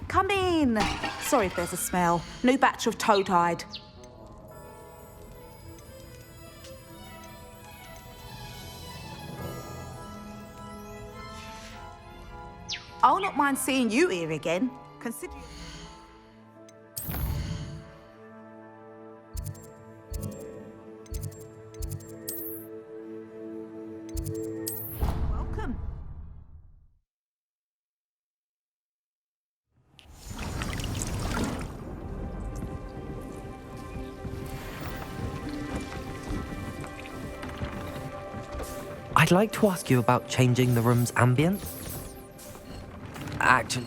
Come in. Sorry if there's a smell. New batch of toad-hide. I'll not mind seeing you here again. Consider. Welcome. I'd like to ask you about changing the room's ambient. Actually,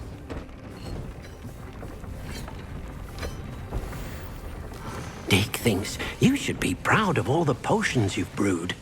Dick thinks you should be proud of all the potions you've brewed.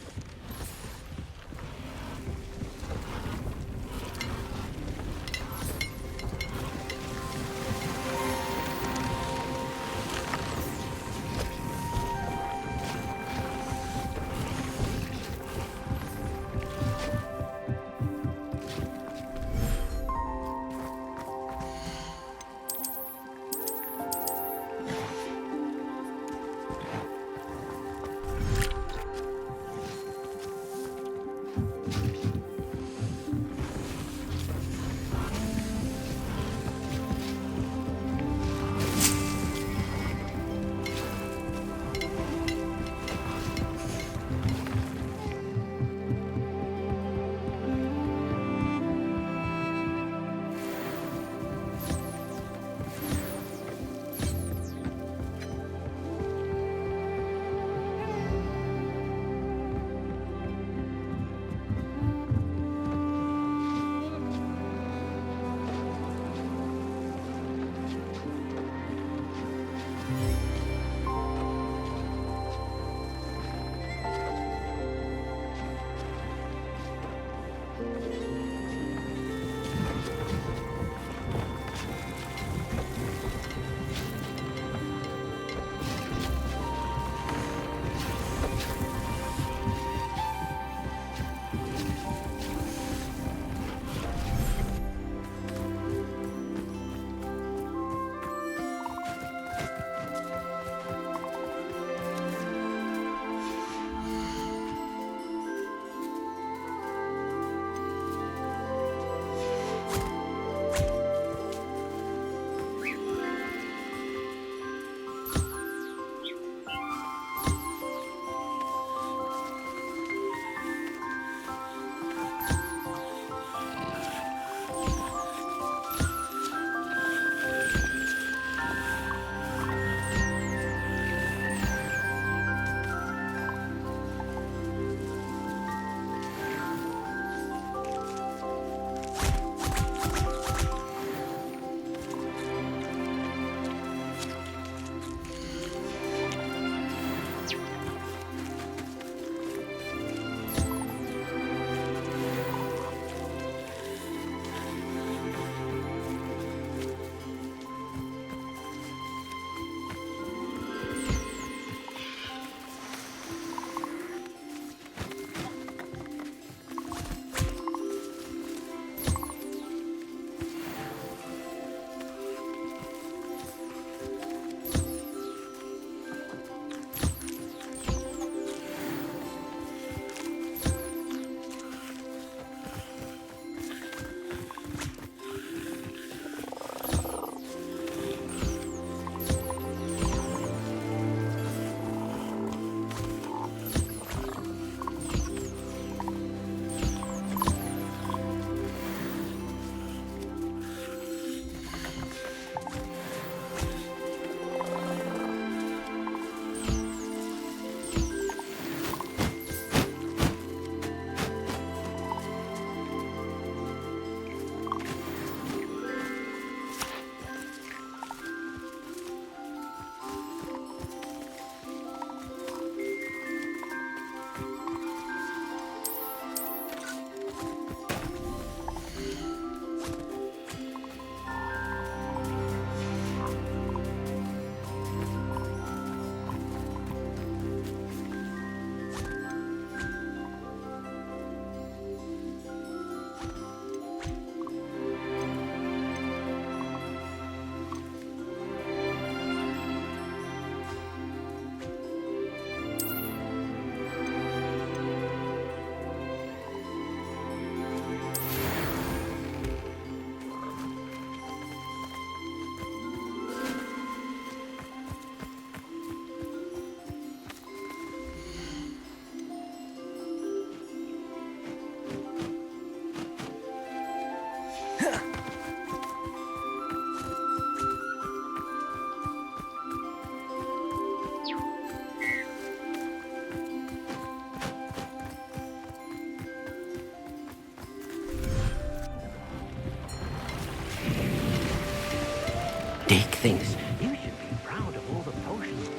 Dick thinks you should be proud of all the potions.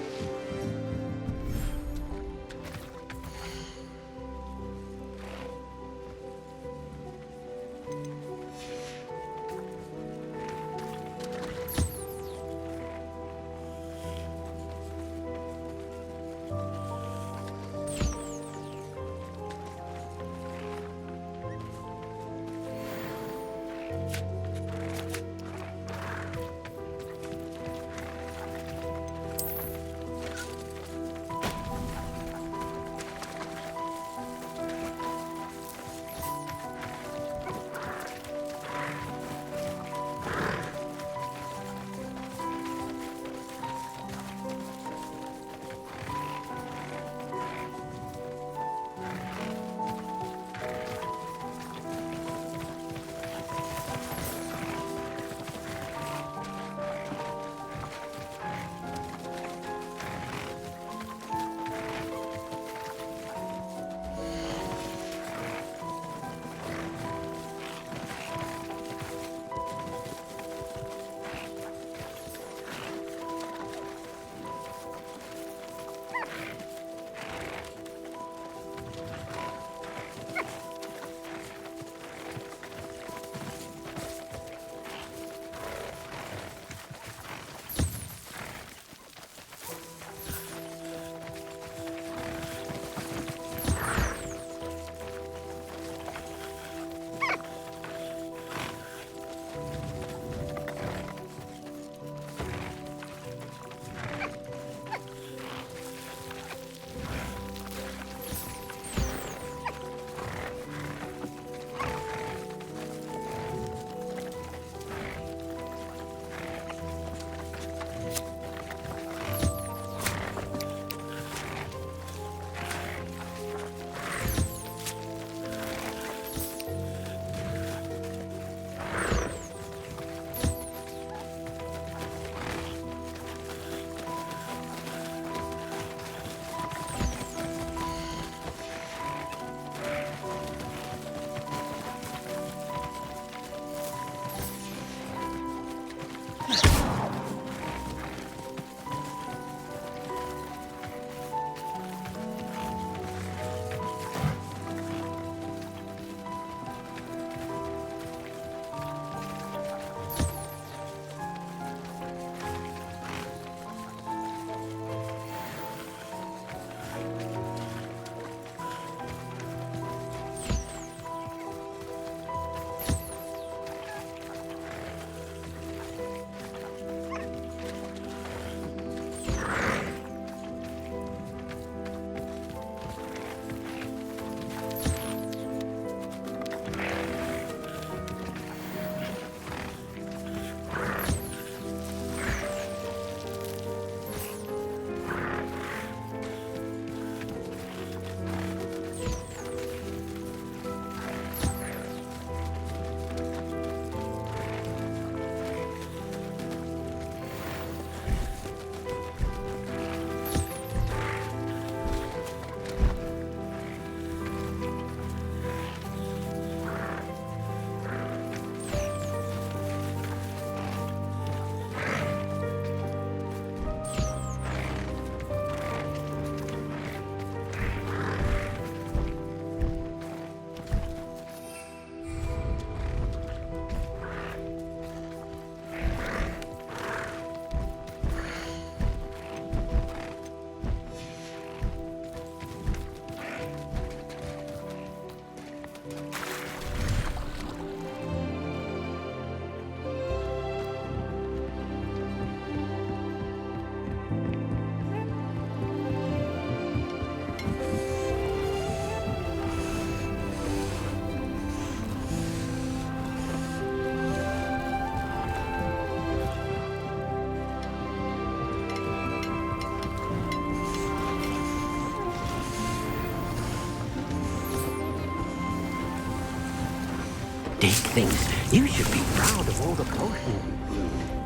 Dick thinks you should be proud of all the potions you brewed.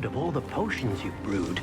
of all the potions you've brewed.